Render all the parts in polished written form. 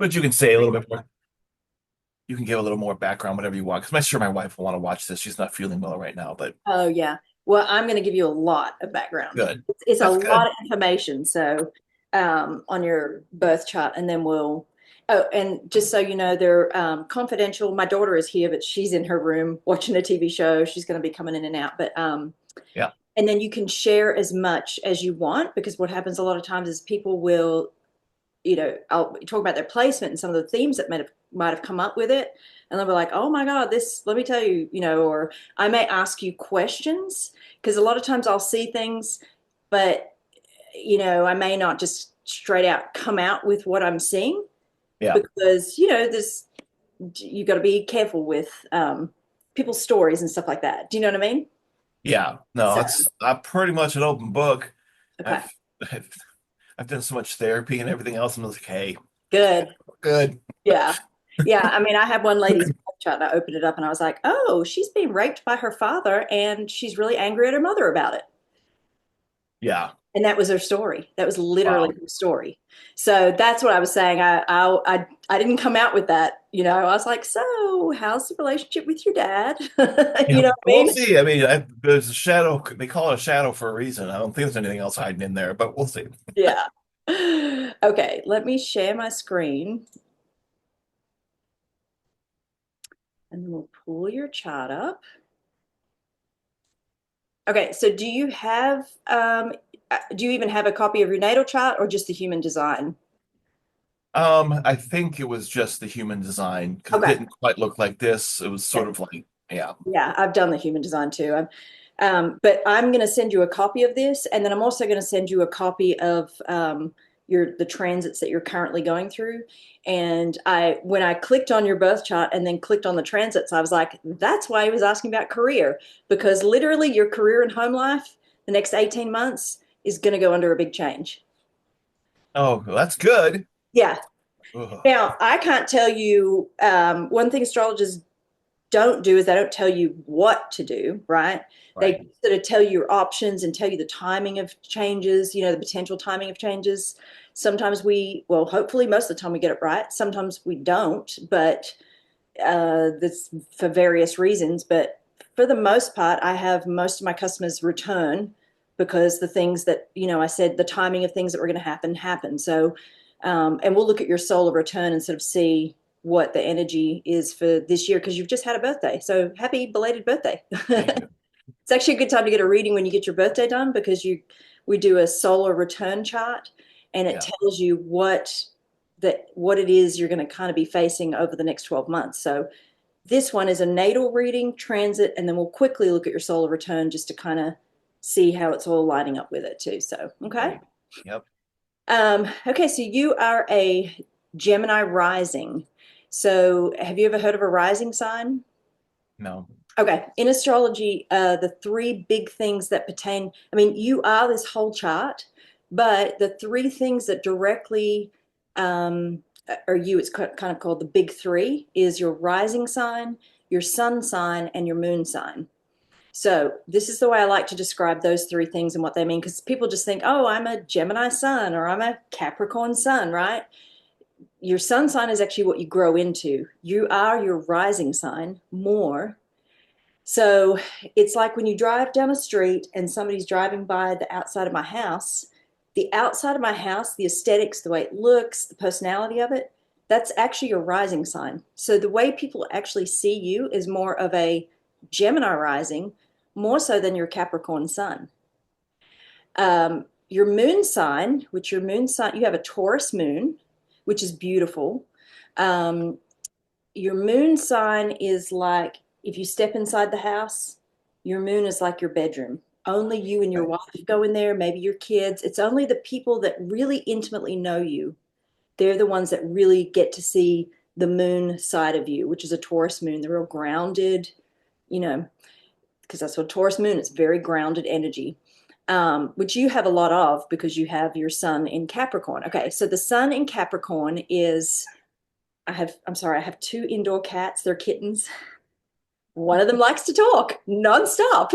But you can say a little bit more. You can give a little more background, whatever you want. Because I'm sure my wife will want to watch this. She's not feeling well right now, but Oh yeah. Well, I'm going to give you a lot of background. good. It's a That's lot good. of information. So, on your birth chart, and then we'll. Oh, and just so you know, they're confidential. My daughter is here, but she's in her room watching a TV show. She's going to be coming in and out, but Yeah. and then you can share as much as you want because what happens a lot of times is people will, I'll talk about their placement and some of the themes that might have come up with it, and they'll be like, "Oh my God, this. Let me tell you, or I may ask you questions because a lot of times I'll see things, but I may not just straight out come out with what I'm seeing Yeah. because this you got to be careful with people's stories and stuff like that. Do you know what I mean? Yeah. No, So it's I'm pretty much an open book. okay, I've I've, I've done so much therapy and everything else. I'm like, hey, good. good. Yeah. Yeah. I mean, I had one lady's chat and I opened it up and I was like, oh, she's being raped by her father and she's really angry at her mother about it. Yeah. And that was her story. That was literally Wow. her story. So that's what I was saying. I didn't come out with that. I was like, so how's the relationship with your dad? You Yeah, know what I we'll mean? see. I mean, there's a shadow. They call it a shadow for a reason. I don't think there's anything else hiding in there, but we'll see. Yeah. Okay. Let me share my screen and then we'll pull your chart up. Okay, so do you even have a copy of your natal chart or just the human design? I think it was just the human design because it Okay. didn't quite look like this. It was Yeah, sort of like, yeah, yeah, I've done the human design too. But I'm going to send you a copy of this, and then I'm also going to send you a copy of the transits that you're currently going through. And when I clicked on your birth chart and then clicked on the transits, I was like, that's why he was asking about career, because literally your career and home life the next 18 months is going to go under a big change. oh, well, that's good. Yeah. Ugh, Now, I can't tell you one thing astrologers don't do is they don't tell you what to do, right? They right. sort of tell you your options and tell you the timing of changes, the potential timing of changes. Sometimes well, hopefully most of the time we get it right. Sometimes we don't, but that's for various reasons. But for the most part, I have most of my customers return because the things that, I said the timing of things that were going to happen. So, and we'll look at your solar return and sort of see what the energy is for this year because you've just had a birthday. So happy belated birthday. Thank you. It's actually a good time to get a reading when you get your birthday done because we do a solar return chart and it Yeah. tells you what it is you're going to kind of be facing over the next 12 months. So this one is a natal reading, transit, and then we'll quickly look at your solar return just to kind of see how it's all lining up with it too. So, okay. Great. Yep. Okay, so you are a Gemini rising. So have you ever heard of a rising sign? No. Okay, in astrology, the three big things that pertain, I mean, you are this whole chart, but the three things that directly are you, it's kind of called the big three, is your rising sign, your sun sign, and your moon sign. So this is the way I like to describe those three things and what they mean, because people just think, oh, I'm a Gemini sun or I'm a Capricorn sun, right? Your sun sign is actually what you grow into. You are your rising sign more, so it's like when you drive down a street and somebody's driving by the outside of my house, the outside of my house, the aesthetics, the way it looks, the personality of it, that's actually your rising sign. So the way people actually see you is more of a Gemini rising, more so than your Capricorn sun. Your moon sign, you have a Taurus moon, which is beautiful. Um, your moon sign is like if you step inside the house, your moon is like your bedroom. Only you and your Okay. wife go in there, maybe your kids. It's only the people that really intimately know you. They're the ones that really get to see the moon side of you, which is a Taurus moon. They're real grounded, you know, because that's what Taurus moon is, very grounded energy, which you have a lot of because you have your sun in Capricorn. Okay, so the sun in Capricorn is I'm sorry, I have two indoor cats. They're kittens. One of them likes to talk nonstop.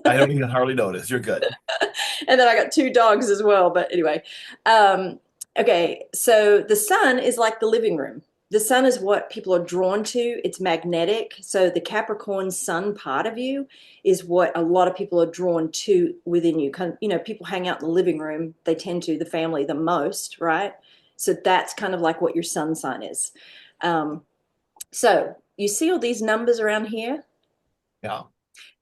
I don't even hardly notice. You're good. And then I got two dogs as well. But anyway, um, Okay, so the sun is like the living room. The sun is what people are drawn to. It's magnetic. So the Capricorn sun part of you is what a lot of people are drawn to within you. You know, people hang out in the living room. They tend to, the family the most, right? So that's kind of like what your sun sign is. Um, so you see all these numbers around here? Yeah.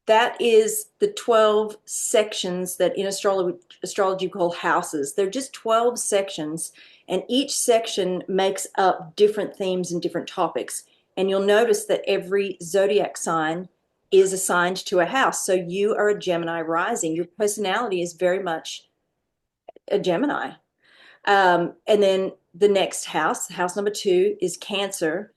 That is the 12 sections that in astrology we call houses. They're just 12 sections, and each section makes up different themes and different topics. And you'll notice that every zodiac sign is assigned to a house. So you are a Gemini rising. Your personality is very much a Gemini. And then the next house number 2, is Cancer.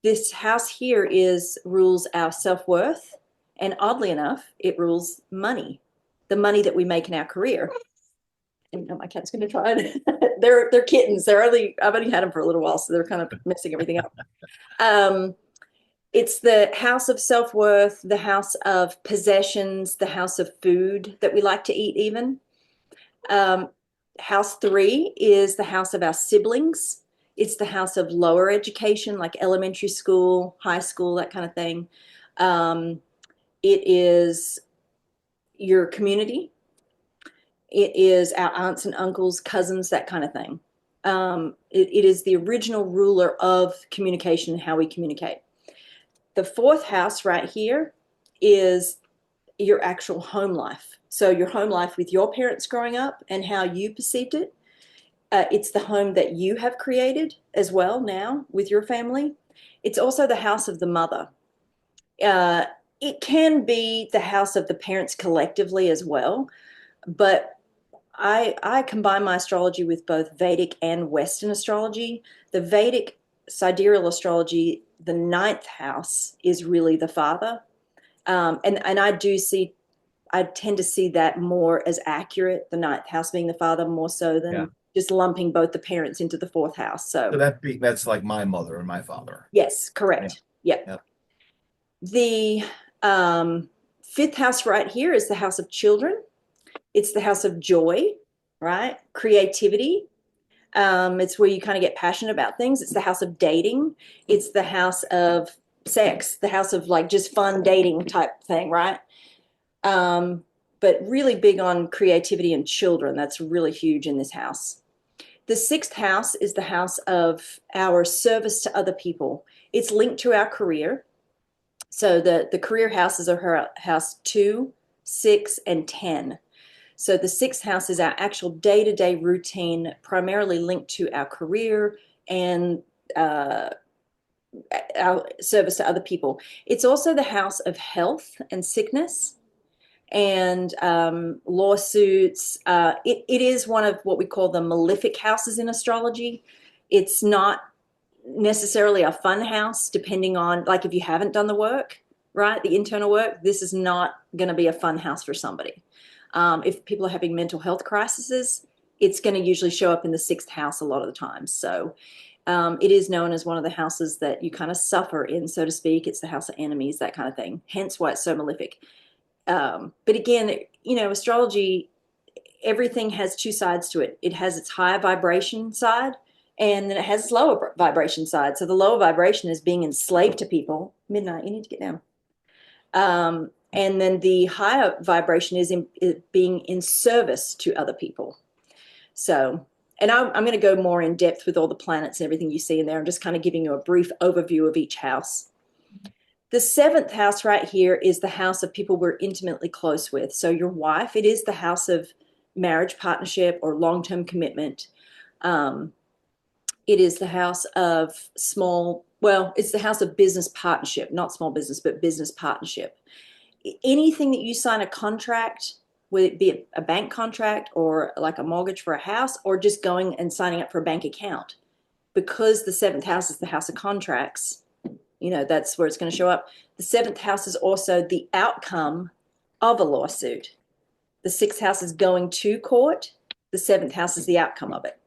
This house here is rules our self-worth, and oddly enough it rules money, the money that we make in our career. And my cat's going to try it. They're kittens. I've only had them for a little while, so they're kind of messing everything up. It's the house of self-worth, the house of possessions, the house of food that we like to eat even. um, House 3 is the house of our siblings. It's the house of lower education, like elementary school, high school, that kind of thing. Um, it is your community. It is our aunts and uncles, cousins, that kind of thing. It is the original ruler of communication and how we communicate. The 4th house right here is your actual home life. So your home life with your parents growing up and how you perceived it. It's the home that you have created as well now with your family. It's also the house of the mother. Uh, it can be the house of the parents collectively as well, but I combine my astrology with both Vedic and Western astrology. The Vedic sidereal astrology, the 9th house is really the father. And I tend to see that more as accurate, the 9th house being the father more so Yeah. than just lumping both the parents into the 4th house. So So that's like my mother and my father. yes, Yeah. correct. Yep. Yeah. The 5th house right here is the house of children. It's the house of joy, right? Creativity. It's where you kind of get passionate about things. It's the house of dating. It's the house of sex, the house of like just fun dating type thing, right? But really big on creativity and children. That's really huge in this house. The 6th house is the house of our service to other people. It's linked to our career. So the career houses are her house 2, 6, and 10. So the 6th house is our actual day-to-day routine, primarily linked to our career and uh, our service to other people. It's also the house of health and sickness and lawsuits. It is one of what we call the malefic houses in astrology. It's not necessarily a fun house, depending on, like, if you haven't done the work, right, the internal work, this is not going to be a fun house for somebody. If people are having mental health crises, it's going to usually show up in the 6th house a lot of the time. So it is known as one of the houses that you kind of suffer in, so to speak. It's the house of enemies, that kind of thing. Hence why it's so malefic. But again, you know, astrology, everything has 2 sides to it. It has its higher vibration side, and then it has its lower vibration side. So the lower vibration is being enslaved to people. Midnight, you need to get down. And then the higher vibration is being in service to other people. So, and I'm going to go more in depth with all the planets and everything you see in there. I'm just kind of giving you a brief overview of each house. The 7th house right here is the house of people we're intimately close with. So your wife, it is the house of marriage, partnership, or long-term commitment. It is the house of it's the house of business partnership, not small business, but business partnership. Anything that you sign a contract, whether it be a bank contract or like a mortgage for a house, or just going and signing up for a bank account, because the 7th house is the house of contracts, you know, that's where it's going to show up. The 7th house is also the outcome of a lawsuit. The 6th house is going to court. The 7th house is the outcome of it.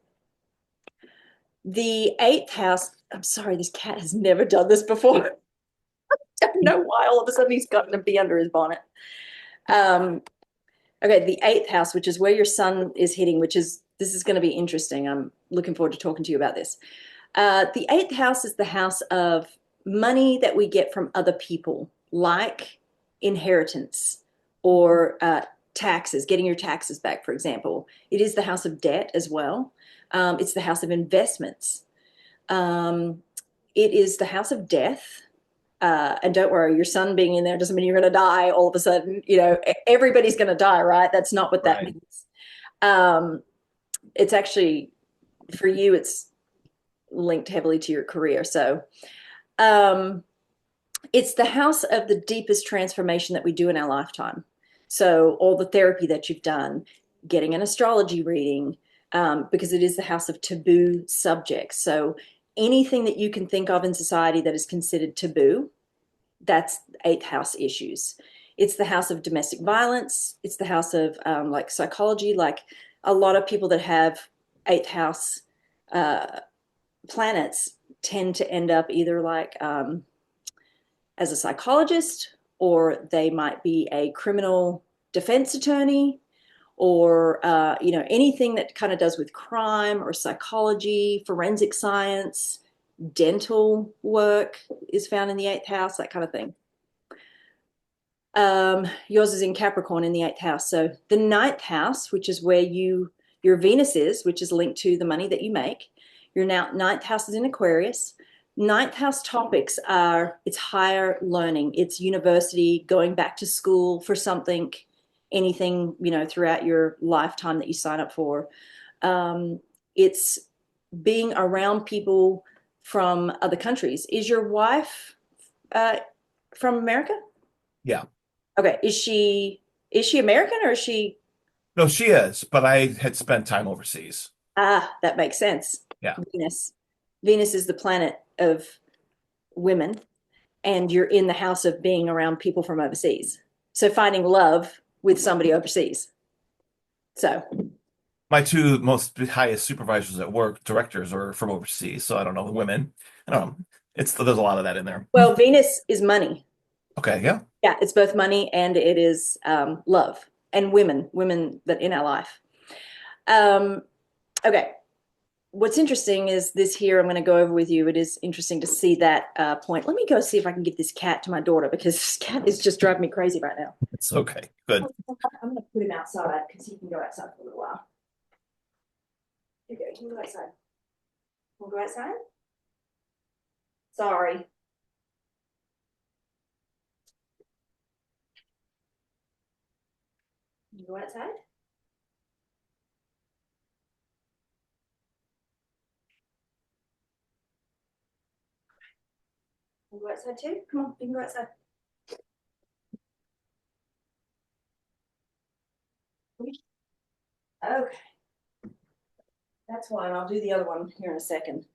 The 8th house, I'm sorry, this cat has never done this before. I don't know why all of a sudden he's gotten a bee under his bonnet. Okay, the 8th house, which is where your sun is hitting, which is This is going to be interesting. I'm looking forward to talking to you about this. The eighth house is the house of money that we get from other people, like inheritance or taxes, getting your taxes back, for example. It is the house of debt as well. It's the house of investments. Um, it is the house of death. And don't worry, your son being in there doesn't mean you're going to die all of a sudden. You know, everybody's going to die, right? That's not what that Right. means. Um, it's actually, for you, it's linked heavily to your career. So um, it's the house of the deepest transformation that we do in our lifetime. So all the therapy that you've done, getting an astrology reading, because it is the house of taboo subjects. So anything that you can think of in society that is considered taboo, that's eighth house issues. It's the house of domestic violence. It's the house of like psychology. Like a lot of people that have eighth house uh, planets tend to end up either like as a psychologist, or they might be a criminal defense attorney, or you know, anything that kind of does with crime or psychology, forensic science, dental work is found in the eighth house, that kind of thing. Yours is in Capricorn in the eighth house. So the ninth house, which is where your Venus is, which is linked to the money that you make. Your ninth house is in Aquarius. Ninth house topics are it's higher learning, it's university, going back to school for something, anything, you know, throughout your lifetime that you sign up for. It's being around people from other countries. Is your wife from America? Yeah. Okay. Is she American or is she No, she is, but I had spent time overseas. that makes sense. Yeah. Venus. Venus is the planet of women, and you're in the house of being around people from overseas. So finding love with somebody overseas. So, My two most highest supervisors at work, directors, are from overseas, so I don't know women. I don't know. It's there's a lot of that in there. well, Venus is money. Okay, yeah. Yeah, it's both money and it is love and women that in our life. Um, okay. What's interesting is this here, I'm going to go over with you. It is interesting to see that point. Let me go see if I can give this cat to my daughter because this cat is just driving me crazy right now. It's okay. Good. I'm going to put him outside because he can go outside for a little while. Here you go. Can you go outside? Want to go outside? Sorry. You go outside? You go outside too? Come on, you can go outside. Okay. That's one. I'll do the other one here in a second.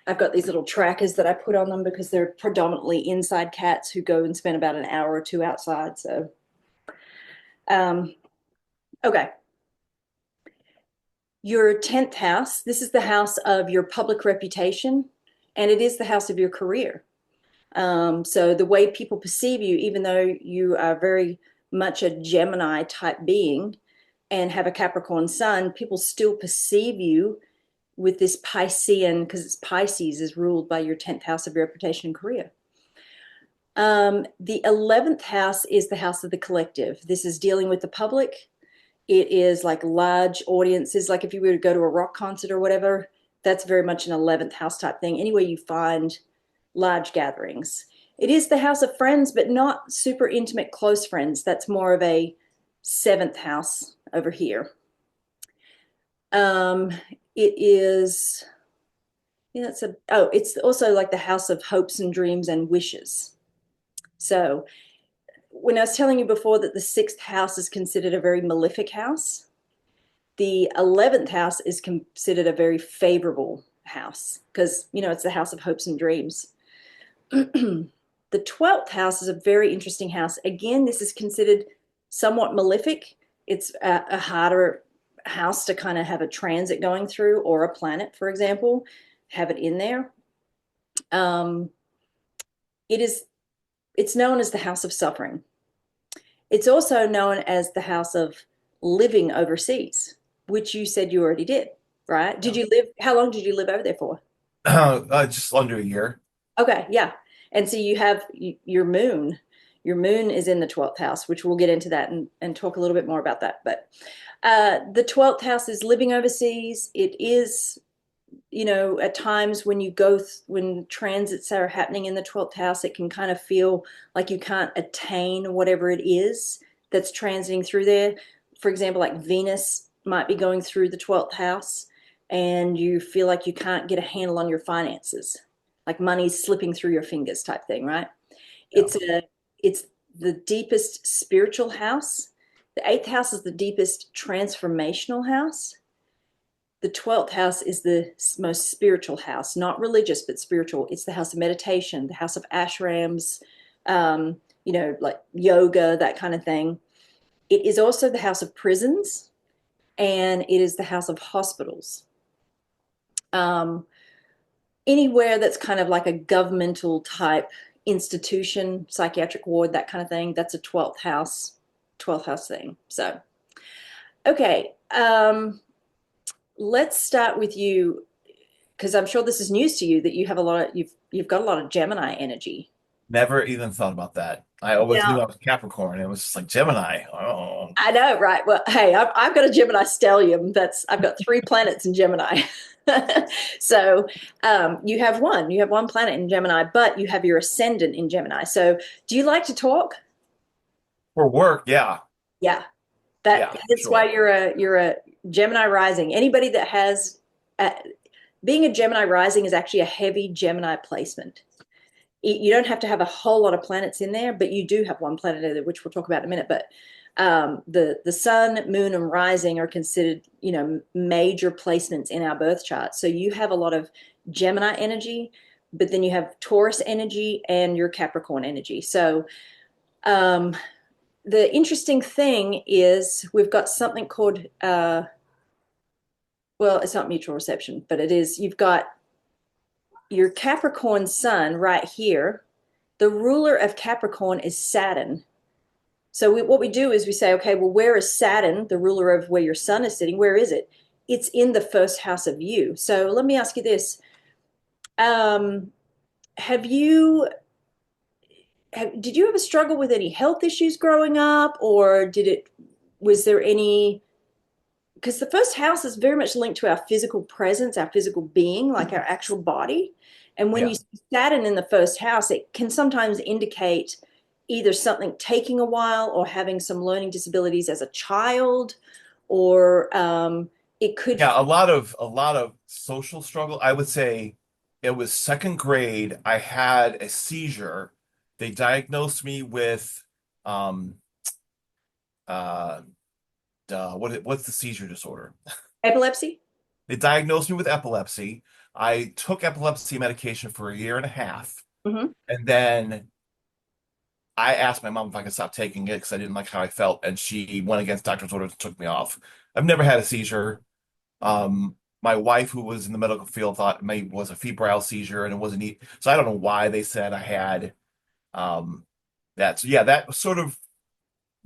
I've got these little trackers that I put on them because they're predominantly inside cats who go and spend about an hour or two outside. So, um, okay. Your 10th house, this is the house of your public reputation, and it is the house of your career. So the way people perceive you, even though you are very much a Gemini type being and have a Capricorn sun, people still perceive you with this Piscean, because it's Pisces is ruled by your 10th house of reputation and career. The 11th house is the house of the collective. This is dealing with the public. It is like large audiences, like if you were to go to a rock concert or whatever, that's very much an 11th house type thing. Anywhere you find large gatherings. It is the house of friends, but not super intimate, close friends. That's more of a 7th house over here. It is, yeah, it's also like the house of hopes and dreams and wishes. So when I was telling you before that the 6th house is considered a very malefic house, the 11th house is considered a very favorable house because, you know, it's the house of hopes and dreams. The 12th house is a very interesting house. Again, this is considered somewhat malefic. It's a harder house to kind of have a transit going through, or a planet, for example, have it in there. It's known as the house of suffering. It's also known as the house of living overseas, which you said you already did. right? Yeah. How long did you live over there for? Just under a year. Okay, yeah. And so you have your moon. Your moon is in the 12th house, which we'll get into that and talk a little bit more about that. But the 12th house is living overseas. It is, at times when when transits are happening in the 12th house, it can kind of feel like you can't attain whatever it is that's transiting through there. For example, like Venus might be going through the 12th house and you feel like you can't get a handle on your finances, like money's slipping through your fingers type thing, right? Yeah. It's the deepest spiritual house. The 8th house is the deepest transformational house. The 12th house is the most spiritual house, not religious, but spiritual. It's the house of meditation, the house of ashrams, like yoga, that kind of thing. It is also the house of prisons and it is the house of hospitals. Um, Anywhere that's kind of like a governmental type institution, psychiatric ward, that kind of thing, that's a 12th house thing. So, okay. Let's start with you because I'm sure this is news to you that you have you've got a lot of Gemini energy. Never even thought about that. I always Now, knew I was Capricorn. It was just like Gemini. Oh, I know, right? Well, hey, I've got a Gemini stellium. I've got three planets in Gemini. So you have one planet in Gemini, but you have your ascendant in Gemini. So do you like to talk? for work, yeah, Yeah, yeah, for that's why sure. you're a Gemini rising. Anybody that has uh, being a Gemini rising is actually a heavy Gemini placement. You don't have to have a whole lot of planets in there, but you do have one planet in there, which we'll talk about in a minute. But the sun, moon, and rising are considered, major placements in our birth chart. So you have a lot of Gemini energy, but then you have Taurus energy and your Capricorn energy. So um, the interesting thing is we've got something called, well, it's not mutual reception, but it is, you've got your Capricorn sun right here. The ruler of Capricorn is Saturn. So what we do is we say, okay, well, where is Saturn, the ruler of where your sun is sitting? Where is it? It's in the first house of you. So let me ask you this. Um, have you did you ever struggle with any health issues growing up, or was there any, because the first house is very much linked to our physical presence, our physical being, like our actual body. And when Yeah. you see Saturn in the first house, it can sometimes indicate either something taking a while or having some learning disabilities as a child, or it could. Yeah, a lot of social struggle. I would say it was second grade. I had a seizure. They diagnosed me with um uh what's the seizure disorder? Epilepsy? They diagnosed me with epilepsy. I took epilepsy medication for a year and a half, Hmm. and then I asked my mom if I could stop taking it because I didn't like how I felt, and she went against doctor's orders and took me off. I've never had a seizure. My wife, who was in the medical field, thought it maybe was a febrile seizure, and it wasn't. So I don't know why they said I had that. So yeah, that sort of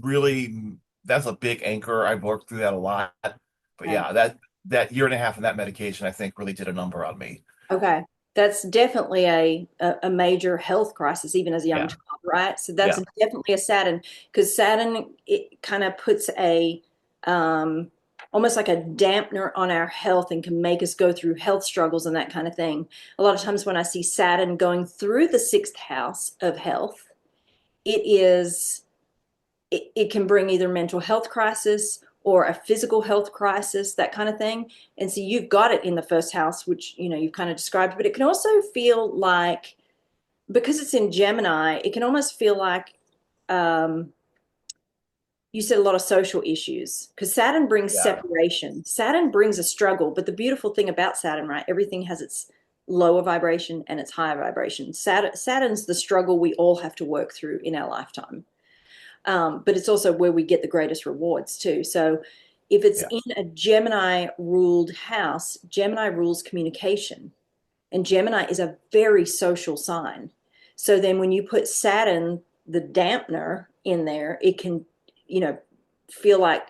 really that's a big anchor. I've worked through that a lot, but Okay. yeah, that year and a half of that medication, I think, really did a number on me. Okay. That's definitely a major health crisis, even as a young Yeah, child, right? So that's yeah, definitely a Saturn, because Saturn, it kind of puts um, almost like a dampener on our health and can make us go through health struggles and that kind of thing. A lot of times when I see Saturn going through the sixth house of health, it is it can bring either mental health crisis or a physical health crisis, that kind of thing. And so you've got it in the first house, which you've kind of described, but it can also feel like, because it's in Gemini, it can almost feel like um, you said a lot of social issues, because Saturn brings yeah, separation. Saturn brings a struggle, but the beautiful thing about Saturn, right? Everything has its lower vibration and its higher vibration. Saturn's the struggle we all have to work through in our lifetime. But it's also where we get the greatest rewards too. So if it's yeah, in a Gemini ruled house, Gemini rules communication. And Gemini is a very social sign. So then when you put Saturn, the dampener, in there, it can, feel like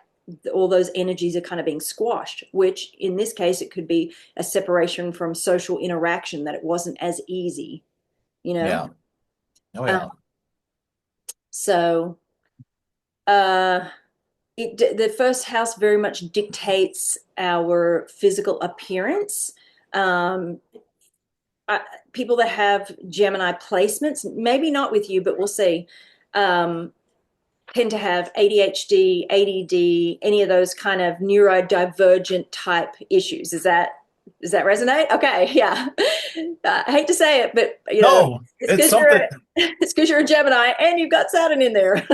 all those energies are kind of being squashed, which in this case, it could be a separation from social interaction, that it wasn't as easy, you know? Yeah. Oh Um, yeah. so, the first house very much dictates our physical appearance. Um, I, People that have Gemini placements, maybe not with you, but we'll see, um, tend to have ADHD, ADD, any of those kind of neurodivergent type issues. Does that resonate? Okay, yeah. I hate to say it, but No, it's it's because something. it's because you're a Gemini and you've got Saturn in there.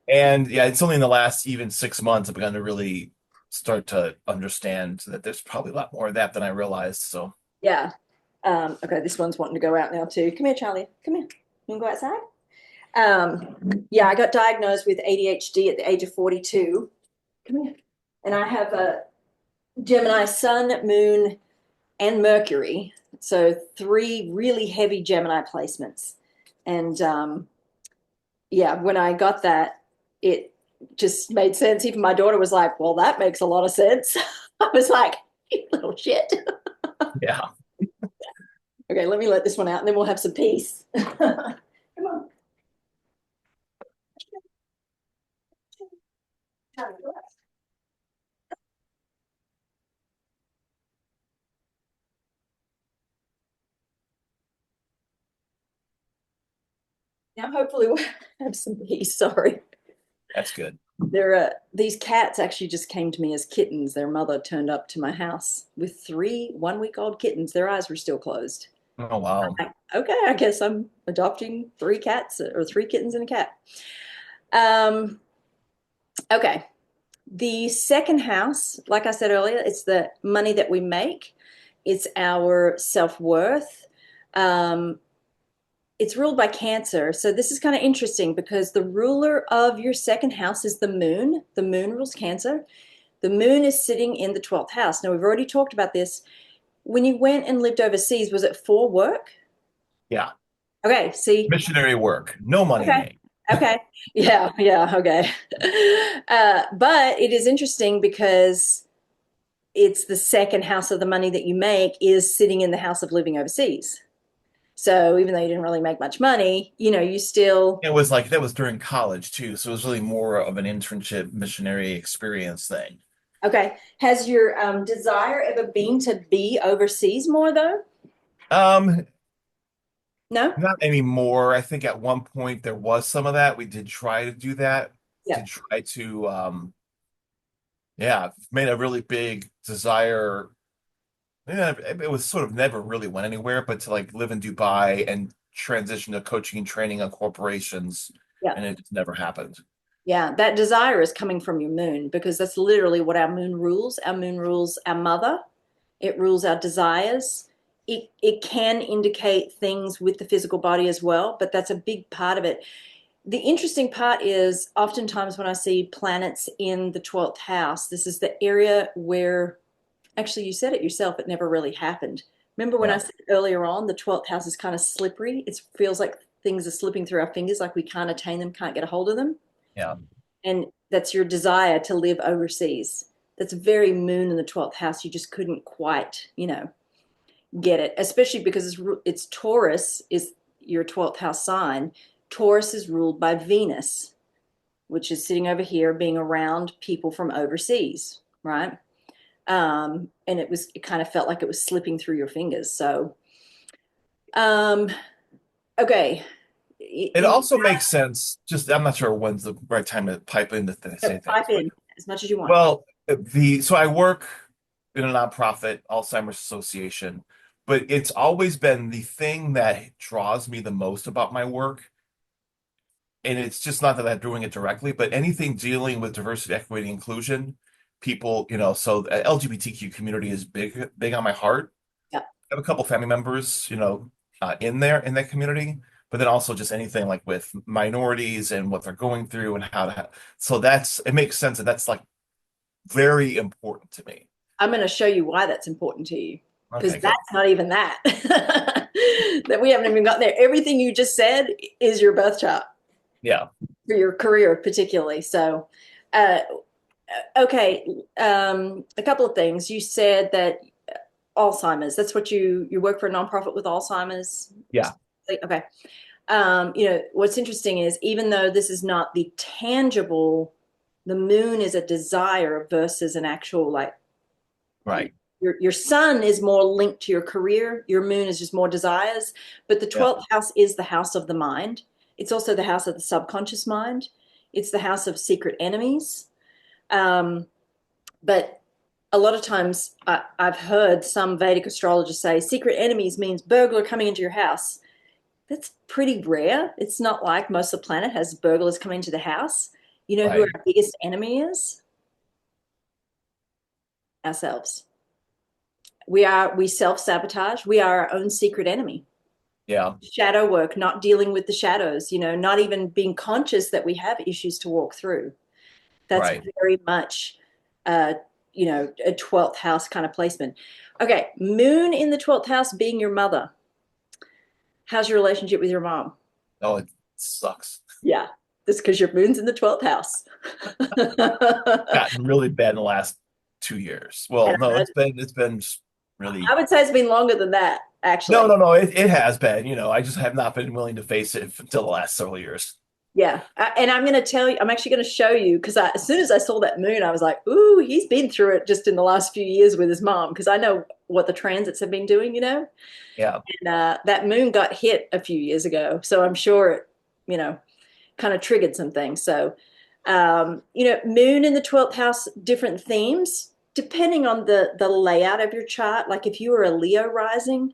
And yeah, it's only in the last even 6 months I've begun to really start to understand that there's probably a lot more of that than I realized. So Yeah. Okay, this one's wanting to go out now too. Come here, Charlie. Come here. You want to go outside? Yeah, I got diagnosed with ADHD at the age of 42. Come here. And I have a Gemini Sun, Moon, and Mercury. So three really heavy Gemini placements. And yeah, when I got that, it just made sense. Even my daughter was like, well, that makes a lot of sense. I was like, you little shit. yeah, Okay, let me let this one out and then we'll have some peace. Come on. Now, hopefully, we'll have some peace. Sorry. that's good. These cats actually just came to me as kittens. Their mother turned up to my house with three 1 week old kittens. Their eyes were still closed. Oh wow. I'm like, okay, I guess I'm adopting three cats or three kittens and a cat. Um, okay. The second house, like I said earlier, it's the money that we make. It's our self-worth. Um, it's ruled by Cancer. So this is kind of interesting because the ruler of your second house is the moon. The moon rules Cancer. The moon is sitting in the 12th house. Now, we've already talked about this. When you went and lived overseas, was it for work? Yeah. Okay, see, Missionary work, no money okay. made. Okay. Yeah, yeah, okay. But it is interesting because it's the second house of the money that you make is sitting in the house of living overseas. So even though you didn't really make much money, you still, It was like that was during college too, so it was really more of an internship missionary experience thing. okay. Has your desire ever been to be overseas more though? Um, No? Not anymore. I think at one point there was some of that. We did try to do that. Yeah. Did try to yeah, made a really big desire. Yeah, it was sort of never really went anywhere, but to like live in Dubai and transition to coaching and training on corporations, Yeah. and it just never happened. Yeah, that desire is coming from your moon because that's literally what our moon rules. Our moon rules our mother. It rules our desires. It can indicate things with the physical body as well, but that's a big part of it. The interesting part is oftentimes when I see planets in the 12th house, this is the area where actually you said it yourself, it never really happened. Remember when I Yeah, said earlier on, the 12th house is kind of slippery? It feels like things are slipping through our fingers, like we can't attain them, can't get a hold of them. yeah. And that's your desire to live overseas. That's very moon in the 12th house. You just couldn't quite, get it, especially because it's Taurus is your 12th house sign. Taurus is ruled by Venus, which is sitting over here being around people from overseas, right? And it kind of felt like it was slipping through your fingers. So, um, okay. It You also makes sense. Just I'm not sure when's the right time to pipe in to say things, pipe but in as much as you want. well, the so I work in a nonprofit Alzheimer's Association, but it's always been the thing that draws me the most about my work. And it's just not that I'm doing it directly, but anything dealing with diversity, equity, inclusion, people, so the LGBTQ community is big, big on my heart. Yeah. I have a couple family members, in that community, but then also just anything like with minorities and what they're going through and how to. So it makes sense that that's like very important to me. I'm going to show you why that's important to you because Okay, good. that's not even that. That we haven't even gotten there. Everything you just said is your birth chart Yeah. for your career, particularly. So, uh, Okay, a couple of things. You said that Alzheimer's, that's what you work for a nonprofit with Alzheimer's. Yeah, Okay. What's interesting is even though this is not the tangible, the moon is a desire versus an actual like right. your sun is more linked to your career. Your moon is just more desires. But the Yeah, 12th house is the house of the mind. It's also the house of the subconscious mind. It's the house of secret enemies. Um, but a lot of times I've heard some Vedic astrologers say secret enemies means burglar coming into your house. That's pretty rare. It's not like most of the planet has burglars coming into the house. You know who right. our biggest enemy is? Ourselves. We self-sabotage. We are our own secret enemy. Yeah, Shadow work, not dealing with the shadows, not even being conscious that we have issues to walk through. That's right. very much uh, a 12th house kind of placement. Okay, moon in the 12th house being your mother. How's your relationship with your mom? Oh, it sucks. Yeah, that's because your moon's in the 12th house. Gotten really bad in the last 2 years. And Well, no, it's been I really would say it's been longer than that, no, actually. no, no. It has been. I just have not been willing to face it until the last several years. Yeah. And I'm going to tell you, I'm actually going to show you because as soon as I saw that moon, I was like, ooh, he's been through it just in the last few years with his mom because I know what the transits have been doing. Yeah, And that moon got hit a few years ago. So I'm sure it, you know, kind of triggered some things. So, moon in the 12th house, different themes depending on the layout of your chart. Like if you were a Leo rising,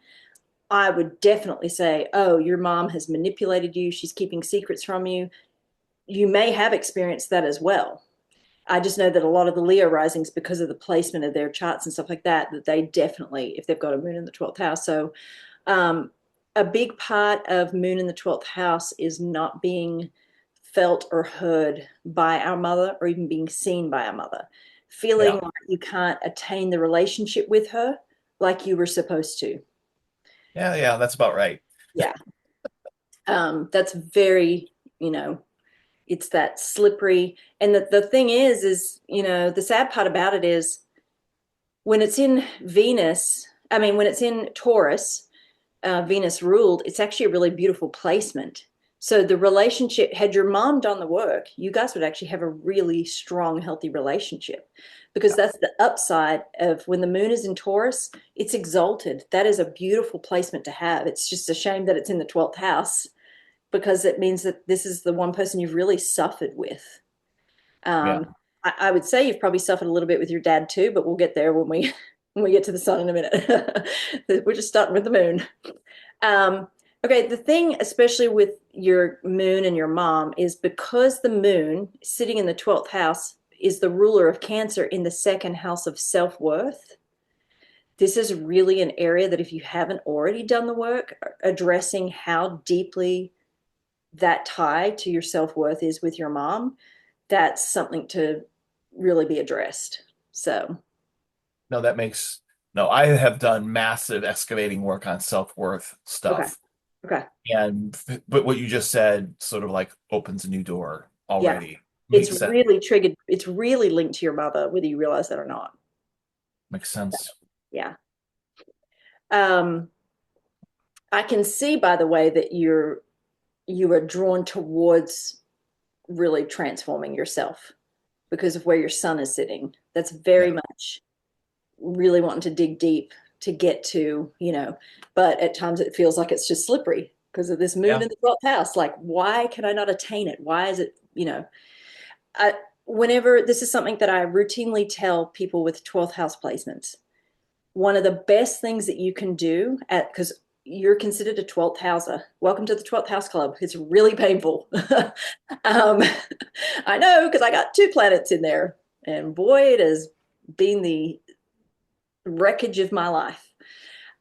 I would definitely say, oh, your mom has manipulated you. She's keeping secrets from you. You may have experienced that as well. I just know that a lot of the Leo risings, because of the placement of their charts and stuff like that, that they definitely, if they've got a moon in the 12th house. So, um, a big part of moon in the 12th house is not being felt or heard by our mother or even being seen by our mother. Feeling yeah, like you can't attain the relationship with her like you were supposed to. yeah, yeah. That's about right. Yeah. That's very, it's that slippery. And the thing is, the sad part about it is when it's in Venus, I mean, when it's in Taurus, Venus ruled, it's actually a really beautiful placement. So the relationship, had your mom done the work, you guys would actually have a really strong, healthy relationship because Yeah, that's the upside of when the moon is in Taurus, it's exalted. That is a beautiful placement to have. It's just a shame that it's in the 12th house because it means that this is the one person you've really suffered with. yeah. Um, I would say you've probably suffered a little bit with your dad too, but we'll get there when we when we get to the sun in a minute. We're just starting with the moon. Um, okay, the thing, especially with your moon and your mom, is because the moon sitting in the 12th house is the ruler of Cancer in the second house of self worth. This is really an area that if you haven't already done the work, addressing how deeply that tie to your self worth is with your mom, that's something to really be addressed. So, No, no, I have done massive excavating work on self-worth okay, stuff. okay, But what you just said sort of like opens a new door yeah, already. it's Makes sense. really triggered. It's really linked to your mother, whether you realize that or not. Makes sense. Yeah. Um, I can see, by the way, that you are drawn towards really transforming yourself because of where your sun is sitting. That's Yeah, very much really wanting to dig deep to get to, but at times it feels like it's just slippery because of this moon yeah, in the 12th house. Like, why can I not attain it? Why is it? I, whenever this is something that I routinely tell people with 12th house placements, one of the best things that you can do because you're considered a 12th houser. Welcome to the 12th house club. It's really painful. um, I know because I got two planets in there, and boy, it has been the wreckage of my life.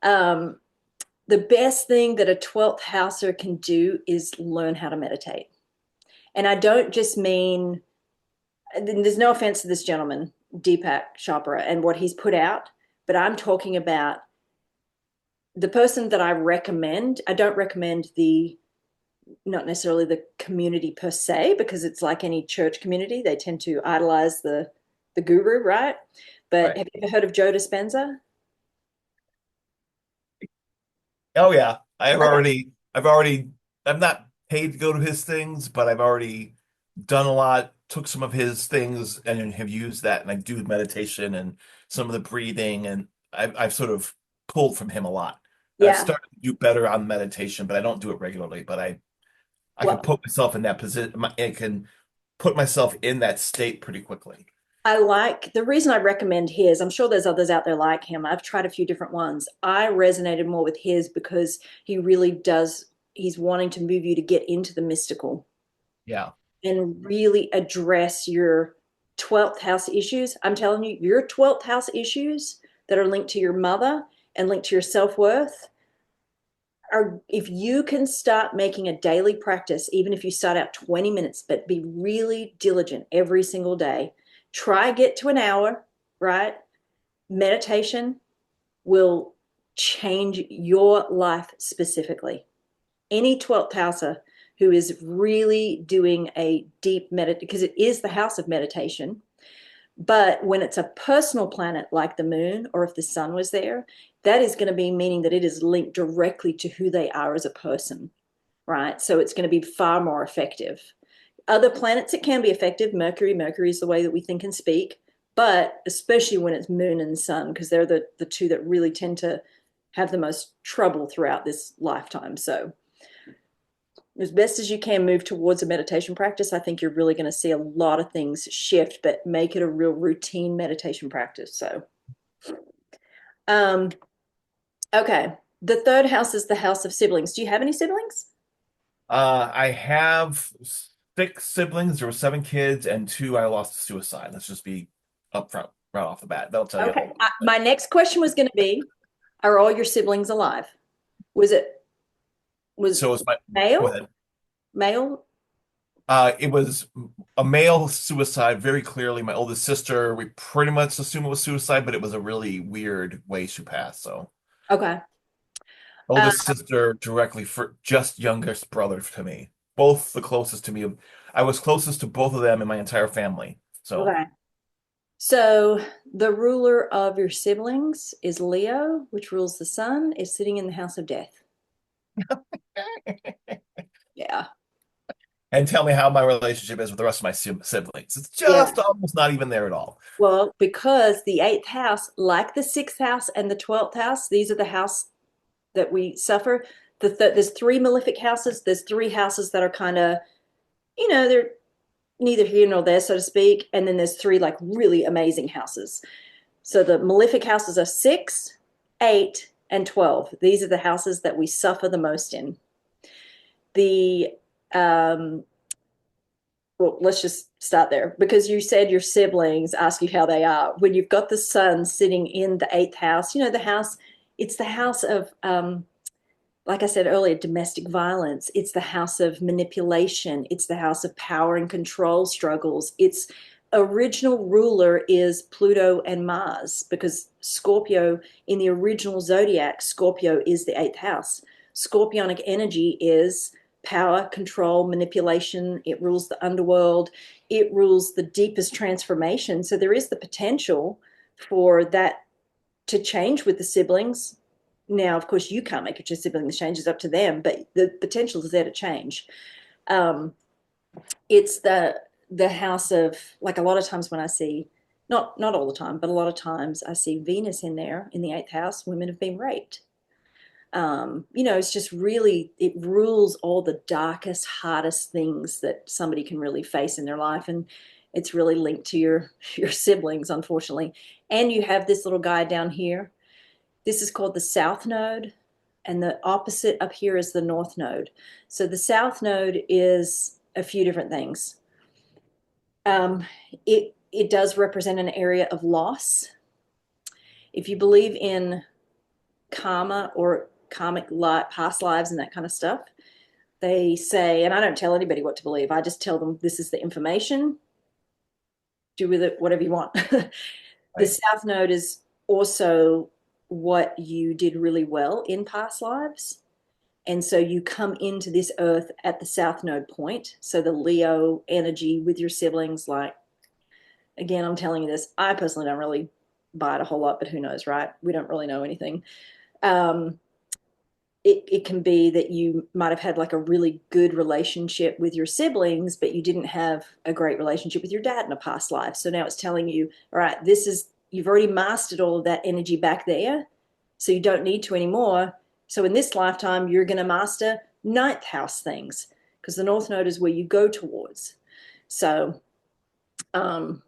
Um, the best thing that a 12th houser can do is learn how to meditate. And I don't just mean, there's no offense to this gentleman, Deepak Chopra, and what he's put out, but I'm talking about the person that I recommend. I don't recommend not necessarily the community per se, because it's like any church community. They tend to idolize the guru, right? But Right. have you ever heard of Joe Dispenza? Oh yeah. Okay. I've already, I'm not paid to go to his things, but I've already done a lot, took some of his things and have used that. And I do meditation and some of the breathing, and I've sort of pulled from him a lot. I've Yeah. started to do better on meditation, but I don't do it regularly. But I can Well, put myself in that position. I can put myself in that state pretty quickly. I like the reason I recommend his. I'm sure there's others out there like him. I've tried a few different ones. I resonated more with his because he really does, he's wanting to move you to get into the mystical Yeah. and really address your 12th house issues. I'm telling you, your 12th house issues that are linked to your mother and linked to your self worth are, if you can start making a daily practice, even if you start out 20 minutes, but be really diligent every single day, try get to an hour, right? Meditation will change your life specifically. Any 12th houser who is really doing a deep meditation, because it is the house of meditation. But when it's a personal planet like the moon, or if the sun was there, that is going to be meaning that it is linked directly to who they are as a person, right? So it's going to be far more effective. Other planets, it can be effective. Mercury is the way that we think and speak, but especially when it's moon and sun, because they're the two that really tend to have the most trouble throughout this lifetime. So as best as you can move towards a meditation practice, I think you're really going to see a lot of things shift, but make it a real routine meditation practice. So, um, okay. The third house is the house of siblings. Do you have any siblings? I have six siblings. There were seven kids, and two I lost to suicide. Let's just be upfront right off the bat. That'll tell you a Okay. whole. My next question was going to be, are all your siblings alive? Was it was So it's my Go male? ahead. Male? It was a male suicide, very clearly. My oldest sister, we pretty much assumed it was suicide, but it was a really weird way she passed. So, Okay. Uh, oldest sister directly for just youngest brother to me, both the closest to me. I was closest to both of them in my entire family. So, okay. So the ruler of your siblings is Leo, which rules the sun, is sitting in the house of death. Yeah. and tell me how my relationship is with the rest of my siblings. It's Yeah. just almost not even there at all. Well, because the eighth house, like the sixth house and the 12th house, these are the house that we suffer. There's three malefic houses. There's three houses that are kind of, they're neither here nor there, so to speak. And then there's three like really amazing houses. So the malefic houses are 6, 8, and 12. These are the houses that we suffer the most in. The um, well, let's just start there because you said your siblings ask you how they are. When you've got the sun sitting in the eighth house, the house, it's the house of, like I said earlier, domestic violence. It's the house of manipulation. It's the house of power and control struggles. Its original ruler is Pluto and Mars because Scorpio, in the original zodiac, Scorpio is the eighth house. Scorpionic energy is power, control, manipulation. It rules the underworld. It rules the deepest transformation. So there is the potential for that to change with the siblings. Now, of course, you can't make it your siblings change, it's up to them, but the potential is there to change. Um, it's the house of, like, a lot of times when I see, not all the time, but a lot of times I see Venus in there in the eighth house, women have been raped. It's just really, it rules all the darkest, hardest things that somebody can really face in their life. And it's really linked to your siblings, unfortunately. And you have this little guy down here. This is called the South Node, and the opposite up here is the North Node. So the South Node is a few different things. Um, it does represent an area of loss. If you believe in karma or karmic past lives and that kind of stuff, they say, and I don't tell anybody what to believe. I just tell them this is the information. Do with it whatever you want. The Right. South Node is also what you did really well in past lives. And so you come into this earth at the South Node point. So the Leo energy with your siblings, like again, I'm telling you this, I personally don't really buy it a whole lot, but who knows, right? We don't really know anything. Um, it can be that you might have had like a really good relationship with your siblings, but you didn't have a great relationship with your dad in a past life. So now it's telling you, all right, this is, you've already mastered all of that energy back there. So you don't need to anymore. So in this lifetime, you're going to master ninth house things because the North Node is where you go towards. So, um,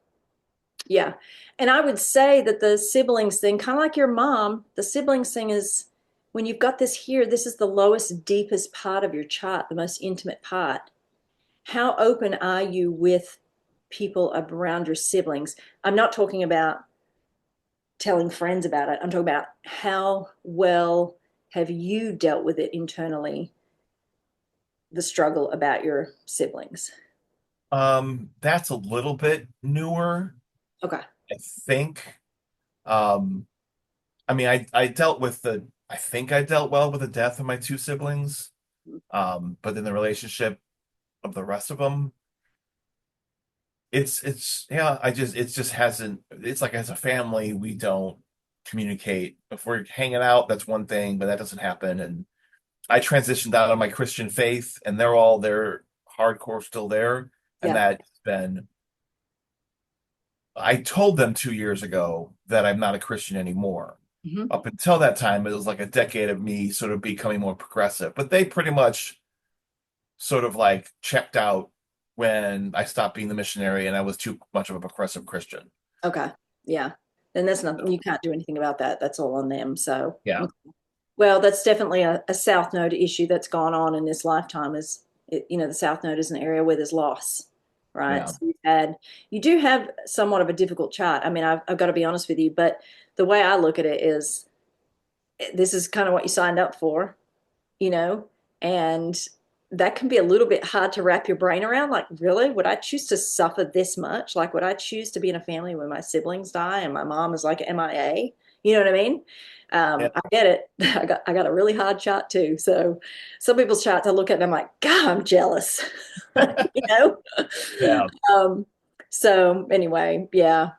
yeah. And I would say that the siblings thing, kind of like your mom, the siblings thing is when you've got this here, this is the lowest, deepest part of your chart, the most intimate part. How open are you with people around your siblings? I'm not talking about telling friends about it. I'm talking about how well have you dealt with it internally, the struggle about your siblings? That's a little bit newer, Okay. I think. Um, I mean, I think I dealt well with the death of my two siblings. But then the relationship of the rest of them, yeah, it just hasn't, it's like as a family, we don't communicate. If we're hanging out, that's one thing, but that doesn't happen. And I transitioned out of my Christian faith and they're hardcore still there. And Yeah. that's been, I told them 2 years ago that I'm not a Christian anymore. Mm-hmm. Up until that time, it was like a decade of me sort of becoming more progressive, but they pretty much sort of like checked out when I stopped being the missionary and I was too much of a progressive Christian. Okay. Yeah. Then that's nothing, you can't do anything about that. That's all on them. So, Yeah, well, that's definitely a South Node issue that's gone on in this lifetime is, the South Node is an area where there's loss, right? yeah. So you do have somewhat of a difficult chart. I mean, I've got to be honest with you, but the way I look at it is this is kind of what you signed up for, you know, and that can be a little bit hard to wrap your brain around. Like, really, would I choose to suffer this much? Like, would I choose to be in a family where my siblings die and my mom is like MIA? You know what I mean? Yeah. I get it. I got a really hard chart too. So some people's charts I look at and I'm like, God, I'm jealous. you know? Yeah. Um, so anyway, yeah.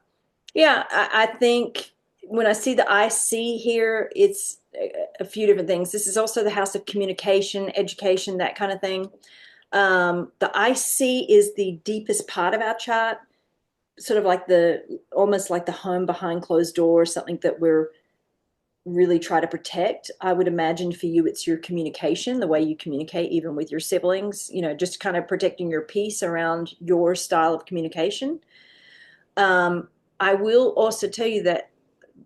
Yeah, I think when I see the IC here, it's a few different things. This is also the house of communication, education, that kind of thing. The IC is the deepest part of our chart, sort of like almost like the home behind closed doors, something that we're really try to protect. I would imagine for you, it's your communication, the way you communicate, even with your siblings, just kind of protecting your peace around your style of communication. Um, I will also tell you that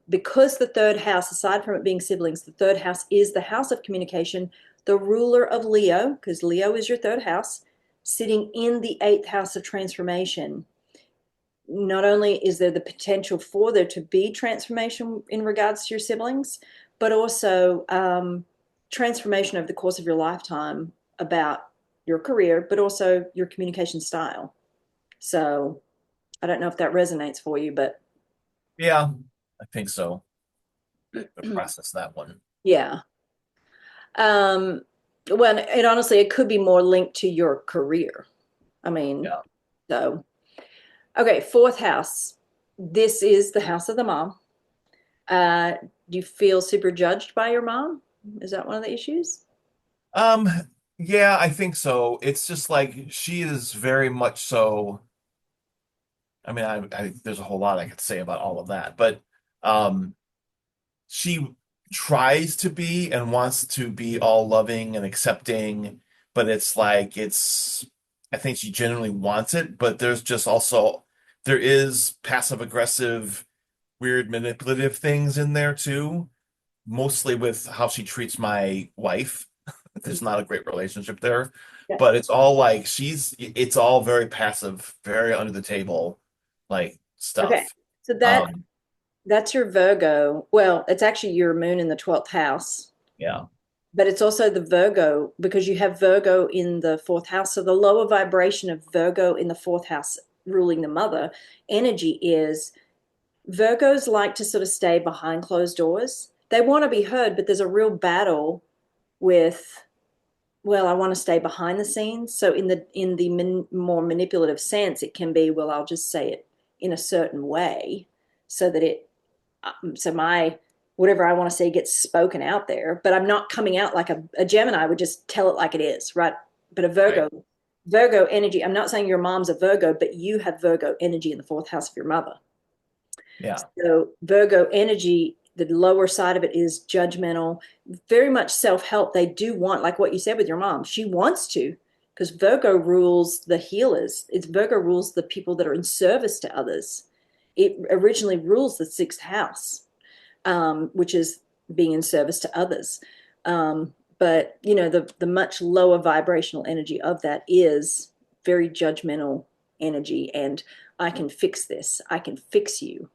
because the third house, aside from it being siblings, the third house is the house of communication, the ruler of Leo, because Leo is your third house, sitting in the eighth house of transformation. Not only is there the potential for there to be transformation in regards to your siblings, but also transformation over the course of your lifetime about your career, but also your communication style. So I don't know if that resonates for you, but Yeah, I think so. To process that one. yeah. Um, well, it honestly, it could be more linked to your career. I mean, Yeah. so, okay, fourth house. This is the house of the mom. Uh, do you feel super judged by your mom? Is that one of the issues? Um, yeah, I think so. It's just like she is very much so. I mean, there's a whole lot I could say about all of that, but um, she tries to be and wants to be all loving and accepting, but it's like I think she genuinely wants it, but there is passive aggressive, weird manipulative things in there too, mostly with how she treats my wife. There's not a great relationship there, Yeah. but it's all like it's all very passive, very under the table, like Okay. stuff. So Um, that's your Virgo. Well, it's actually your moon in the 12th house, yeah, but it's also the Virgo because you have Virgo in the fourth house. So the lower vibration of Virgo in the fourth house ruling the mother energy is Virgos like to sort of stay behind closed doors. They want to be heard, but there's a real battle with, well, I want to stay behind the scenes. So in the more manipulative sense, it can be, well, I'll just say it in a certain way so that so my whatever I want to say gets spoken out there, but I'm not coming out like a Gemini would just tell it like it is, right? But a Right. Virgo energy, I'm not saying your mom's a Virgo, but you have Virgo energy in the fourth house of your mother. Yeah. So Virgo energy, the lower side of it is judgmental, very much self-help. They do want, like what you said with your mom, she wants to, because Virgo rules the healers. It's Virgo rules the people that are in service to others. It originally rules the sixth house, which is being in service to others. But you know, the much lower vibrational energy of that is very judgmental energy, and I can fix this. I can fix you.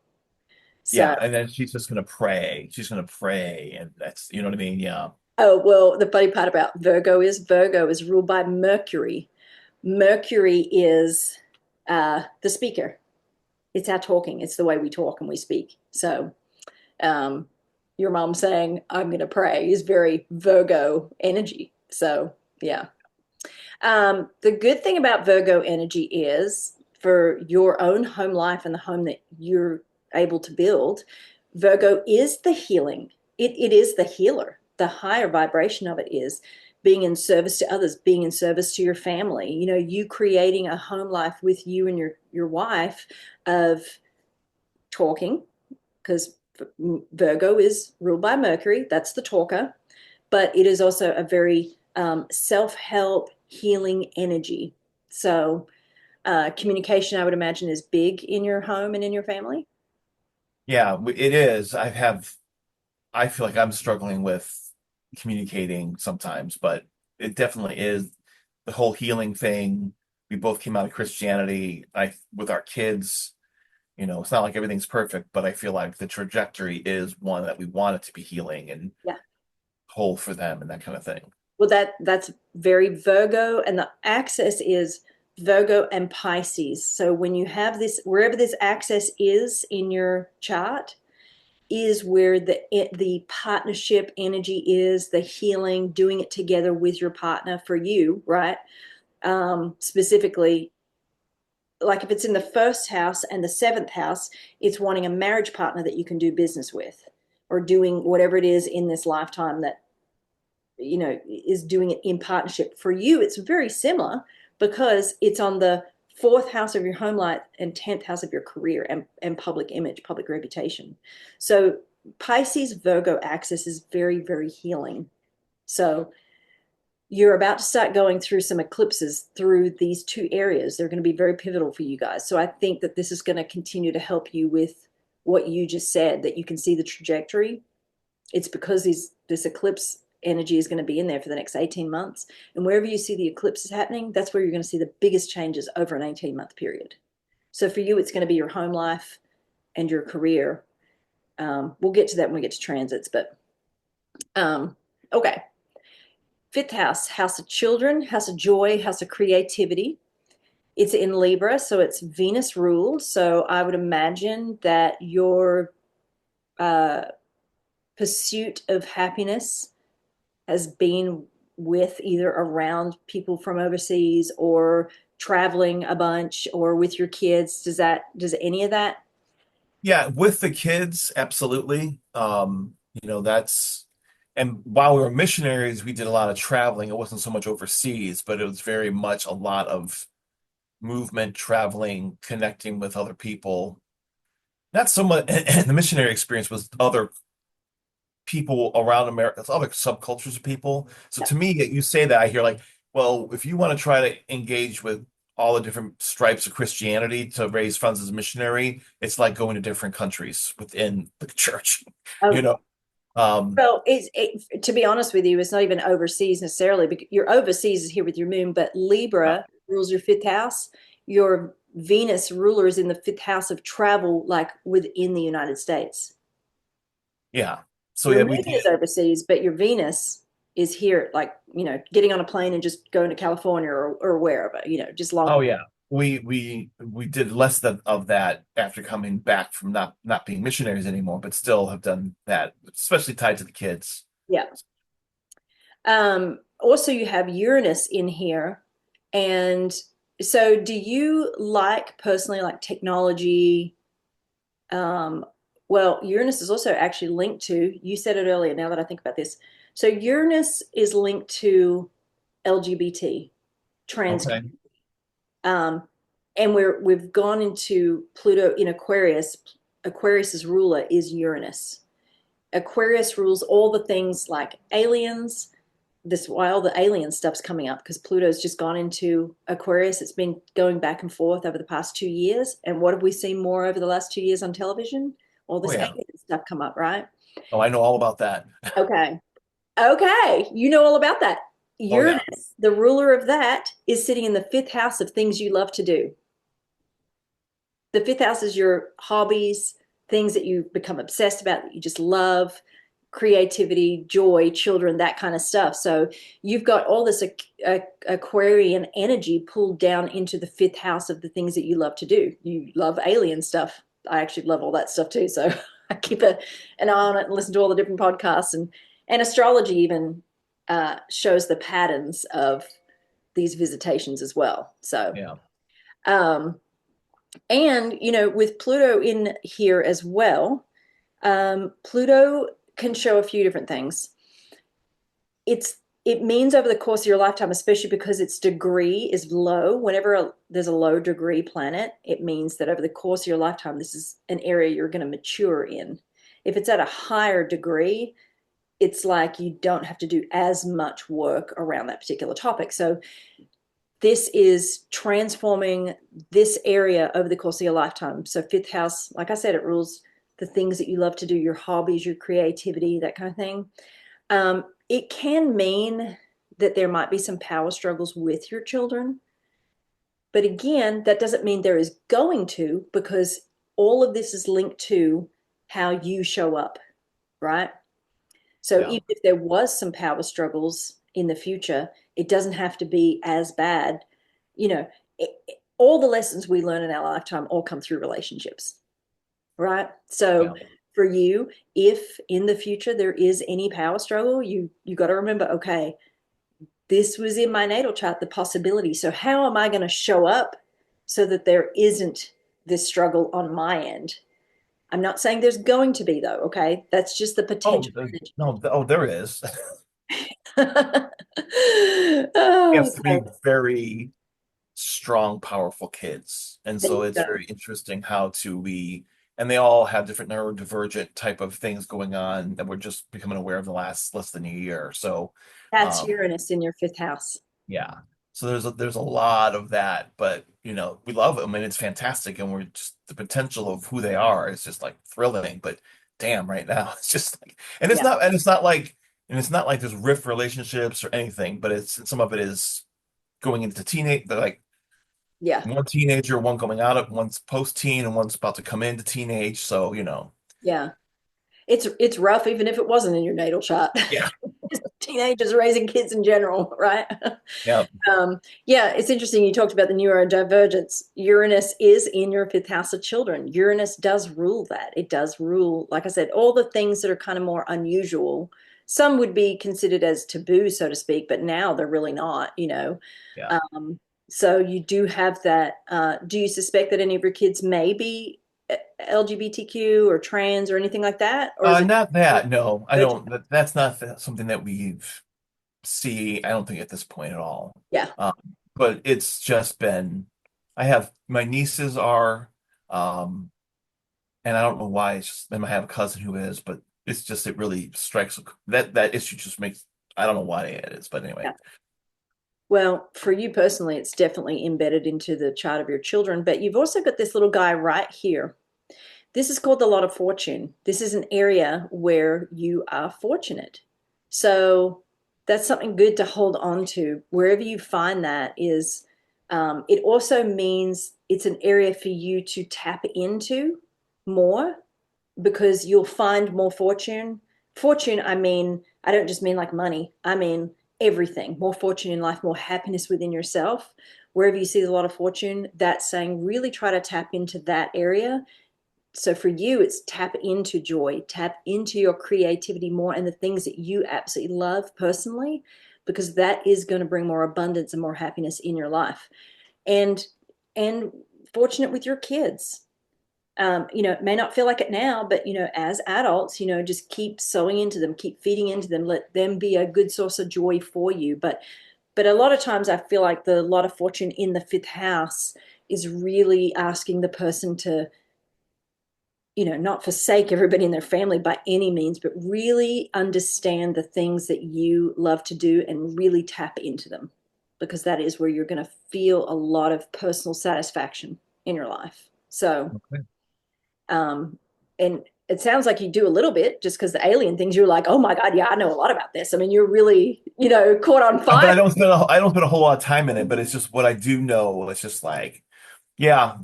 So, Yeah. And then she's just gonna pray. She's gonna pray, and that's you know what I mean? Yeah. oh, well, the funny part about Virgo is ruled by Mercury. Mercury is the speaker. It's our talking. It's the way we talk and we speak. So, um, your mom saying, I'm going to pray is very Virgo energy. So, yeah. The good thing about Virgo energy is for your own home life and the home that you're able to build, Virgo is the healing. It is the healer. The higher vibration of it is being in service to others, being in service to your family. You know, you creating a home life with you and your wife of talking, because Virgo is ruled by Mercury. That's the talker, but it is also a very self-help healing energy. So communication, I would imagine, is big in your home and in your family. Yeah, it is. I feel like I'm struggling with communicating sometimes, but it definitely is the whole healing thing. We both came out of Christianity. With our kids, it's not like everything's perfect, but I feel like the trajectory is one that we want it to be healing and Yeah. whole for them and that kind of thing. Well, that's very Virgo, and the axis is Virgo and Pisces. So when you have this, wherever this axis is in your chart, is where the partnership energy is, the healing, doing it together with your partner for you, right? Specifically, like if it's in the first house and the seventh house, it's wanting a marriage partner that you can do business with, or doing whatever it is in this lifetime that is doing it in partnership. For you, it's very similar because it's on the fourth house of your home life and 10th house of your career and public image, public reputation. So Pisces Virgo axis is very, very healing. So you're about to start going through some eclipses through these two areas. They're going to be very pivotal for you guys. So I think that this is going to continue to help you with what you just said, that you can see the trajectory. It's because this eclipse energy is going to be in there for the next 18 months. And wherever you see the eclipses happening, that's where you're going to see the biggest changes over an 18-month period. So for you, it's going to be your home life and your career. We'll get to that when we get to transits, but okay. Fifth house, house of children, house of joy, house of creativity. It's in Libra, so it's Venus ruled. So I would imagine that your uh, pursuit of happiness has been with either around people from overseas or traveling a bunch or with your kids. Does any of that? Yeah, with the kids, absolutely. That's and while we were missionaries, we did a lot of traveling. It wasn't so much overseas, but it was very much a lot of movement, traveling, connecting with other people. Not so much, and the missionary experience was other people around America, other subcultures of people. So Yeah. to me, you say that, I hear like, well, if you want to try to engage with all the different stripes of Christianity to raise funds as a missionary, it's like going to different countries within the church, you Oh, know. Um, well, to be honest with you, it's not even overseas necessarily. Because your overseas is here with your moon, but uh, Libra rules your fifth house. Your Venus ruler is in the fifth house of travel, like within the United States. yeah. So Your yeah, moon we did. is overseas, but your Venus is here, like, getting on a plane and just going to California or wherever, just long Oh haul. yeah. We did less of that after coming back from not being missionaries anymore, but still have done that, especially tied to the kids. Yeah. Also, you have Uranus in here, and So do you like personally like technology? Um, well, Uranus is also actually linked to, you said it earlier, now that I think about this. So Uranus is linked to LGBT, trans, Okay. um, and we've gone into Pluto in Aquarius. Aquarius's ruler is Uranus. Aquarius rules all the things like aliens. This why all the alien stuff's coming up because Pluto's just gone into Aquarius. It's been going back and forth over the past 2 years. And what have we seen more over the last 2 years on television? All Oh this yeah. alien stuff come up, right? Oh, I know all about that. Okay. Okay. You know all about that. Oh yeah. Uranus, the ruler of that, is sitting in the fifth house of things you love to do. The fifth house is your hobbies, things that you become obsessed about that you just love, creativity, joy, children, that kind of stuff. So you've got all this Aquarian energy pulled down into the fifth house of the things that you love to do. You love alien stuff. I actually love all that stuff too. So I keep an eye on it and listen to all the different podcasts, and astrology even shows the patterns of these visitations as well. So Yeah. um, and, with Pluto in here as well, Pluto can show a few different things. It means over the course of your lifetime, especially because its degree is low, whenever there's a low degree planet, it means that over the course of your lifetime, this is an area you're going to mature in. If it's at a higher degree, it's like you don't have to do as much work around that particular topic. So this is transforming this area over the course of your lifetime. So fifth house, like I said, it rules the things that you love to do, your hobbies, your creativity, that kind of thing. It can mean that there might be some power struggles with your children. But again, that doesn't mean there is going to, because all of this is linked to how you show up, right? So Yeah. even if there was some power struggles in the future, it doesn't have to be as bad. You know, all the lessons we learn in our lifetime all come through relationships, right? Yeah. So for you, if in the future there is any power struggle, you got to remember, okay, this was in my natal chart, the possibility. So how am I going to show up so that there isn't this struggle on my end? I'm not saying there's going to be though, okay? That's just the Oh, potential. no. Oh, there is. We have Oh, three very strong, powerful kids. And there so you it's go. very interesting how to we, and they all have different neurodivergent type of things going on that we're just becoming aware of the last less than a year. So, That's um, Uranus in your fifth house. yeah. So there's a lot of that, but we love them and it's fantastic, and we're just the potential of who they are is just like thrilling. But damn, right now it's just like, Yeah, and it's not like there's rift relationships or anything, but it's some of it is going into teenage, like yeah, one teenager, one coming out of one's post-teen, and one's about to come into teenage. So, yeah. It's rough, even if it wasn't in your natal chart. yeah, Teenagers raising kids in general, right? yeah. Yeah, it's interesting. You talked about the neurodivergence. Uranus is in your fifth house of children. Uranus does rule that. It does rule, like I said, all the things that are kind of more unusual. Some would be considered as taboo, so to speak, but now they're really not. Yeah. Um, so you do have that. Do you suspect that any of your kids may be LGBTQ or trans or anything like that? Or is it? Not that. No, I don't. That's not something that we see. I don't think at this point at all. Yeah, Um, but it's just been. I have my nieces are, um, and I don't know why. It's just, and I have a cousin who is, but it's just it really strikes that issue just makes. I don't know why it is, but anyway. yeah. Well, for you personally, it's definitely embedded into the chart of your children, but you've also got this little guy right here. This is called the lot of fortune. This is an area where you are fortunate. So that's something good to hold on to. Wherever you find that is, it also means it's an area for you to tap into more because you'll find more fortune. Fortune, I mean, I don't just mean like money, I mean everything. More fortune in life, more happiness within yourself. Wherever you see a lot of fortune, that's saying really try to tap into that area. So for you, it's tap into joy, tap into your creativity more and the things that you absolutely love personally, because that is going to bring more abundance and more happiness in your life. and and fortunate with your kids. It may not feel like it now, but as adults, just keep sowing into them, keep feeding into them, let them be a good source of joy for you. But a lot of times I feel like the lot of fortune in the fifth house is really asking the person to, not forsake everybody in their family by any means, but really understand the things that you love to do and really tap into them, because that is where you're going to feel a lot of personal satisfaction in your life. So, Okay. um, and it sounds like you do a little bit just because the alien things, you're like, oh my God, yeah, I know a lot about this. I mean, you're really, caught on But fire. I don't spend a whole lot of time in it, but it's just what I do know. It's just like, yeah,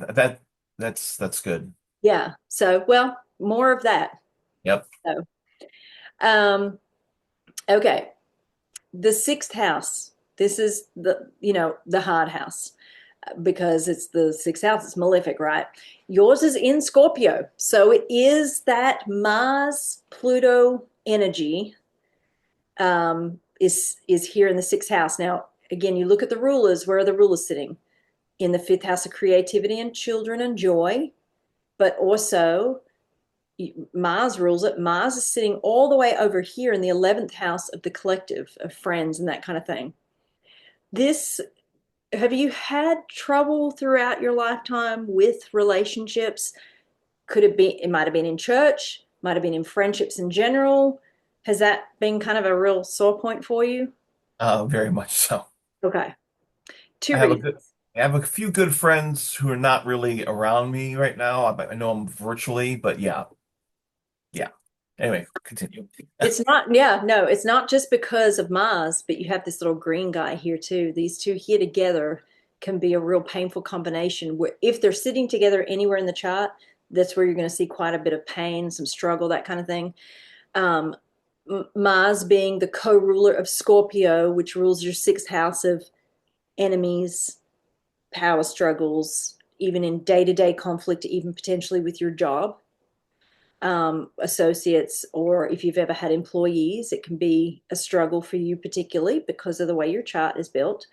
that's good. Yeah. So, well, more of that. Yep. So, um, okay. The sixth house. This is the hard house because it's the sixth house. It's malefic, right? Yours is in Scorpio. So it is that Mars Pluto energy is here in the sixth house. Now, again, you look at the rulers. Where are the rulers sitting? In the fifth house of creativity and children and joy, but also Mars rules it. Mars is sitting all the way over here in the 11th house of the collective of friends and that kind of thing. This, have you had trouble throughout your lifetime with relationships? Could it be, it might have been in church, might have been in friendships in general. Has that been kind of a real sore point for you? Very much so. Okay. I Two have a reasons. good, I have a few good friends who are not really around me right now. I know them virtually, but yeah, yeah. Anyway, continue. It's not, yeah, no, it's not just because of Mars, but you have this little green guy here too. These two here together can be a real painful combination where if they're sitting together anywhere in the chart, that's where you're going to see quite a bit of pain, some struggle, that kind of thing. Um, Mars being the co-ruler of Scorpio, which rules your sixth house of enemies, power struggles, even in day-to-day conflict, even potentially with your job, associates, or if you've ever had employees, it can be a struggle for you, particularly because of the way your chart is built.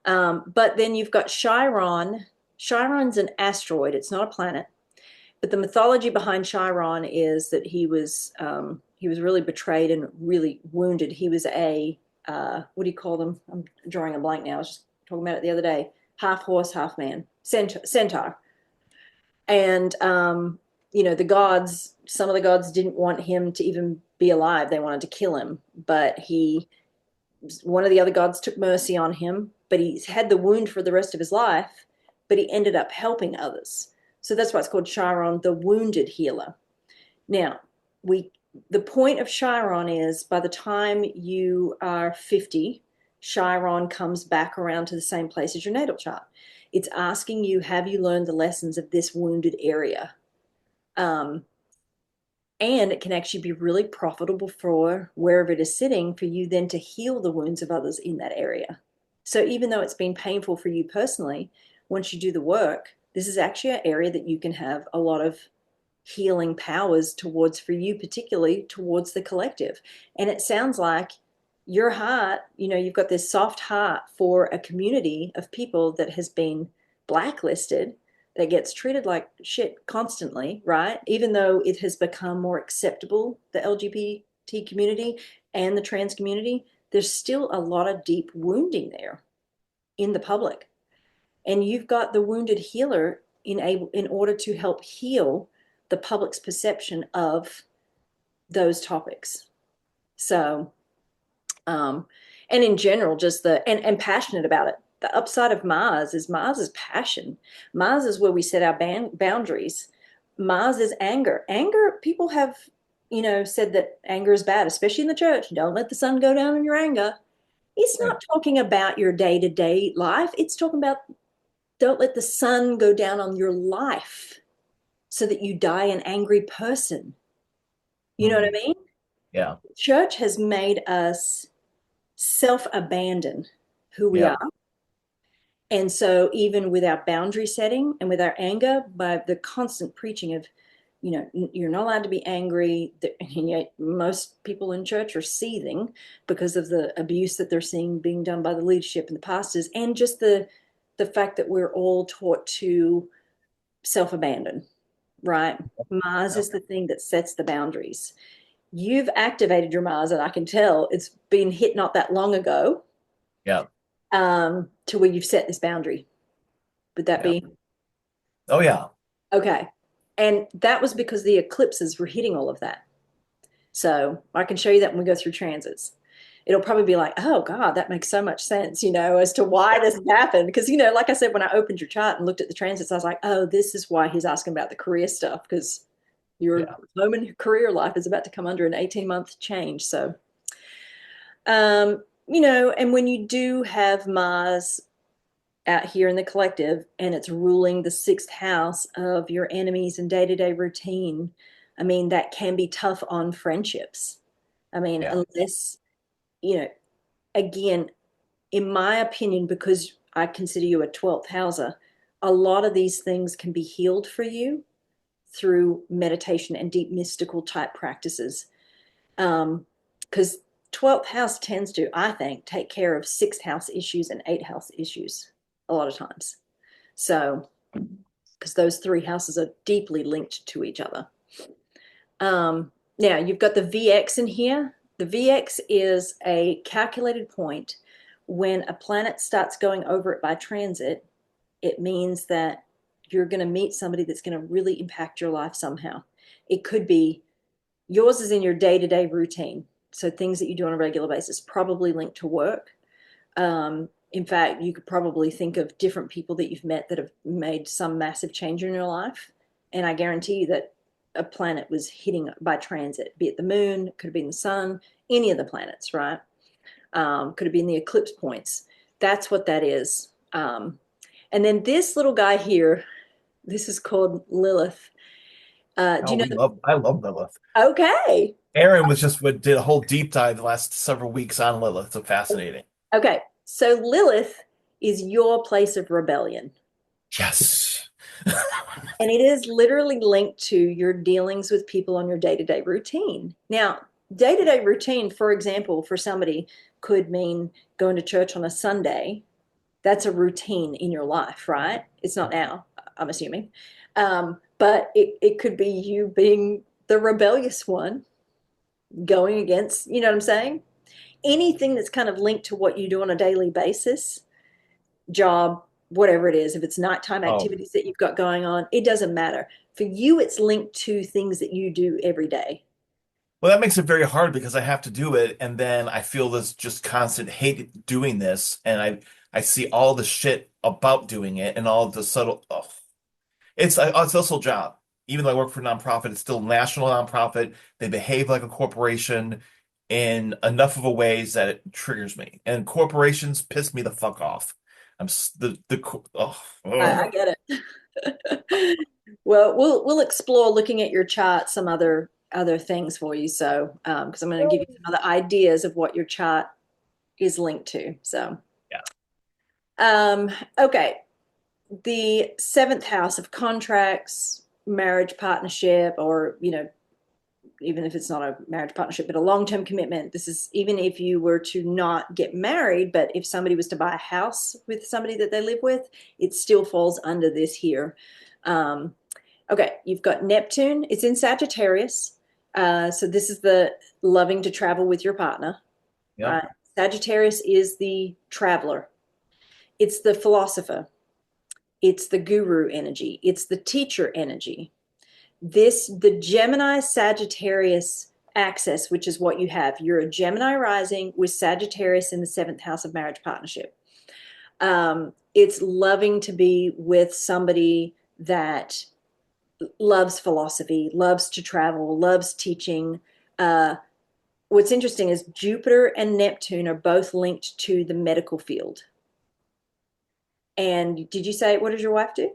But then you've got Chiron. Chiron's an asteroid, it's not a planet. But the mythology behind Chiron is that he was really betrayed and really wounded. He was a what do you call them? I'm drawing a blank now. I was just talking about it the other day. Half horse, half man, centaur. And the gods, some of the gods didn't want him to even be alive. They wanted to kill him, but one of the other gods took mercy on him, but he's had the wound for the rest of his life, but he ended up helping others. So that's why it's called Chiron, the wounded healer. Now, we the point of Chiron is by the time you are 50, Chiron comes back around to the same place as your natal chart. It's asking you, have you learned the lessons of this wounded area? Um, and it can actually be really profitable for wherever it is sitting for you then to heal the wounds of others in that area. So even though it's been painful for you personally, once you do the work, this is actually an area that you can have a lot of healing powers towards, for you particularly towards the collective. And it sounds like your heart, you've got this soft heart for a community of people that has been blacklisted, that gets treated like shit constantly, right? Even though it has become more acceptable, the LGBT community and the trans community, there's still a lot of deep wounding there in the public. And you've got the wounded healer in order to help heal the public's perception of those topics. So, um, and in general, just and passionate about it. The upside of Mars is passion. Mars is where we set our boundaries. Mars is anger. Anger, people have, said that anger is bad, especially in the church. Don't let the sun go down in your anger. It's Right. not talking about your day to day life. It's talking about don't let the sun go down on your life so that you die an angry person. You know what I Mhm. mean? Yeah. Church has made us self abandon who we Yeah. are. And so, even with our boundary setting and with our anger, by the constant preaching of, you're not allowed to be angry, and yet most people in church are seething because of the abuse that they're seeing being done by the leadership and the pastors, and just the fact that we're all taught to self-abandon, right? Mars Yeah. is the thing that sets the boundaries. You've activated your Mars, and I can tell it's been hit not that long ago, Yeah. to where you've set this boundary. Would that Yeah. be Oh yeah. okay? And that was because the eclipses were hitting all of that. So I can show you that when we go through transits. It'll probably be like, oh God, that makes so much sense, as to why this happened. Because, like I said, when I opened your chart and looked at the transits, I was like, oh, this is why he's asking about the career stuff, because your Yeah. home and career life is about to come under an 18-month change. So, and when you do have Mars out here in the collective and it's ruling the sixth house of your enemies and day-to-day routine, I mean, that can be tough on friendships. I mean, Yeah. unless, you know, again, in my opinion, because I consider you a 12th houser, a lot of these things can be healed for you through meditation and deep mystical type practices. Because 12th house tends to, I think, take care of sixth house issues and eighth house issues a lot of times. So, because those three houses are deeply linked to each other. Now, you've got the VX in here. The VX is a calculated point. When a planet starts going over it by transit, it means that you're going to meet somebody that's going to really impact your life somehow. It could be yours is in your day to day routine. So things that you do on a regular basis, probably linked to work. In fact, you could probably think of different people that you've met that have made some massive change in your life. And I guarantee you that a planet was hitting by transit, be it the moon, could have been the sun, any of the planets, right? Could have been the eclipse points. That's what that is. And then this little guy here, this is called Lilith. Do Oh, you know? I love Lilith. Okay. Aaron was just what did a whole deep dive the last several weeks on Lilith. So fascinating. Okay. So Lilith is your place of rebellion. Yes. And it is literally linked to your dealings with people on your day to day routine. Now, day to day routine, for example, for somebody could mean going to church on a Sunday. That's a routine in your life, right? It's not now, I'm assuming. But it could be you being the rebellious one, going against, you know what I'm saying? Anything that's kind of linked to what you do on a daily basis, job, whatever it is, if it's nighttime Oh, activities that you've got going on, it doesn't matter. For you, it's linked to things that you do every day. well, that makes it very hard because I have to do it, and then I feel this just constant hate doing this, and I see all the shit about doing it and all the subtle. Oh, it's also a job. Even though I work for a nonprofit, it's still a national nonprofit. They behave like a corporation in enough of a ways that it triggers me, and corporations piss me the fuck off. Oh, I ugh. get it. Well, we'll explore looking at your chart some other things for you. So, because I'm going to give you some other ideas of what your chart is linked to. So, Yeah, um, okay, the seventh house of contracts, marriage, partnership, or even if it's not a marriage partnership, but a long-term commitment. This is even if you were to not get married, but if somebody was to buy a house with somebody that they live with, it still falls under this here. Um, okay, you've got Neptune. It's in Sagittarius. So this is the loving to travel with your partner, yep. right? Sagittarius is the traveler. It's the philosopher. It's the guru energy. It's the teacher energy. The Gemini Sagittarius axis, which is what you have. You're a Gemini rising with Sagittarius in the seventh house of marriage partnership. It's loving to be with somebody that loves philosophy, loves to travel, loves teaching. Uh, what's interesting is Jupiter and Neptune are both linked to the medical field. And did you say, what does your wife do?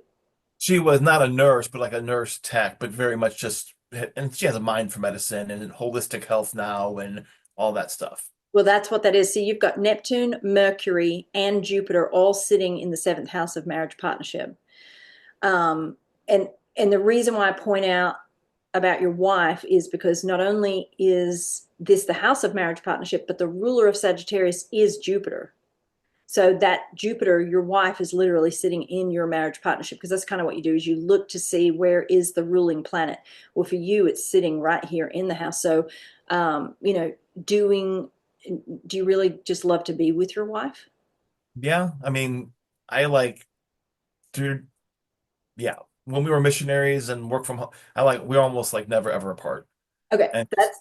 She was not a nurse, but like a nurse tech, but very much just, and she has a mind for medicine and holistic health now and all that stuff. Well, that's what that is. So you've got Neptune, Mercury, and Jupiter all sitting in the seventh house of marriage partnership. Um, and and the reason why I point out about your wife is because not only is this the house of marriage partnership, but the ruler of Sagittarius is Jupiter. So that Jupiter, your wife, is literally sitting in your marriage partnership, because that's kind of what you do, is you look to see where is the ruling planet. Well, for you, it's sitting right here in the house. So, you know, doing, do you really just love to be with your wife? Yeah, I mean, I like, dude, yeah. When we were missionaries and work from home, I like we're almost like never ever apart, Okay, and that's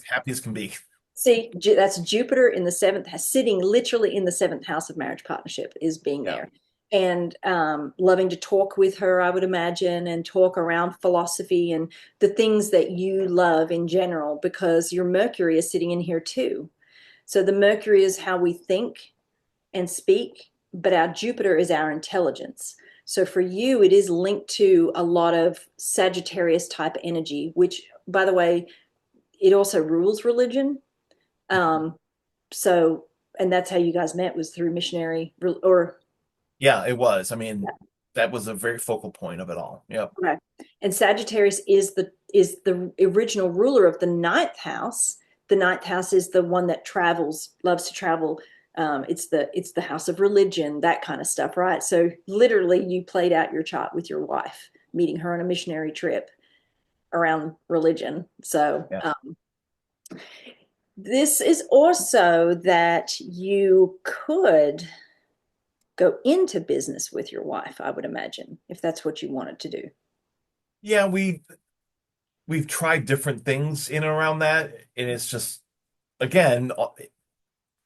happy as can be. see, that's Jupiter in the seventh, sitting literally in the seventh house of marriage partnership, is being Yeah, there. And loving to talk with her, I would imagine, and talk around philosophy and the things that you love in general, because your Mercury is sitting in here too. So the Mercury is how we think and speak, but our Jupiter is our intelligence. So for you, it is linked to a lot of Sagittarius type energy, which, by the way, it also rules religion. Um, so, and that's how you guys met, was through missionary or yeah, it was. I mean, that was a very focal point of it all. Yep. okay. And Sagittarius is the original ruler of the ninth house. The ninth house is the one that travels, loves to travel. It's the house of religion, that kind of stuff, right? So literally, you played out your chart with your wife, meeting her on a missionary trip around religion. So Yeah. this is also that you could go into business with your wife, I would imagine, if that's what you wanted to do. Yeah, we've tried different things in and around that, and it's just again,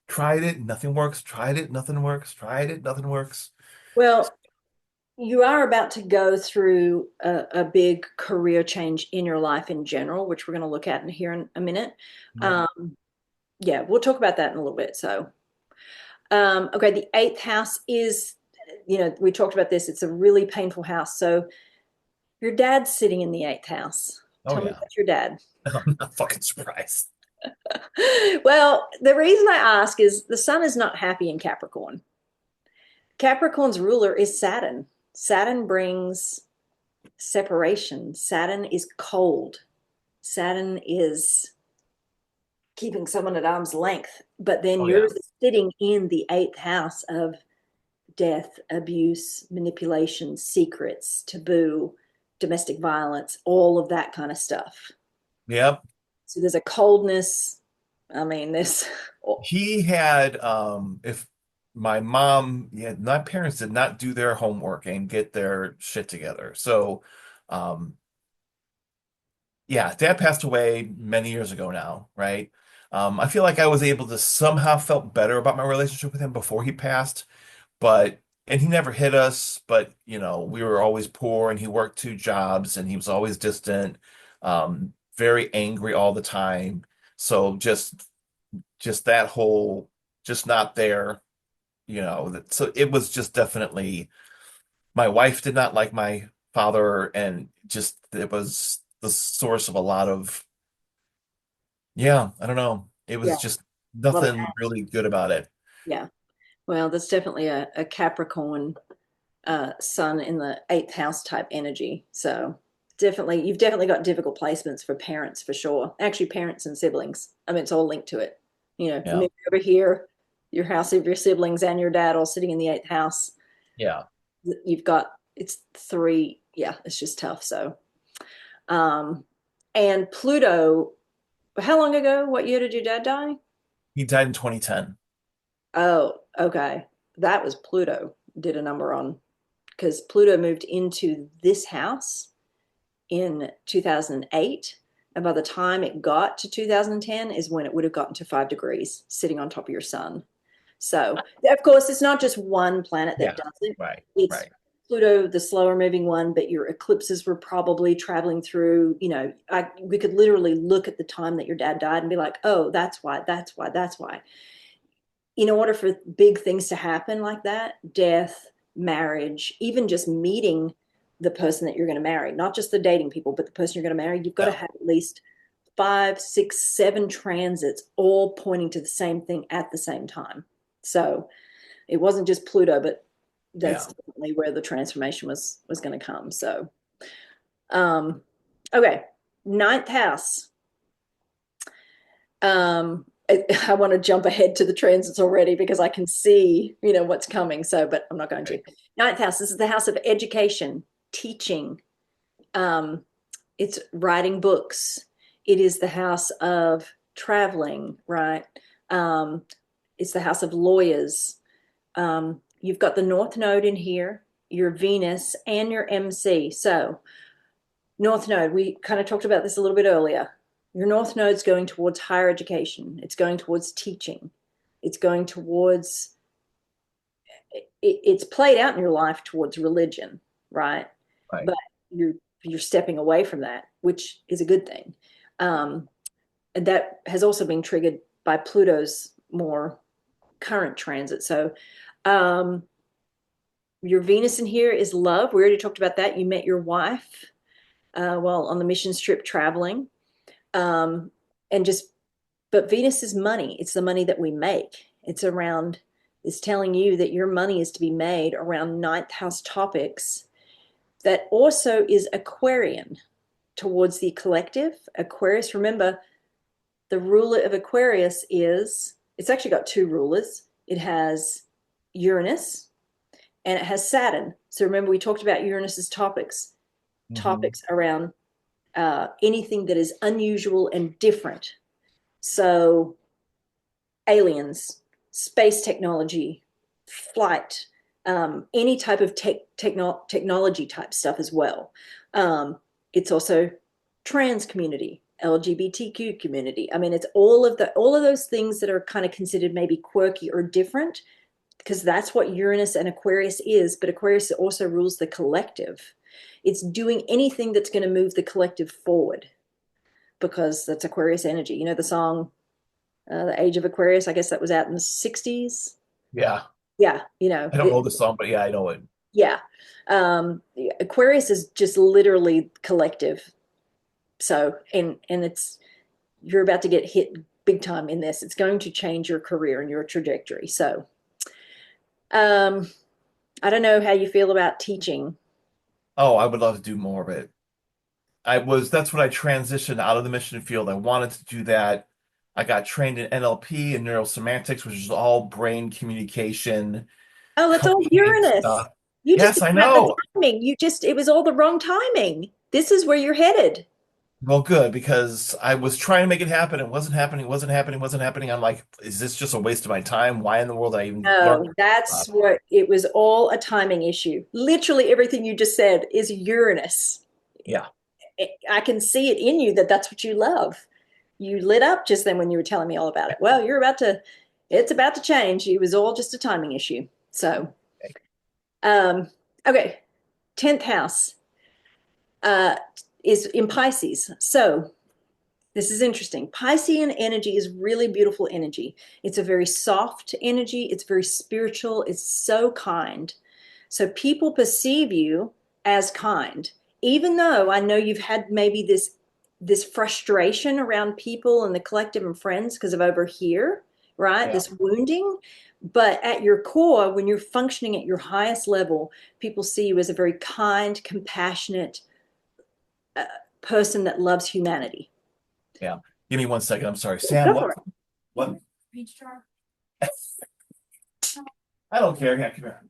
tried it, nothing works, tried it, nothing works, tried it, nothing works. Well, you are about to go through a big career change in your life in general, which we're going to look at in here in a minute. Yep. Um, yeah, we'll talk about that in a little bit. So, okay, the eighth house is, you know, we talked about this. It's a really painful house. So, your dad's sitting in the eighth house. Oh Tell me yeah. about your dad. I'm not fucking surprised. Well, the reason I ask is the sun is not happy in Capricorn. Capricorn's ruler is Saturn. Saturn brings separation. Saturn is cold. Saturn is keeping someone at arm's length. But then Oh yeah. yours is sitting in the eighth house of death, abuse, manipulation, secrets, taboo, domestic violence, all of that kind of stuff. Yep. So there's a coldness. I mean, this, He had if my mom, yeah, my parents did not do their homework and get their shit together. So um yeah, dad passed away many years ago now, right? I feel like I was able to somehow felt better about my relationship with him before he passed, but and he never hit us, but you know, we were always poor and he worked two jobs and he was always distant, very angry all the time. So just that whole just not there, you know, so it was just definitely my wife did not like my father and just it was the source of a lot of yeah, I don't know. It yeah, was just a lot of, nothing really good about it. yeah. Well, that's definitely a Capricorn sun in the eighth house type energy. So definitely, you've definitely got difficult placements for parents for sure. Actually, parents and siblings. I mean, it's all linked to it. You know, Yeah. maybe over here, your house of your siblings and your dad all sitting in the eighth house. Yeah. You've got it's three. Yeah, it's just tough. So, um, and Pluto. How long ago? What year did your dad die? He died in 2010. Oh, okay. That was Pluto. Did a number on, because Pluto moved into this house in 2008. And by the time it got to 2010 is when it would have gotten to 5 degrees sitting on top of your sun. So, of course, it's not just one planet that Yeah. does it. Right. It's Right. Pluto, the slower moving one, but your eclipses were probably traveling through, you know, we could literally look at the time that your dad died and be like, oh, that's why, that's why, that's why. In order for big things to happen like that, death, marriage, even just meeting the person that you're going to marry, not just the dating people, but the person you're going to marry, you've got to Yeah. have at least 5, 6, 7 transits all pointing to the same thing at the same time. So it wasn't just Pluto, but Yeah. that's definitely where the transformation was going to come. So, um, okay, ninth house. I want to jump ahead to the transits already because I can see, what's coming. So, but I'm not going to. Okay. Ninth house. This is the house of education, teaching. Um, it's writing books. It is the house of traveling, right? Um, it's the house of lawyers. You've got the North Node in here, your Venus, and your MC. So, North Node, we kind of talked about this a little bit earlier. Your North Node's going towards higher education, it's going towards teaching, it's going towards, it's played out in your life towards religion, right? Right. But you're stepping away from that, which is a good thing. And that has also been triggered by Pluto's more current transit. So, um, your Venus in here is love. We already talked about that. You met your wife while on the mission trip traveling. Um, and just, but Venus is money. It's the money that we make. It's telling you that your money is to be made around ninth house topics. That also is Aquarian towards the collective. Aquarius, remember, the ruler of Aquarius it's actually got two rulers. It has Uranus and it has Saturn. So remember, we talked about Uranus's Hmm. topics around anything that is unusual and different. So, aliens, space technology, flight, any type of technology type stuff as well. It's also trans community, LGBTQ community. I mean, it's all of those things that are kind of considered maybe quirky or different because that's what Uranus and Aquarius is. But Aquarius also rules the collective. It's doing anything that's going to move the collective forward because that's Aquarius energy. You know the song The Age of Aquarius? I guess that was out in the 60s. Yeah. Yeah, I don't know the song, but yeah, I know it. yeah. Aquarius is just literally collective. So, and it's you're about to get hit big time in this. It's going to change your career and your trajectory. So, um, I don't know how you feel about teaching. Oh, I would love to do more of it. That's when I transitioned out of the mission field. I wanted to do that. I got trained in NLP and neurosemantics, which is all brain communication, Oh, that's all coaching Uranus. stuff. You just Yes, didn't I have the know. timing. It was all the wrong timing. This is where you're headed. Well, good, because I was trying to make it happen. It wasn't happening. It wasn't happening. It wasn't happening. I'm like, is this just a waste of my time? Why in the world did I even learn No, that's stuff? what it was all a timing issue. Literally everything you just said is Uranus. Yeah. I can see it in you that that's what you love. You lit up just then when you were telling me all about it. Well, it's about to change. It was all just a timing issue. So, um, okay, 10th house uh, is in Pisces. So, this is interesting. Piscean energy is really beautiful energy. It's a very soft energy. It's very spiritual. It's so kind. So people perceive you as kind, even though I know you've had maybe this frustration around people and the collective and friends because of over here, right? Yeah. This wounding. But at your core, when you're functioning at your highest level, people see you as a very kind, compassionate uh, person that loves humanity. Yeah. Give me 1 second. I'm sorry. Sam, Go for it. what? I don't care. Yeah, come here.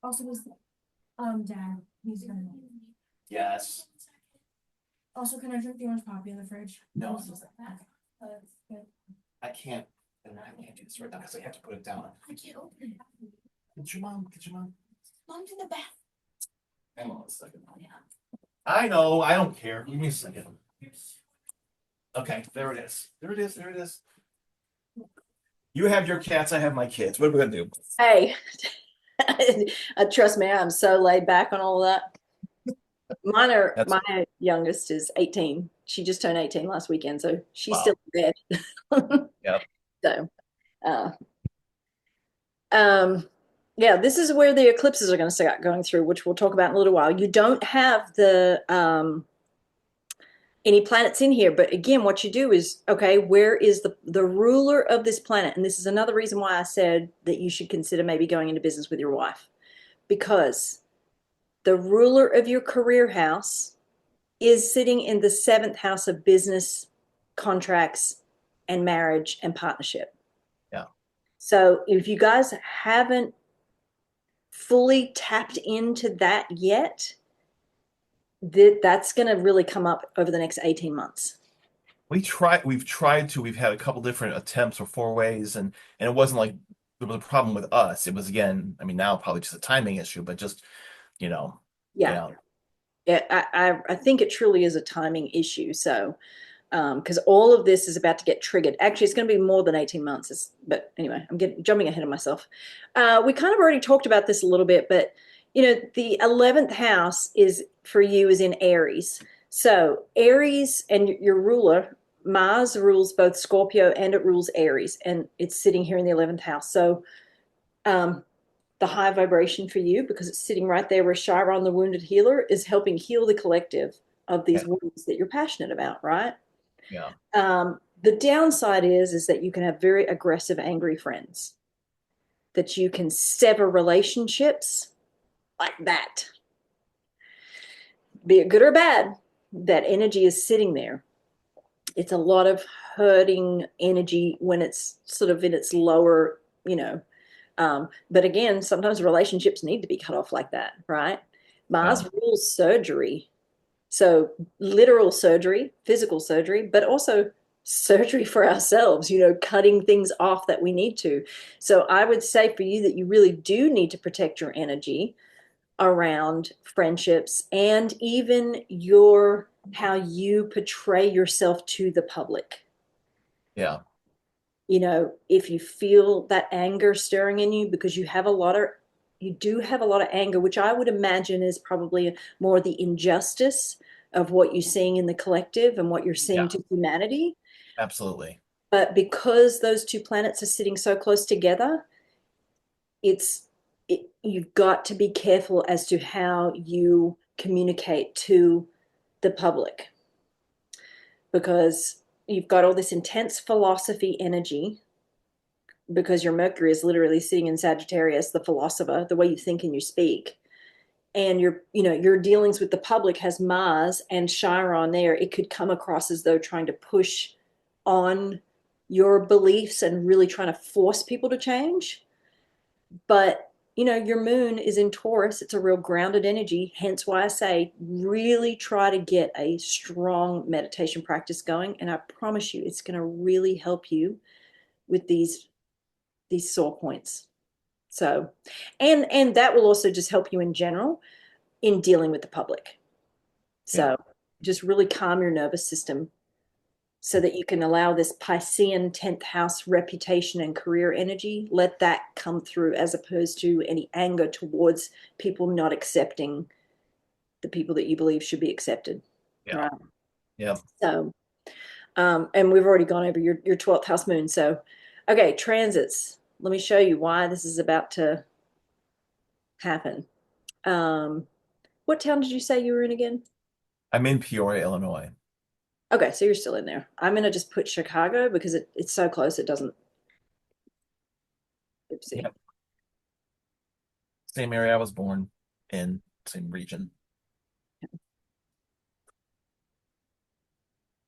Also, was Dad, he's gonna. Yes. Also, can I drink the orange poppy in the fridge? No. Okay. That's good. I can't. I can't do this right now because I have to put it down. I can't open it. Get your mom. Get your mom. Mom's in the bath. Hang on a second. Oh, yeah. I know. I don't care. Give me a second. Okay, there it is. There it is. There it is. You have your cats. I have my kids. What are we gonna do? Hey, trust me, I'm so laid back on all of that. That's My youngest is 18. She just turned 18 last weekend, so she's still wow. in bed. Yep. So, uh, um, yeah, this is where the eclipses are going to start going through, which we'll talk about in a little while. You don't have the any planets in here, but again, what you do is okay, where is the ruler of this planet? And this is another reason why I said that you should consider maybe going into business with your wife, because the ruler of your career house is sitting in the seventh house of business, contracts, and marriage and partnership. Yeah. So if you guys haven't fully tapped into that yet, that's going to really come up over the next 18 months. We've had a couple different attempts or four-ways, and it wasn't like there was a problem with us. It was, again, I mean, now probably just a timing issue, but just, you know, Yeah. yeah, Yeah, I think it truly is a timing issue. So, because all of this is about to get triggered. Actually, it's going to be more than 18 months. But anyway, I'm jumping ahead of myself. We kind of already talked about this a little bit, but the 11th house is for you is in Aries. So Aries and your ruler, Mars rules both Scorpio and it rules Aries, and it's sitting here in the 11th house. So um, the high vibration for you, because it's sitting right there where Chiron, the wounded healer, is helping heal the collective of yeah, these wounds that you're passionate about, right? yeah, The downside is that you can have very aggressive, angry friends, that you can sever relationships like that, be it good or bad. That energy is sitting there. It's a lot of hurting energy when it's sort of in its lower, but again, sometimes relationships need to be cut off like that, right? yeah, Mars rules surgery. So literal surgery, physical surgery, but also surgery for ourselves, cutting things off that we need to. So I would say for you that you really do need to protect your energy around friendships and even how you portray yourself to the public. yeah, If you feel that anger stirring in you because you do have a lot of anger, which I would imagine is probably more the injustice of what you're seeing in the collective and what you're seeing yeah, to humanity. absolutely. But because those two planets are sitting so close together, it's you've got to be careful as to how you communicate to the public, because you've got all this intense philosophy energy, because your Mercury is literally sitting in Sagittarius, the philosopher, the way you think and you speak. And your dealings with the public has Mars and Chiron there. It could come across as though trying to push on your beliefs and really trying to force people to change. But your moon is in Taurus. It's a real grounded energy. Hence why I say really try to get a strong meditation practice going. And I promise you, it's going to really help you with these sore points. So, and that will also just help you in general in dealing with the public. Yeah, So, just really calm your nervous system so that you can allow this Piscean 10th house reputation and career energy, let that come through as opposed to any anger towards people not accepting the people that you believe should be accepted. yeah, Right. yeah. So, and we've already gone over your 12th house moon. So, okay, transits. Let me show you why this is about to happen. Um, what town did you say you were in again? I'm in Peoria, Illinois. Okay, so you're still in there. I'm gonna just put Chicago because it's so close it doesn't. Oopsie. Yep. Same area I was born in, same region.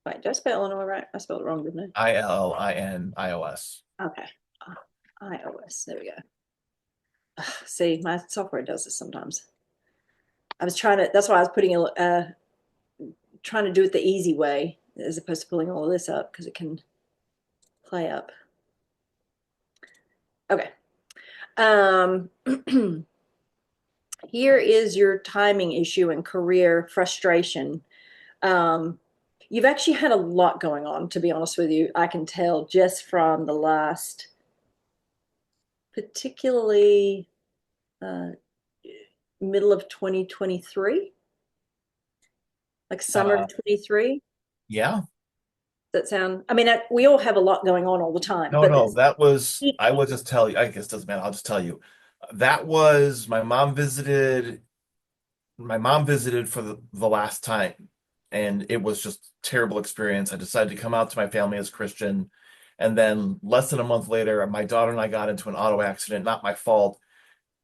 Wait, did I spell Illinois right? I spelled it wrong, didn't ILINIOS. I? Okay. iOS. There we go. See, my software does this sometimes. I was trying to. That's why I was trying to do it the easy way as opposed to pulling all of this up because it can play up. Okay. Um, Here is your timing issue and career frustration. Um, you've actually had a lot going on, to be honest with you. I can tell just from the last, particularly uh, middle of 2023, like summer Uh, of 23. yeah. That sound? I mean, we all have a lot going on all the time, No, but no, this that was, peak. I will just tell you, I guess it doesn't matter. I'll just tell you. That was, my mom visited for the last time, and it was just a terrible experience. I decided to come out to my family as Christian, and then less than a month later, my daughter and I got into an auto accident, not my fault,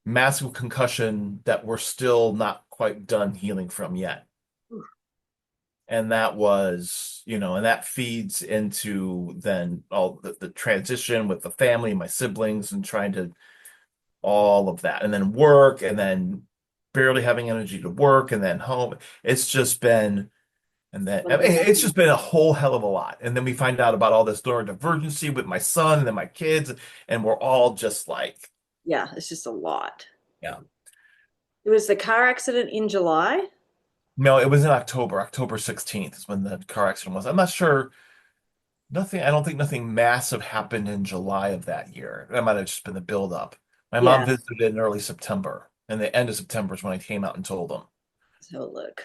massive concussion that we're still not quite done healing from yet. And that was, and that feeds into then all the transition with the family, my siblings, and trying to all of that. And then work, and then barely having energy to work, and then home. It's just been, and then I mean, it's just been a whole hell of a lot. And then we find out about all this neurodivergency with my son and then my kids, and we're all just like, Yeah, it's just a lot. yeah. It was the car accident in July. No, it was in October. October 16th is when the car accident was. I'm not sure. Nothing, I don't think nothing massive happened in July of that year. That might have just been the buildup. My mom Yeah, visited in early September, and the end of September is when I came out and told them. so look.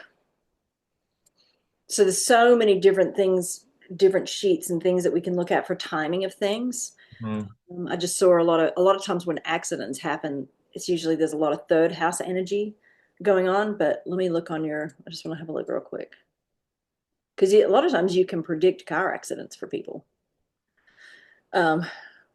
So there's so many different things, different sheets and things that we can look at for timing of things. Hmm. I just saw a lot of times when accidents happen, it's usually there's a lot of third house energy going on. But let me look on your. I just want to have a look real quick because a lot of times you can predict car accidents for people. Um,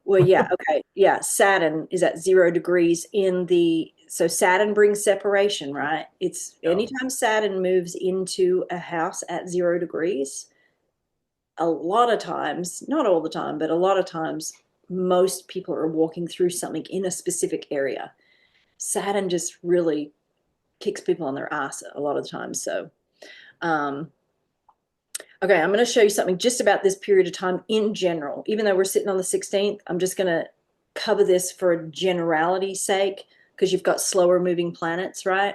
well, yeah, okay, yeah. Saturn is at 0 degrees in the. So Saturn brings separation, right? It's Yeah. anytime Saturn moves into a house at 0 degrees, a lot of times, not all the time, but a lot of times, most people are walking through something in a specific area. Saturn just really kicks people on their ass a lot of the time. So, um, okay, I'm going to show you something just about this period of time in general. Even though we're sitting on the 16th, I'm just going to cover this for generality's sake because you've got slower moving planets, right?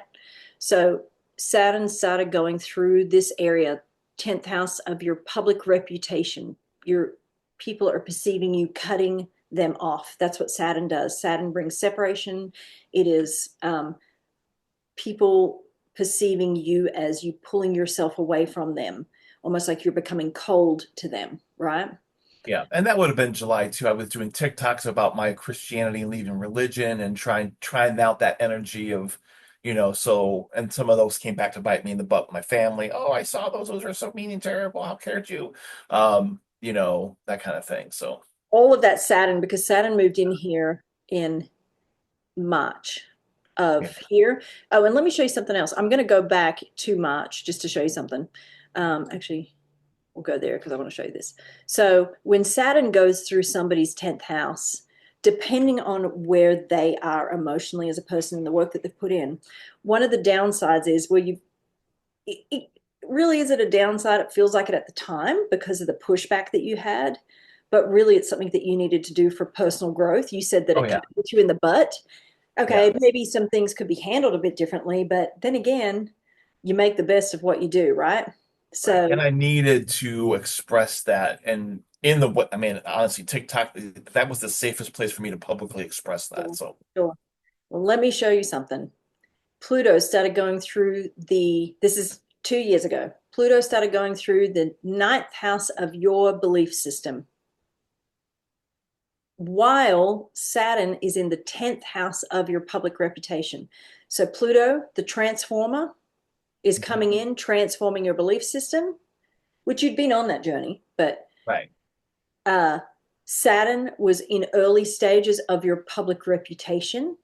So Saturn started going through this area, 10th house of your public reputation. Your people are perceiving you cutting them off. That's what Saturn does. Saturn brings separation. It is people perceiving you as you pulling yourself away from them, almost like you're becoming cold to them, right? Yeah, and that would have been July too. I was doing TikToks about my Christianity and leaving religion and trying out that energy of, so and some of those came back to bite me in the butt with my family. Oh, I saw those. Those are so mean and terrible. How cared you? That kind of thing. So All of that Saturn, because Saturn moved in here in March yeah. of here. Oh, and let me show you something else. I'm going to go back to March just to show you something. Actually, we'll go there because I want to show you this. So when Saturn goes through somebody's 10th house, depending on where they are emotionally as a person and the work that they've put in, one of the downsides is where it really is it a downside. It feels like it at the time because of the pushback that you had, but really it's something that you needed to do for personal growth. You said that Oh it kind yeah. of hit you in the butt. Yeah. Okay, maybe some things could be handled a bit differently, but then again, you make the best of what you do, right? Right. So, And I needed to express that. And in the what I mean, honestly, TikTok, that was the safest place for me to publicly express that. sure. So Sure. Well, let me show you something. Pluto started going through this is 2 years ago. Pluto started going through the ninth house of your belief system, while Saturn is in the 10th house of your public reputation. So, Pluto, the transformer, is coming in, transforming your belief system, which you'd been on that journey, but right. uh, Saturn was in early stages of your public reputation,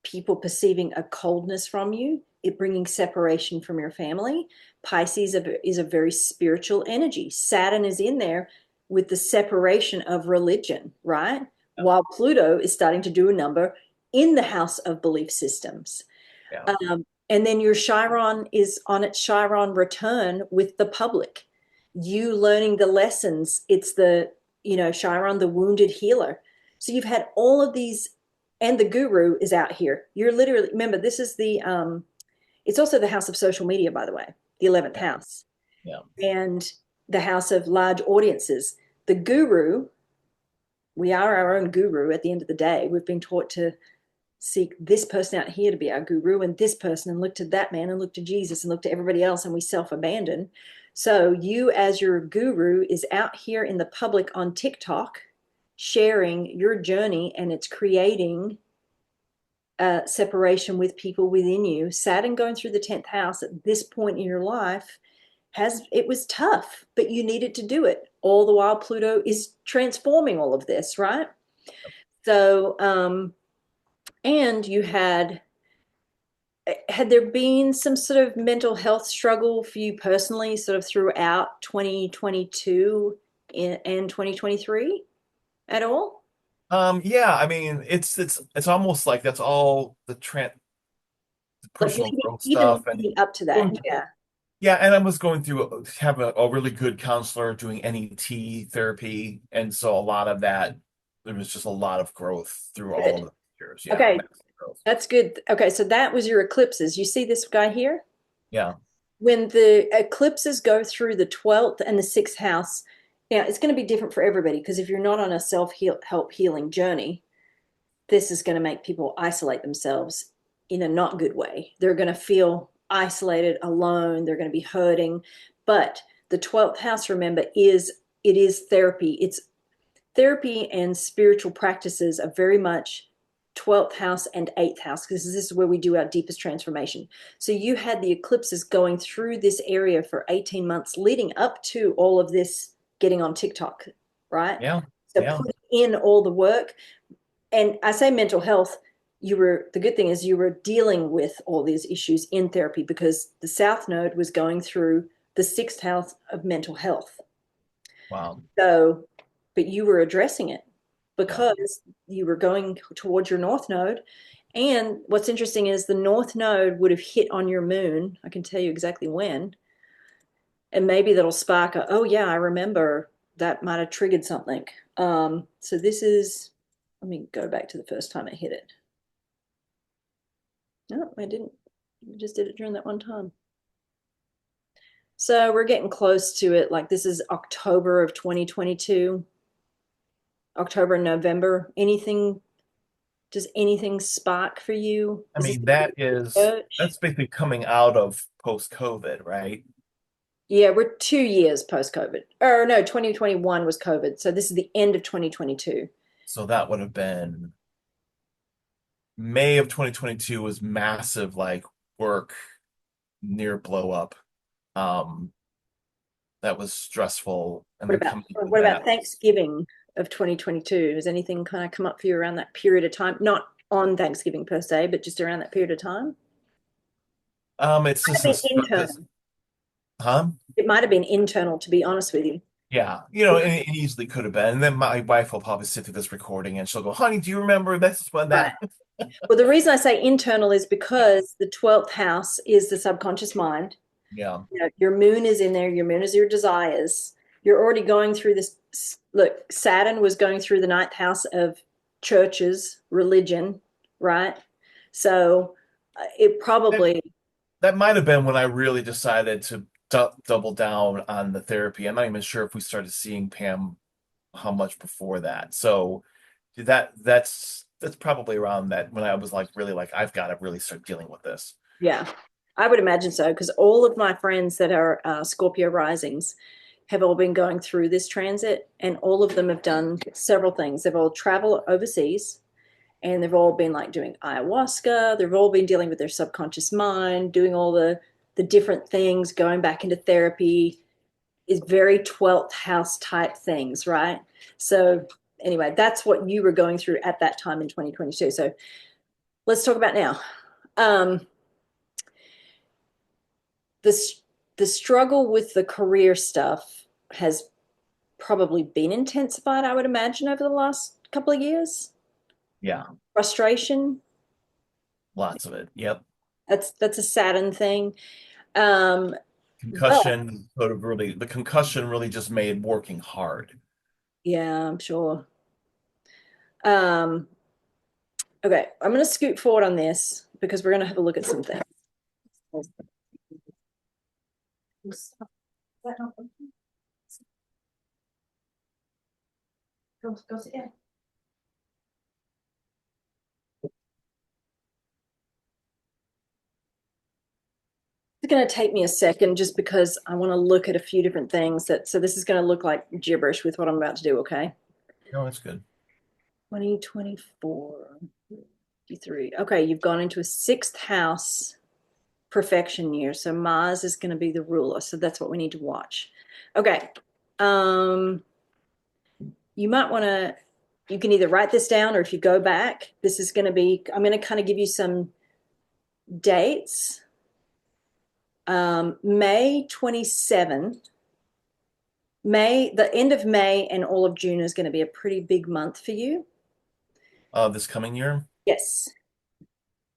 people perceiving a coldness from you, it bringing separation from your family. Pisces is a very spiritual energy. Saturn is in there with the separation of religion, right? Yeah. While Pluto is starting to do a number in the house of belief systems. Yeah. And then your Chiron is on its Chiron return with the public. You learning the lessons. It's Chiron, the wounded healer. So you've had all of these, and the guru is out here. You're literally, remember, this is it's also the house of social media, by the way, the 11th Yeah. house, Yeah. and the house of large audiences. The guru, we are our own guru at the end of the day. We've been taught to seek this person out here to be our guru and this person and look to that man and look to Jesus and look to everybody else and we self-abandon. So you as your guru is out here in the public on TikTok sharing your journey and it's creating separation with people within you. Saturn going through the 10th house at this point in your life it was tough, but you needed to do it. All the while Pluto is transforming all of this, right? So and you had had there been some sort of mental health struggle for you personally, sort of throughout 2022 and 2023 at all? Yeah, I mean, it's almost like that's all the Like personal growth even stuff and leading up to that, going yeah. yeah, and I was going through having a really good counselor doing NET therapy, and so a lot of that there was just a lot of growth through all Good. of the years. Yeah, Okay, massive growth. that's good. Okay, so that was your eclipses. You see this guy here? Yeah, When the eclipses go through the 12th and the 6th house, now it's going to be different for everybody because if you're not on a self-help healing journey, this is going to make people isolate themselves in a not good way. They're going to feel isolated, alone, they're going to be hurting. But the 12th house, remember, is therapy. It's therapy and spiritual practices are very much 12th house and 8th house because this is where we do our deepest transformation. So you had the eclipses going through this area for 18 months leading up to all of this getting on TikTok, right? yeah, So yeah. putting in all the work. And I say mental health, the good thing is you were dealing with all these issues in therapy because the South Node was going through the 6th house of mental health. Wow. So, but you were addressing it Yeah. because you were going towards your North Node. And what's interesting is the North Node would have hit on your moon. I can tell you exactly when. And maybe that'll spark oh yeah, I remember that might have triggered something. So this is, let me go back to the first time I hit it. No, I didn't. I just did it during that one time. So we're getting close to it. Like this is October of 2022, October and November. Does anything spark for you? I Is this mean, church? that's basically coming out of post-COVID, right? Yeah, we're 2 years post-COVID. Or no, 2021 was COVID. So this is the end of 2022. So that would have been May of 2022 was massive, like work near blow up. Um, that was stressful, and What then about coming into what about that. Thanksgiving of 2022? Has anything kind of come up for you around that period of time? Not on Thanksgiving per se, but just around that period of time? It's Might have just been this, internal. huh? It might have been internal, to be honest with you. Yeah, it easily could have been. And then my wife will probably sit through this recording and she'll go, "Honey, do you remember this when Right. that?" Well, the reason I say internal is because the 12th house is the subconscious mind. Yeah. You know, your moon is in there, your moon is your desires. You're already going through this. Look, Saturn was going through the ninth house of churches, religion, right? So it That, probably, that might have been when I really decided to double down on the therapy. I'm not even sure if we started seeing Pam how much before that. So that's probably around that when I was like really like I've got to really start dealing with this. yeah, I would imagine so because all of my friends that are Scorpio risings have all been going through this transit, and all of them have done several things. They've all traveled overseas, and they've all been like doing ayahuasca. They've all been dealing with their subconscious mind, doing all the different things, going back into therapy is very 12th house type things, right? So anyway, that's what you were going through at that time in 2022. So let's talk about now. Um, the the struggle with the career stuff has probably been intensified, I would imagine, over the last couple of years. Yeah, Frustration, lots of it. Yep. that's a Saturn thing. Um, but Concussion sort of really the concussion really just made working hard. yeah, I'm sure. Um, okay, I'm going to scoot forward on this because we're going to have a look at some things. Is that not working? Go sit down. It's going to take me a second just because I want to look at a few different things so this is going to look like gibberish with what I'm about to do, okay? No, that's good. 2024, 53. Okay, you've gone into a 6th house perfection year. So Mars is going to be the ruler. So that's what we need to watch. Okay. Um, you might want to, you can either write this down or if you go back, this is going to be, I'm going to kind of give you some Dates, May 27. The end of May and all of June is going to be a pretty big month for you. This coming year. Yes.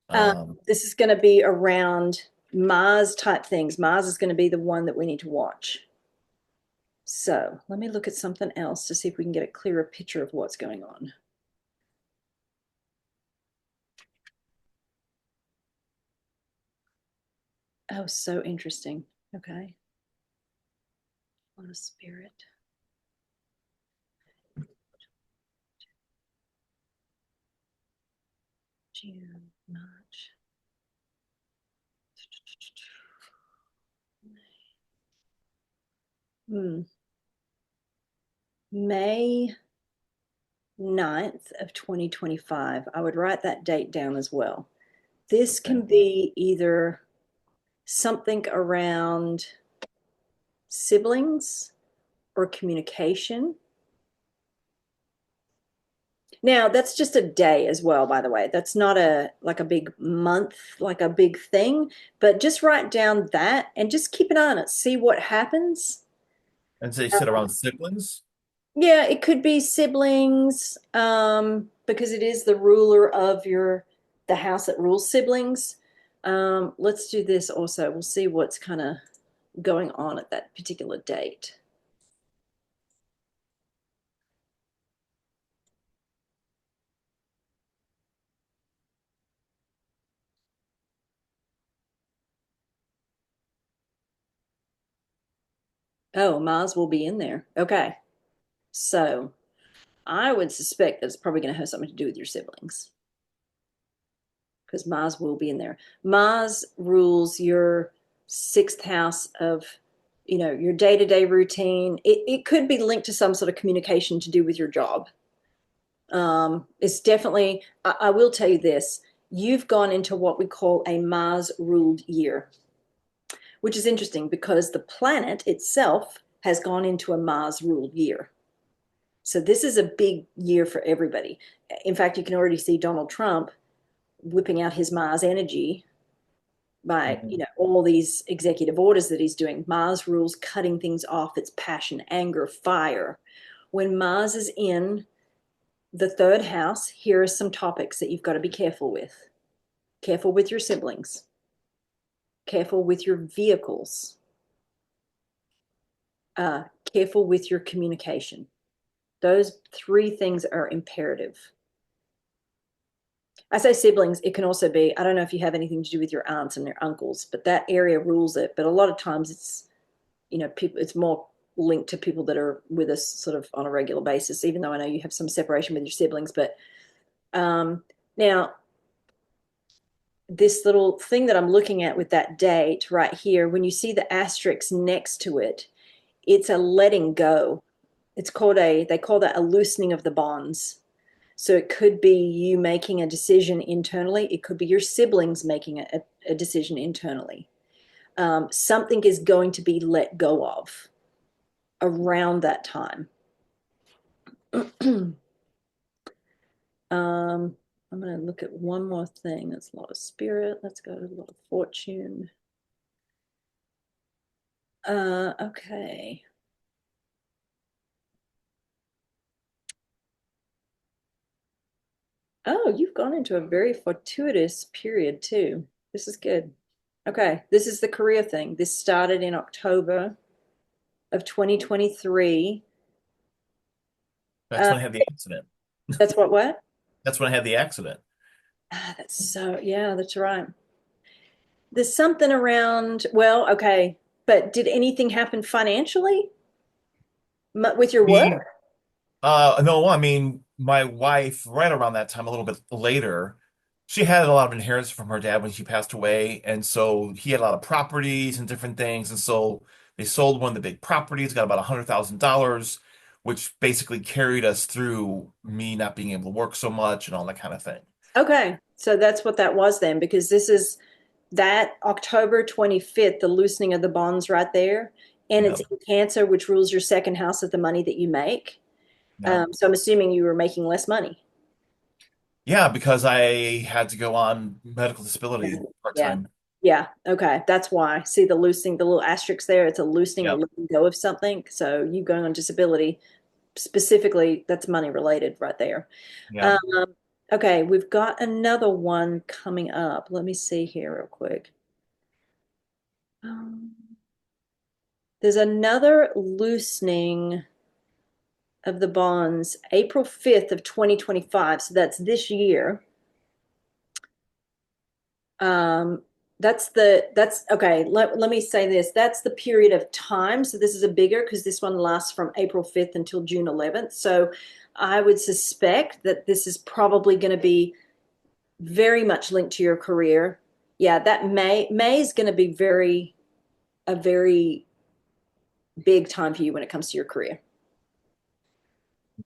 Um, Um, this is going to be around Mars type things. Mars is going to be the one that we need to watch. So let me look at something else to see if we can get a clearer picture of what's going on. Oh, so interesting. Okay. What a spirit. June, March. Hmm. May 9th of 2025. I would write that date down as well. This okay. can be either something around siblings or communication. Now, that's just a day as well, by the way. That's not a like a big month, like a big thing, but just write down that and just keep an eye on it. See what happens. And so you said around siblings. Yeah, it could be siblings, because it is the ruler of the house that rules siblings. Let's do this also. We'll see what's kind of going on at that particular date. Oh, Mars will be in there. Okay. So I would suspect that it's probably going to have something to do with your siblings because Mars will be in there. Mars rules your sixth house of, your day-to-day routine. It could be linked to some sort of communication to do with your job. It's definitely, I will tell you this, you've gone into what we call a Mars ruled year, which is interesting because the planet itself has gone into a Mars ruled year. So this is a big year for everybody. In fact, you can already see Donald Trump whipping out his Mars energy by, Mhm. all these executive orders that he's doing. Mars rules cutting things off. It's passion, anger, fire. When Mars is in the third house, here are some topics that you've got to be careful with. Careful with your siblings. Careful with your vehicles. Careful with your communication. Those three things are imperative. I say siblings, it can also be, I don't know if you have anything to do with your aunts and your uncles, but that area rules it. But a lot of times people, it's more linked to people that are with us sort of on a regular basis, even though I know you have some separation with your siblings. But now, this little thing that I'm looking at with that date right here, when you see the asterisk next to it, it's a letting go. They call that a loosening of the bonds. So it could be you making a decision internally. It could be your siblings making a decision internally. Something is going to be let go of around that time. I'm going to look at one more thing. That's a lot of spirit. Let's go to a lot of fortune. Okay. Oh, you've gone into a very fortuitous period too. This is good. Okay, this is the career thing. This started in October of 2023. That's when I had the accident. That's what? That's when I had the accident. Yeah, that's right. There's something around, well, okay, but did anything happen financially with your Me, work? no, I mean, my wife, right around that time, a little bit later, she had a lot of inheritance from her dad when she passed away. And so he had a lot of properties and different things. And so they sold one of the big properties, got about $100,000, which basically carried us through me not being able to work so much and all that kind of thing. Okay, so that's what that was then, because this is that October 25th, the loosening of the bonds right there. And it's Yeah. in Cancer, which rules your second house of the money that you make. Yeah. So I'm assuming you were making less money. Yeah, because I had to go on medical disability Yeah. time. Yeah. Okay. That's why. See the loosening, the little asterisk there. It's a loosening or Yep. letting go of something. So you going on disability specifically, that's money related right there. Yep. Um, okay. We've got another one coming up. Let me see here real quick. Um, there's another loosening of the bonds April 5th of 2025. So that's this year. Um, that's okay. Let me say this. That's the period of time. So this is a bigger because this one lasts from April 5th until June 11th. So I would suspect that this is probably going to be very much linked to your career. Yeah, that May is going to be a very big time for you when it comes to your career.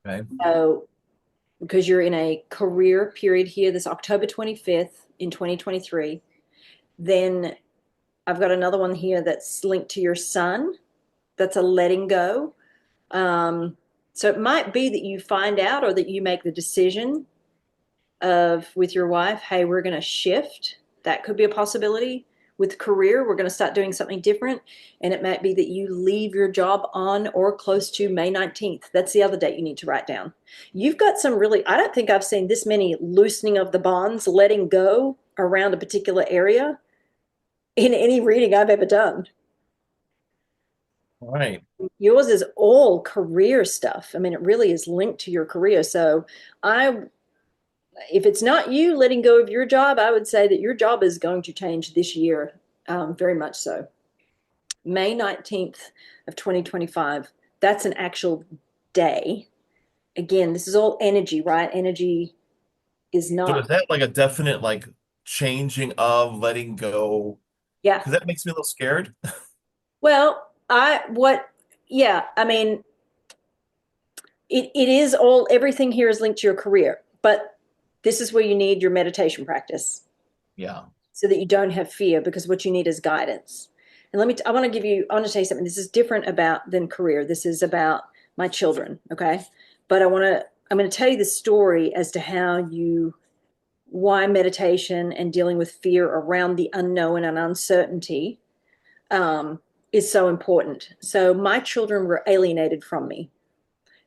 Okay. So because you're in a career period here, this October 25th in 2023, then I've got another one here that's linked to your son. That's a letting go. So it might be that you find out or that you make the decision of with your wife, hey, we're going to shift. That could be a possibility. With career, we're going to start doing something different. And it might be that you leave your job on or close to May 19th. That's the other date you need to write down. You've got some really, I don't think I've seen this many loosening of the bonds, letting go around a particular area in any reading I've ever done. All right. Yours is all career stuff. I mean, it really is linked to your career. So I, if it's not you letting go of your job, I would say that your job is going to change this year, very much so. May 19th of 2025, that's an actual day. Again, this is all energy, right? Energy is So is not, that like a definite like changing of letting go? yeah. Because that makes me a little scared. Well, yeah, I mean, it is all, everything here is linked to your career, but this is where you need your meditation practice Yeah. so that you don't have fear because what you need is guidance. And I want to give you, I want to tell you something. This is different than career. This is about my children. Okay. But I'm going to tell you the story as to why meditation and dealing with fear around the unknown and uncertainty, um, is so important. So my children were alienated from me,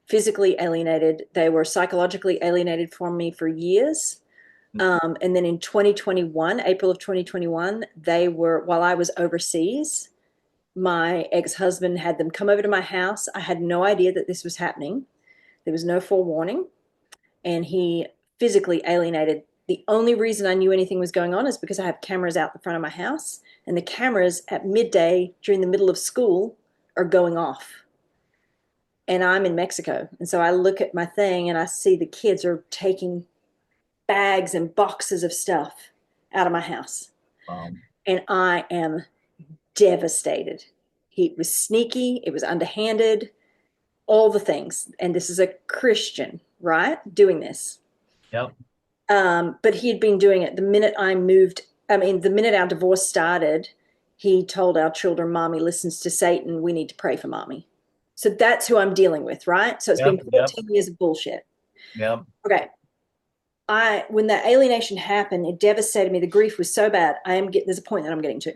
physically alienated. They were psychologically alienated from me for years. And then in 2021, April of 2021, while I was overseas, my ex-husband had them come over to my house. I had no idea that this was happening. There was no forewarning. And he physically alienated. The only reason I knew anything was going on is because I have cameras out the front of my house, and the cameras at midday during the middle of school are going off. And I'm in Mexico. And so I look at my thing and I see the kids are taking bags and boxes of stuff out of my house. Um, And I am devastated. It was sneaky, it was underhanded, all the things. And this is a Christian, right? Doing this. yep. But he had been doing it the minute I moved. I mean, the minute our divorce started, he told our children, Mommy listens to Satan. We need to pray for Mommy. So that's who I'm dealing with, right? So it's been Yep. Yep. 14 years of bullshit. Yep. Okay. When that alienation happened, it devastated me. The grief was so bad. There's a point that I'm getting to.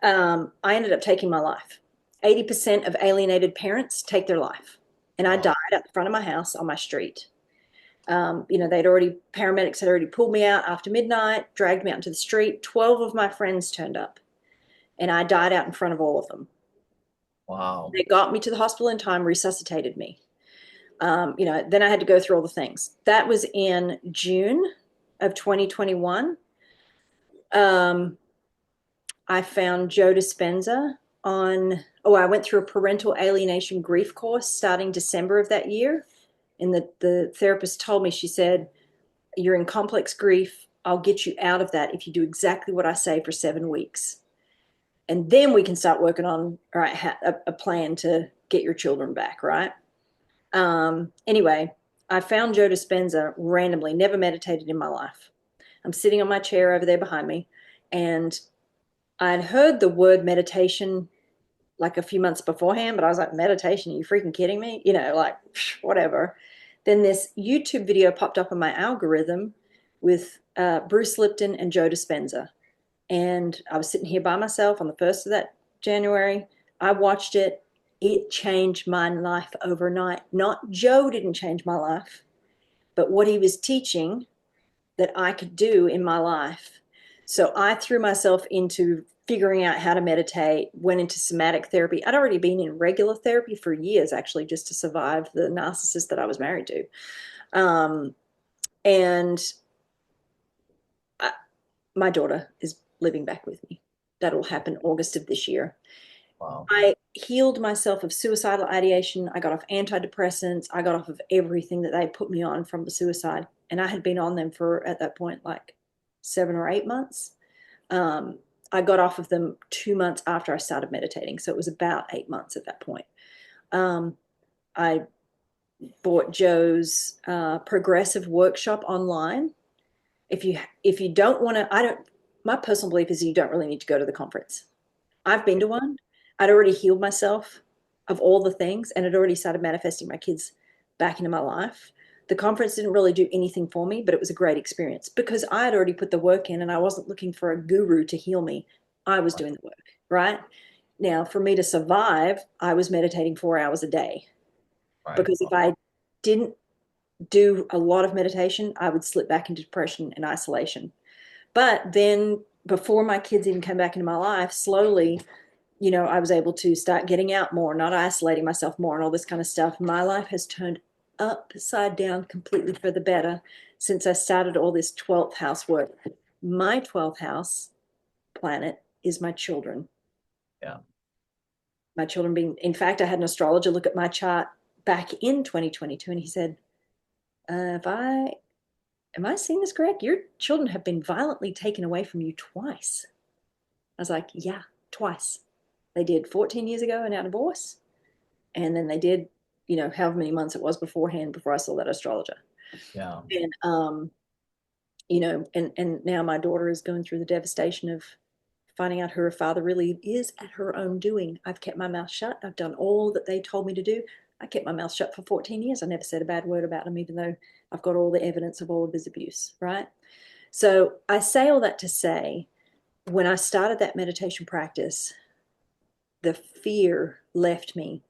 I ended up taking my life. 80% of alienated parents take their life. And I Wow. died at the front of my house on my street. Paramedics had already pulled me out after midnight, dragged me out into the street. 12 of my friends turned up, and I died out in front of all of them. Wow. They got me to the hospital in time, resuscitated me. Then I had to go through all the things. That was in June of 2021. I found Joe Dispenza I went through a parental alienation grief course starting December of that year. And the therapist told me, she said, you're in complex grief. I'll get you out of that if you do exactly what I say for 7 weeks. And then we can start working on, all right, a plan to get your children back, right? Anyway, I found Joe Dispenza randomly, never meditated in my life. I'm sitting on my chair over there behind me, and I'd heard the word meditation like a few months beforehand, but I was like, meditation? Are you freaking kidding me? Like, whatever. Then this YouTube video popped up on my algorithm with Bruce Lipton and Joe Dispenza. And I was sitting here by myself on the 1st of that January. I watched it. It changed my life overnight. Not Joe didn't change my life, but what he was teaching that I could do in my life. So I threw myself into figuring out how to meditate, went into somatic therapy. I'd already been in regular therapy for years, actually, just to survive the narcissist that I was married to. And I, my daughter is living back with me. That'll happen August of this year. Wow. I healed myself of suicidal ideation. I got off antidepressants. I got off of everything that they put me on from the suicide. And I had been on them for, at that point, like 7 or 8 months. Um, I got off of them 2 months after I started meditating. So it was about 8 months at that point. I bought Joe's progressive workshop online. If you don't want to, I don't. My personal belief is you don't really need to go to the conference. I've been to one. I'd already healed myself of all the things and had already started manifesting my kids back into my life. The conference didn't really do anything for me, but it was a great experience because I had already put the work in and I wasn't looking for a guru to heal me. I was doing the work, right? Now, for me to survive, I was meditating 4 hours a day Right. because if I didn't do a lot of meditation, I would slip back into depression and isolation. But then before my kids even came back into my life, slowly, I was able to start getting out more, not isolating myself more, and all this kind of stuff. My life has turned upside down completely for the better since I started all this 12th house work. My 12th house planet is my children. Yeah. My children being, in fact, I had an astrologer look at my chart back in 2022, and he said, if I am I seeing this correct? Your children have been violently taken away from you twice. I was like, yeah, twice. They did 14 years ago in our divorce. And then they did, however many months it was beforehand before I saw that astrologer. Yeah. And, and now my daughter is going through the devastation of finding out her father really is at her own doing. I've kept my mouth shut. I've done all that they told me to do. I kept my mouth shut for 14 years. I never said a bad word about him, even though I've got all the evidence of all of his abuse, right? So I say all that to say, when I started that meditation practice, the fear left me,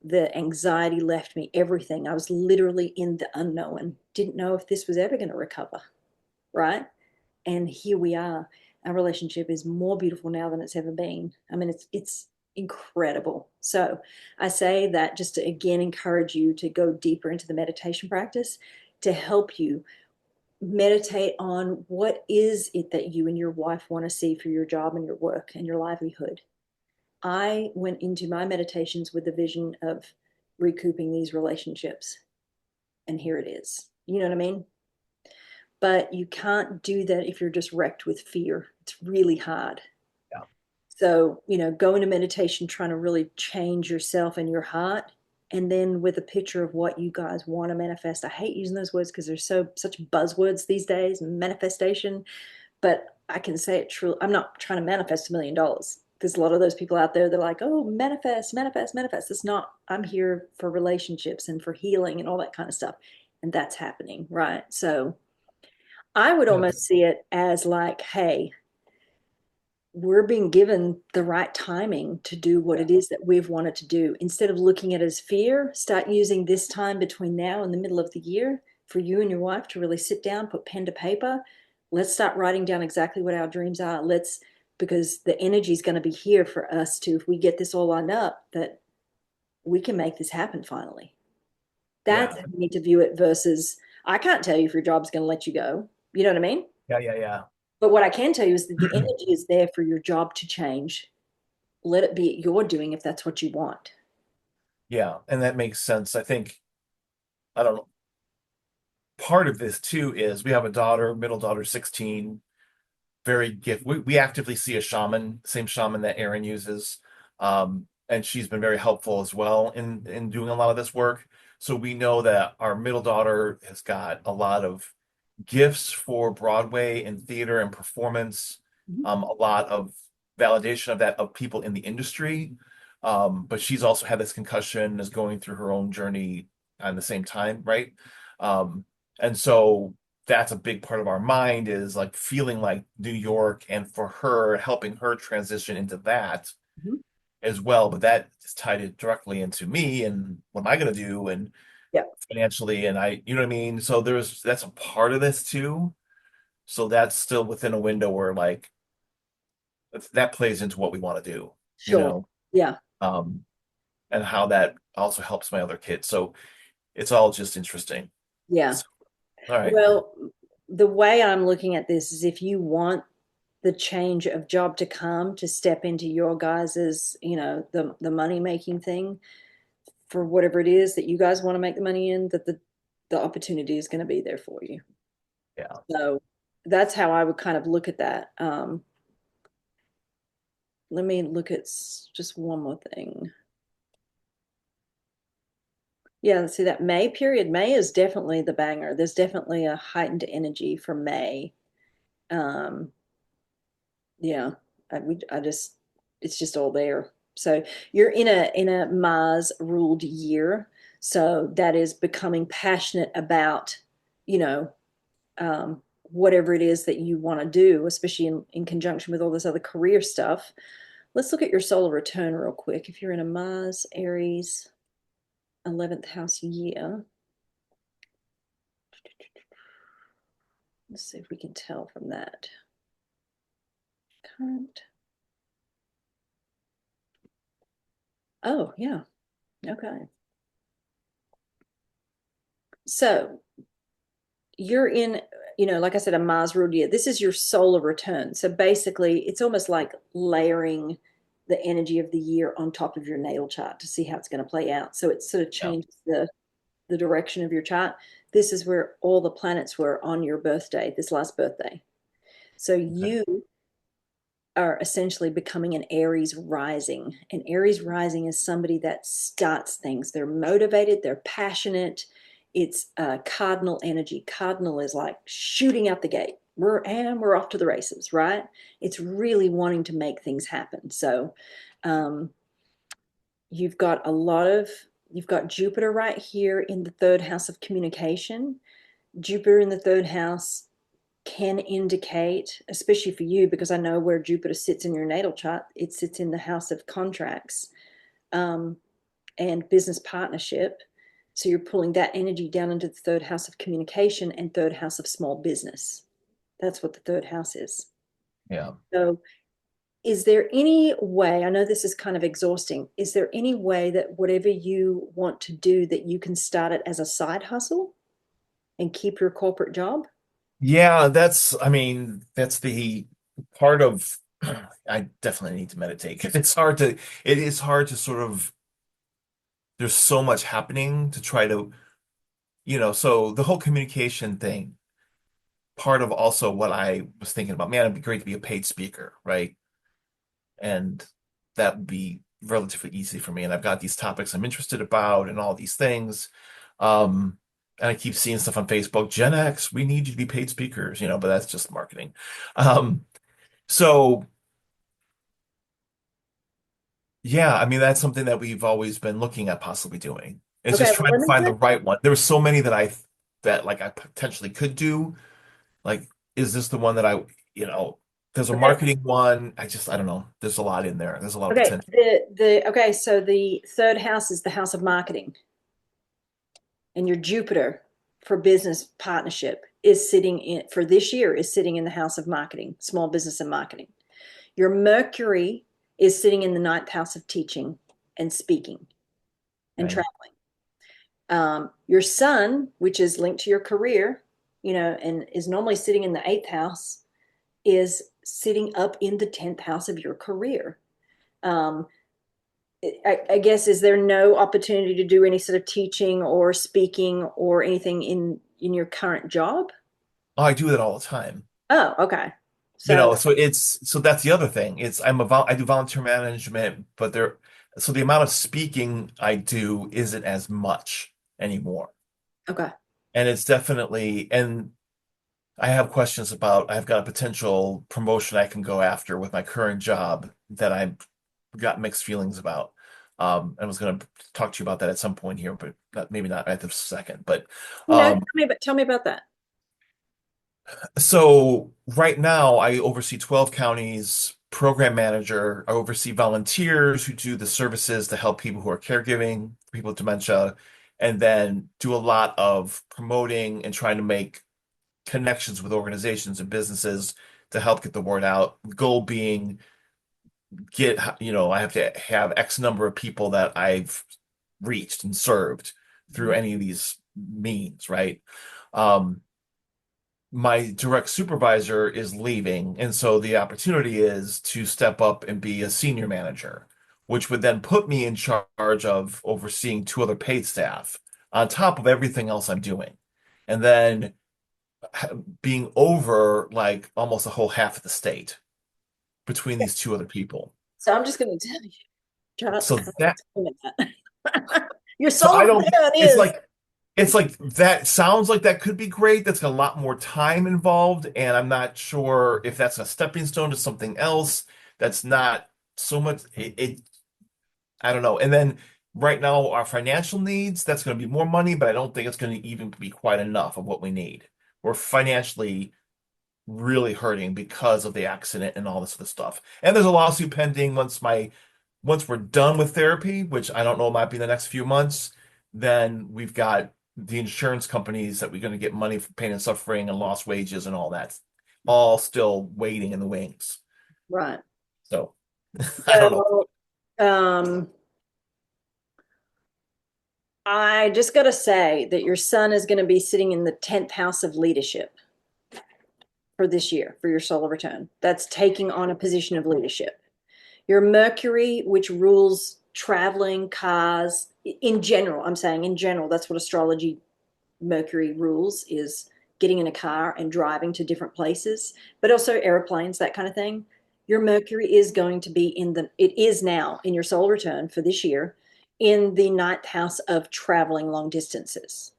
the anxiety left me, everything. I was literally in the unknown, didn't know if this was ever going to recover, right? And here we are. Our relationship is more beautiful now than it's ever been. I mean, it's incredible. So I say that just to again encourage you to go deeper into the meditation practice to help you meditate on what is it that you and your wife want to see for your job and your work and your livelihood. I went into my meditations with the vision of recouping these relationships, and here it is. You know what I mean? But you can't do that if you're just wrecked with fear. It's really hard. Yeah. So, go into meditation trying to really change yourself and your heart. And then with a picture of what you guys want to manifest. I hate using those words because they're such buzzwords these days, manifestation. But I can say it truly. I'm not trying to manifest $1 million. There's a lot of those people out there. They're like, oh, manifest, manifest, manifest. It's not. I'm here for relationships and for healing and all that kind of stuff. And that's happening, right? So I would Yeah. almost see it as like, hey, we're being given the right timing to do what Yeah. it is that we've wanted to do. Instead of looking at it as fear, start using this time between now and the middle of the year for you and your wife to really sit down, put pen to paper. Let's start writing down exactly what our dreams are. Because the energy is going to be here for us to, if we get this all lined up, that we can make this happen finally. That's Yeah. how you need to view it versus, I can't tell you if your job's going to let you go. You know what I mean? Yeah. Yeah. But what I can tell you is that the Yeah. energy is there for your job to change. Let it be your doing if that's what you want. Yeah. And that makes sense. I think, I don't know, part of this too is we have a daughter, middle daughter, 16, very gift. We actively see a shaman, same shaman that Erin uses. And she's been very helpful as well in doing a lot of this work. So we know that our middle daughter has got a lot of gifts for Broadway and theater and performance, Mhm. a lot of validation of that of people in the industry. But she's also had this concussion, is going through her own journey at the same time, right? Um, and so that's a big part of our mind is like feeling like New York and for her helping her transition into that Mhm. as well. But that is tied it directly into me and what am I going to do and Yeah, financially and you know what I mean? So that's a part of this too. So that's still within a window where like that plays into what we want to do, you sure. know, Yeah, um, and how that also helps my other kids. So it's all just interesting. yeah. So, all right. Well, the way I'm looking at this is if you want the change of job to come to step into your guys's, the money making thing for whatever it is that you guys want to make the money in, that the opportunity is going to be there for you. Yeah. So that's how I would kind of look at that. Let me look at just one more thing. Yeah, see that May period. May is definitely the banger. There's definitely a heightened energy for May. Um, yeah, I just, it's just all there. So you're in a Mars ruled year. So that is becoming passionate about, you know, whatever it is that you want to do, especially in conjunction with all this other career stuff. Let's look at your solar return real quick. If you're in a Mars Aries 11th house year, let's see if we can tell from that. Current. Oh, yeah. Okay. So you're in, like I said, a Mars ruled year. This is your solar return. So basically, it's almost like layering the energy of the year on top of your natal chart to see how it's going to play out. So it sort of Yeah. changes the direction of your chart. This is where all the planets were on your birthday, this last birthday. So Okay. you are essentially becoming an Aries rising. An Aries rising is somebody that starts things. They're motivated, they're passionate. It's cardinal energy. Cardinal is like shooting out the gate. We're off to the races, right? It's really wanting to make things happen. So um, you've got you've got Jupiter right here in the third house of communication. Jupiter in the third house can indicate, especially for you, because I know where Jupiter sits in your natal chart, it sits in the house of contracts um, and business partnership. So you're pulling that energy down into the third house of communication and third house of small business. That's what the third house is. Yeah. So, is there any way, I know this is kind of exhausting, is there any way that whatever you want to do that you can start it as a side hustle and keep your corporate job? Yeah, I mean, that's the part of I definitely need to meditate because it is hard to sort of, there's so much happening to try to, so the whole communication thing, part of also what I was thinking about, man, it'd be great to be a paid speaker, right? And that would be relatively easy for me. And I've got these topics I'm interested about and all these things. Um, and I keep seeing stuff on Facebook, Gen X, we need you to be paid speakers, but that's just marketing. Um, so yeah, I mean that's something that we've always been looking at possibly doing. It's Okay, just well, trying let to me find the tell right one. There were so many that like I potentially could do. Like, is this the one that you know, there's a okay, marketing one. I don't know. There's a lot in there. There's a lot of okay. potential. Okay, so the third house is the house of marketing, and your Jupiter for business partnership is sitting in for this year is sitting in the house of marketing, small business and marketing. Your Mercury is sitting in the ninth house of teaching and speaking and Right. traveling. Your Sun, which is linked to your career, and is normally sitting in the eighth house, is sitting up in the 10th house of your career. Um, I guess, is there no opportunity to do any sort of teaching or speaking or anything in your current job? Oh, I do that all the time. Oh, okay. So, So that's the other thing. I do volunteer management, but so the amount of speaking I do isn't as much anymore. okay. And it's definitely, and I have questions about, I've got a potential promotion I can go after with my current job that I've got mixed feelings about. I was going to talk to you about that at some point here, but maybe not at this second. But No, um, tell me about that. So right now I oversee 12 counties, program manager. I oversee volunteers who do the services to help people who are caregiving, people with dementia, and then do a lot of promoting and trying to make connections with organizations and businesses to help get the word out. The goal being I have to have X number of people that I've reached and served through any of these means, right? Um, my direct supervisor is leaving, and so the opportunity is to step up and be a senior manager, which would then put me in charge of overseeing two other paid staff on top of everything else I'm doing. And then being over like almost a whole half of the state between these two other people. So I'm just going to tell you, chart's So kind that of that. Your so solar I don't return it's is like it's like that sounds like that could be great. That's got a lot more time involved, and I'm not sure if that's a stepping stone to something else that's not so much I don't know. And then right now our financial needs, that's going to be more money, but I don't think it's going to even be quite enough of what we need. We're financially really hurting because of the accident and all this other stuff. And there's a lawsuit pending once we're done with therapy, which I don't know might be the next few months, then we've got the insurance companies that we're going to get money for pain and suffering and lost wages and all that, all still waiting in the wings. right. So I don't know. So, I just got to say that your son is going to be sitting in the 10th house of leadership for this year for your solar return. That's taking on a position of leadership. Your Mercury, which rules traveling, cars, in general, I'm saying in general, that's what astrology Mercury rules is getting in a car and driving to different places, but also airplanes, that kind of thing. Your Mercury is going to be it is now in your solar return for this year in the ninth house of traveling long distances.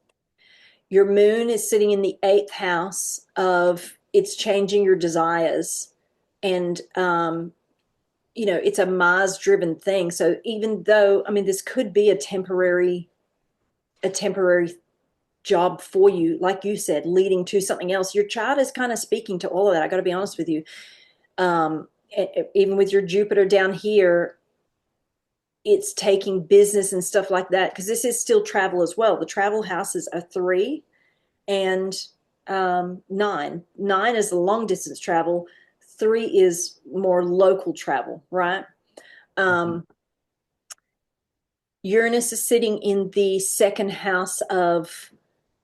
Your moon is sitting in the eighth house of it's changing your desires. And, it's a Mars driven thing. So even though, I mean, this could be a temporary job for you, like you said, leading to something else. Your chart is kind of speaking to all of that. I got to be honest with you. Um, Even with your Jupiter down here, it's taking business and stuff like that because this is still travel as well. The travel houses are three and nine. Nine is the long distance travel. Three is more local travel, right? Um, Uranus is sitting in the second house of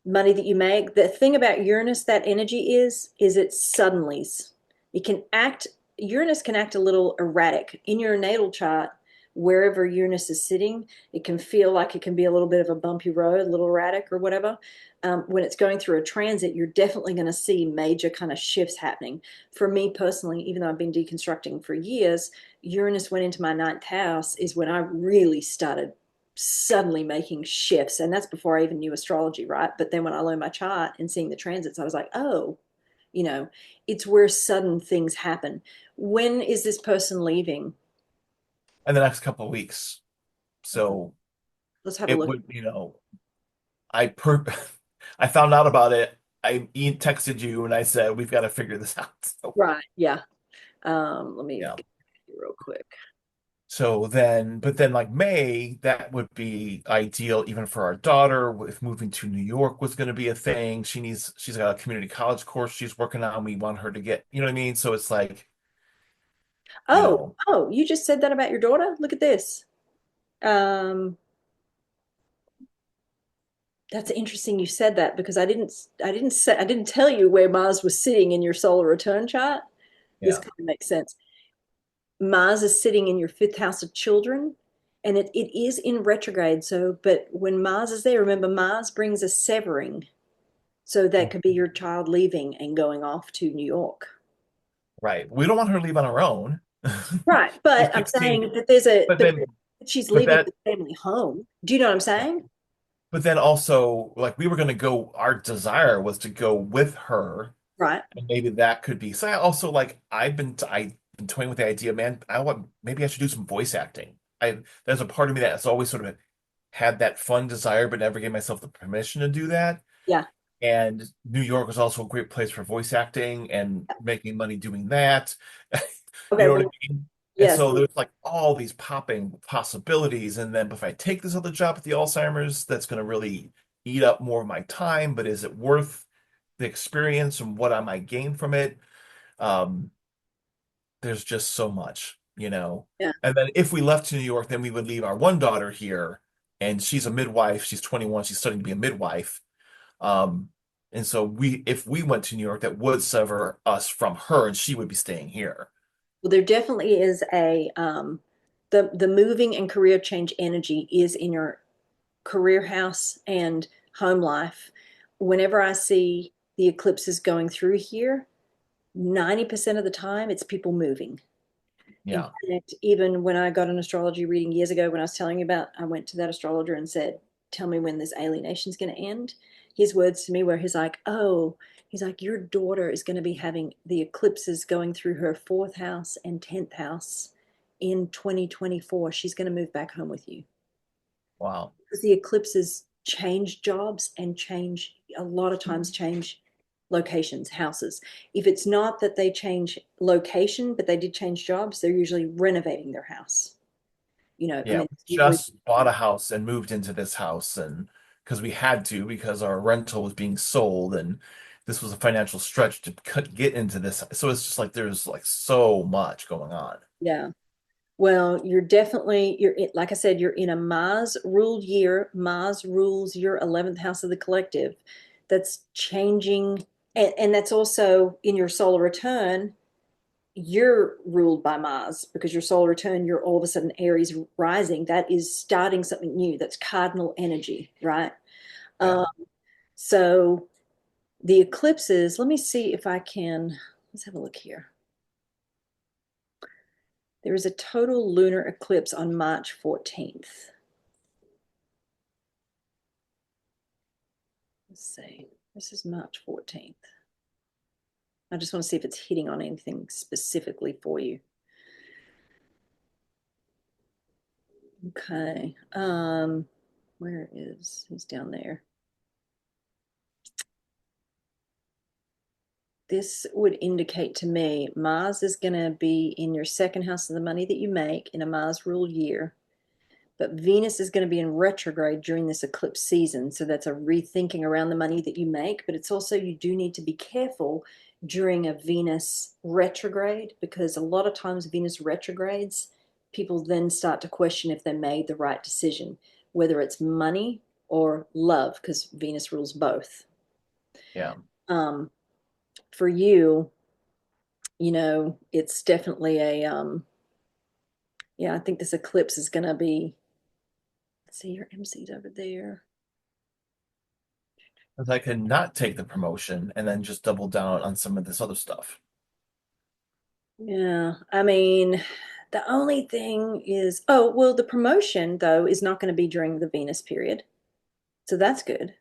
money that you make. The thing about Uranus, that energy is it suddenlies. It can act, Uranus can act a little erratic. In your natal chart, wherever Uranus is sitting, it can feel like it can be a little bit of a bumpy road, a little erratic or whatever. When it's going through a transit, you're definitely going to see major kind of shifts happening. For me personally, even though I've been deconstructing for years, Uranus went into my ninth house is when I really started suddenly making shifts. And that's before I even knew astrology, right? But then when I learned my chart and seeing the transits, I was like, oh, you know, it's where sudden things happen. When is this person leaving? In the next couple of weeks. So Let's have a it look. would, I per I found out about it. Texted you and I said we've got to figure this out. So Right. Yeah. Let me yeah. get real quick. But then like May, that would be ideal even for our daughter. If moving to New York was going to be a thing, she's got a community college course she's working on. We want her to get, you know what I mean? So it's like, you Oh, know, oh, you just said that about your daughter? Look at this. Um, that's interesting you said that because I didn't tell you where Mars was sitting in your solar return chart. This yeah, kind of makes sense. Mars is sitting in your fifth house of children, and it is in retrograde. So, but when Mars is there, remember Mars brings a severing. So that could be your child leaving and going off to New York. right. We don't want her to leave on her own. Right. She's But I'm 16, saying that there's a, but but then, she's but leaving that, the family home. Do you know what I'm saying? but then also like we were going to go, our desire was to go with her. Right. And maybe that could be. So I also like I've been toying with the idea, man. I want maybe I should do some voice acting. There's a part of me that's always sort of had that fun desire, but never gave myself the permission to do that. Yeah. And New York was also a great place for voice acting and making money doing that. You Okay, know what I well, mean? And yes. so there's like all these popping possibilities. And then if I take this other job at the Alzheimer's, that's going to really eat up more of my time. But is it worth the experience and what I might gain from it? Um, there's just so much, you know. Yeah. And then if we left to New York, then we would leave our one daughter here, and she's a midwife. She's 21. She's studying to be a midwife. Um, and so if we went to New York, that would sever us from her, and she would be staying here. Well, there definitely is a the moving and career change energy is in your career house and home life. Whenever I see the eclipses going through here, 90% of the time it's people moving. In Yeah, fact, even when I got an astrology reading years ago, when I was telling you about, I went to that astrologer and said, "Tell me when this alienation is going to end." His words to me were, he's like, "Oh, he's like, your daughter is going to be having the eclipses going through her fourth house and 10th house in 2024. She's going to move back home with you." wow. Because the eclipses change jobs and change, a lot of times change locations, houses. If it's not that they change location, but they did change jobs, they're usually renovating their house. I Yeah, mean, we it's usually, just bought a house and moved into this house, and because we had to, because our rental was being sold, and this was a financial stretch to get into this. So it's just like there's like so much going on. yeah. Well, like I said, you're in a Mars ruled year. Mars rules your 11th house of the collective. That's changing. And that's also in your solar return. You're ruled by Mars because your solar return, you're all of a sudden Aries rising. That is starting something new. That's cardinal energy, right? Yeah. Um, so the eclipses, let me see if I can, let's have a look here. There is a total lunar eclipse on March 14th. Let's see. This is March 14th. I just want to see if it's hitting on anything specifically for you. Okay. Where is he's down there? This would indicate to me Mars is going to be in your second house of the money that you make in a Mars ruled year. But Venus is going to be in retrograde during this eclipse season. So that's a rethinking around the money that you make. But it's also, you do need to be careful during a Venus retrograde because a lot of times Venus retrogrades, people then start to question if they made the right decision, whether it's money or love, because Venus rules both. Yeah. Um, for you, it's definitely yeah, I think this eclipse is going to be, let's see, your MC's over there. Because I could not take the promotion and then just double down on some of this other stuff. Yeah, I mean, the only thing is, oh, well, the promotion though is not going to be during the Venus period. So that's good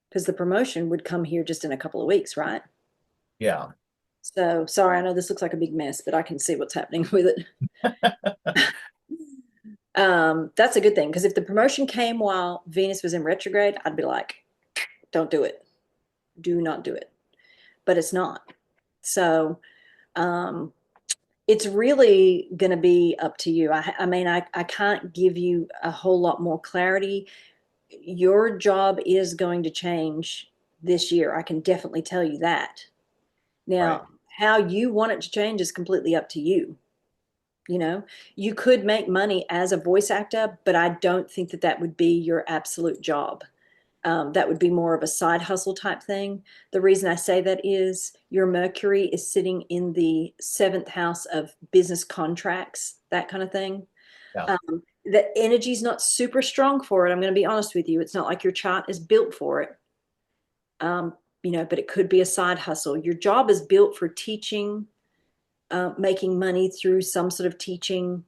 because the promotion would come here just in a couple of weeks, right? Yeah. So sorry, I know this looks like a big mess, but I can see what's happening with it. That's a good thing because if the promotion came while Venus was in retrograde, I'd be like, don't do it. Do not do it. But it's not. So um, it's really going to be up to you. I mean, I can't give you a whole lot more clarity. Your job is going to change this year. I can definitely tell you that. Right. Now, how you want it to change is completely up to you. You could make money as a voice actor, but I don't think that that would be your absolute job. That would be more of a side hustle type thing. The reason I say that is your Mercury is sitting in the seventh house of business contracts, that kind of thing. Yeah. The energy is not super strong for it. I'm going to be honest with you. It's not like your chart is built for it. But it could be a side hustle. Your job is built for teaching, making money through some sort of teaching.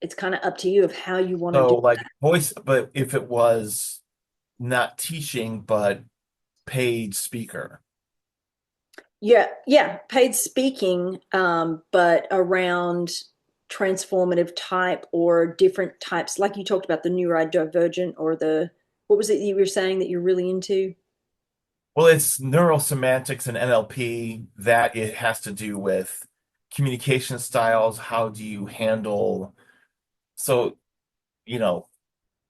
It's kind of up to you of how you want to do So it. like voice, but if it was not teaching, but paid speaker. Yeah, yeah, paid speaking, but around transformative type or different types, like you talked about the neurodivergent or what was it you were saying that you're really into? Well, it's neurosemantics and NLP that it has to do with communication styles. How do you handle, so, you know,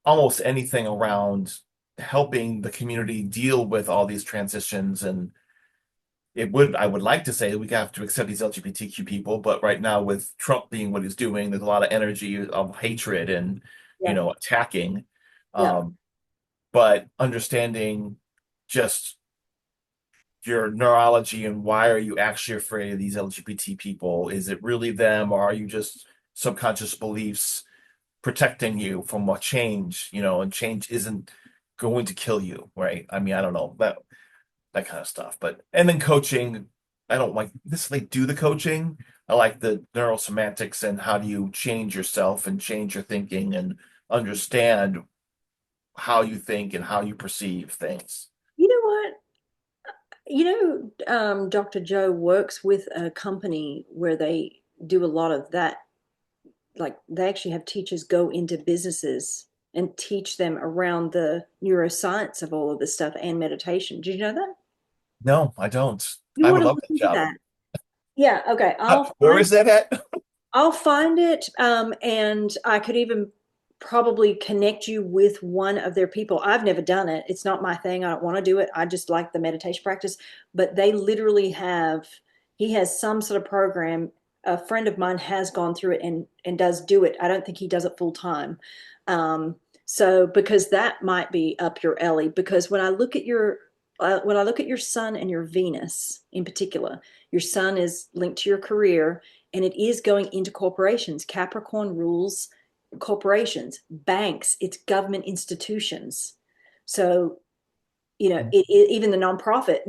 almost anything around helping the community deal with all these transitions. And I would like to say we have to accept these LGBTQ people, but right now with Trump being what he's doing, there's a lot of energy of hatred and, Yeah. attacking. Yeah. Um, but understanding just your neurology and why are you actually afraid of these LGBT people? Is it really them, or are you just subconscious beliefs protecting you from a change, and change isn't going to kill you, right? I mean, I don't know, that kind of stuff. But and then coaching, I don't like this, they do the coaching. I like the neurosemantics and how do you change yourself and change your thinking and understand how you think and how you perceive things. You know what? Dr. Joe works with a company where they do a lot of that. Like they actually have teachers go into businesses and teach them around the neuroscience of all of this stuff and meditation. Did you know that? No, I don't. You I want would to love look that into job. that. Yeah, okay. Where is that at? I'll find it, and I could even probably connect you with one of their people. I've never done it. It's not my thing. I don't want to do it. I just like the meditation practice. But they literally have, he has some sort of program. A friend of mine has gone through it and does do it. I don't think he does it full time. Um, so because that might be up your alley. Because when I look at your sun and your Venus in particular, your sun is linked to your career and it is going into corporations. Capricorn rules corporations, banks, it's government institutions. So, even the nonprofit,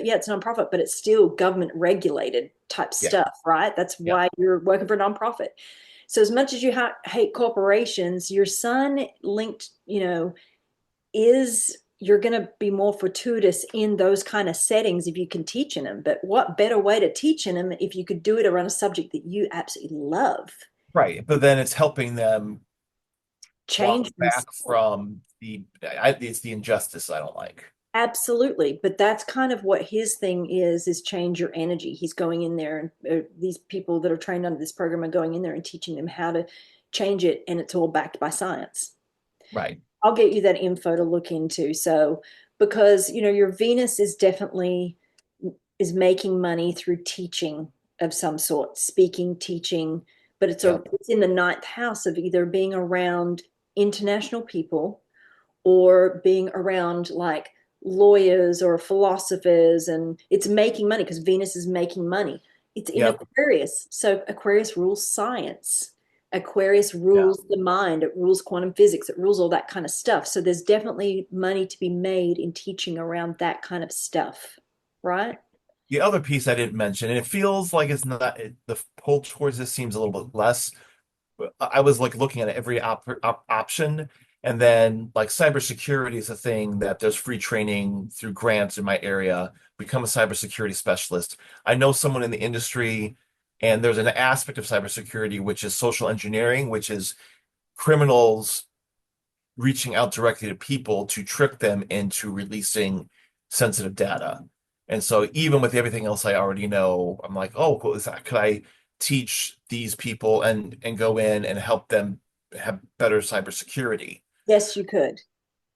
yeah, it's nonprofit, but it's still government regulated type Yeah, stuff, right? That's yeah, why you're working for a nonprofit. So, as much as you hate corporations, your sun linked, is you're going to be more fortuitous in those kind of settings if you can teach in them. But what better way to teach in them if you could do it around a subject that you absolutely love? right. But then it's helping them walk Change back themselves. from it's the injustice I don't like. Absolutely. But that's kind of what his thing is change your energy. He's going in there and these people that are trained under this program are going in there and teaching them how to change it. And it's all backed by science. Right. I'll get you that info to look into. So, because, your Venus is making money through teaching of some sort, speaking, teaching, but Yeah. it's in the ninth house of either being around international people or being around like lawyers or philosophers, and it's making money because Venus is making money. It's in Yeah. Aquarius. So Aquarius rules science. Aquarius Yeah. rules the mind, it rules quantum physics, it rules all that kind of stuff. So there's definitely money to be made in teaching around that kind of stuff, right? The other piece I didn't mention, and it feels like it's not the pull towards this seems a little bit less. I was like looking at every option, and then like cybersecurity is a thing that there's free training through grants in my area. Become a cybersecurity specialist. I know someone in the industry, and there's an aspect of cybersecurity which is social engineering, which is criminals reaching out directly to people to trick them into releasing sensitive data. And so even with everything else I already know, I'm like, oh, cool. Could I teach these people and go in and help them have better cybersecurity? Yes, you could.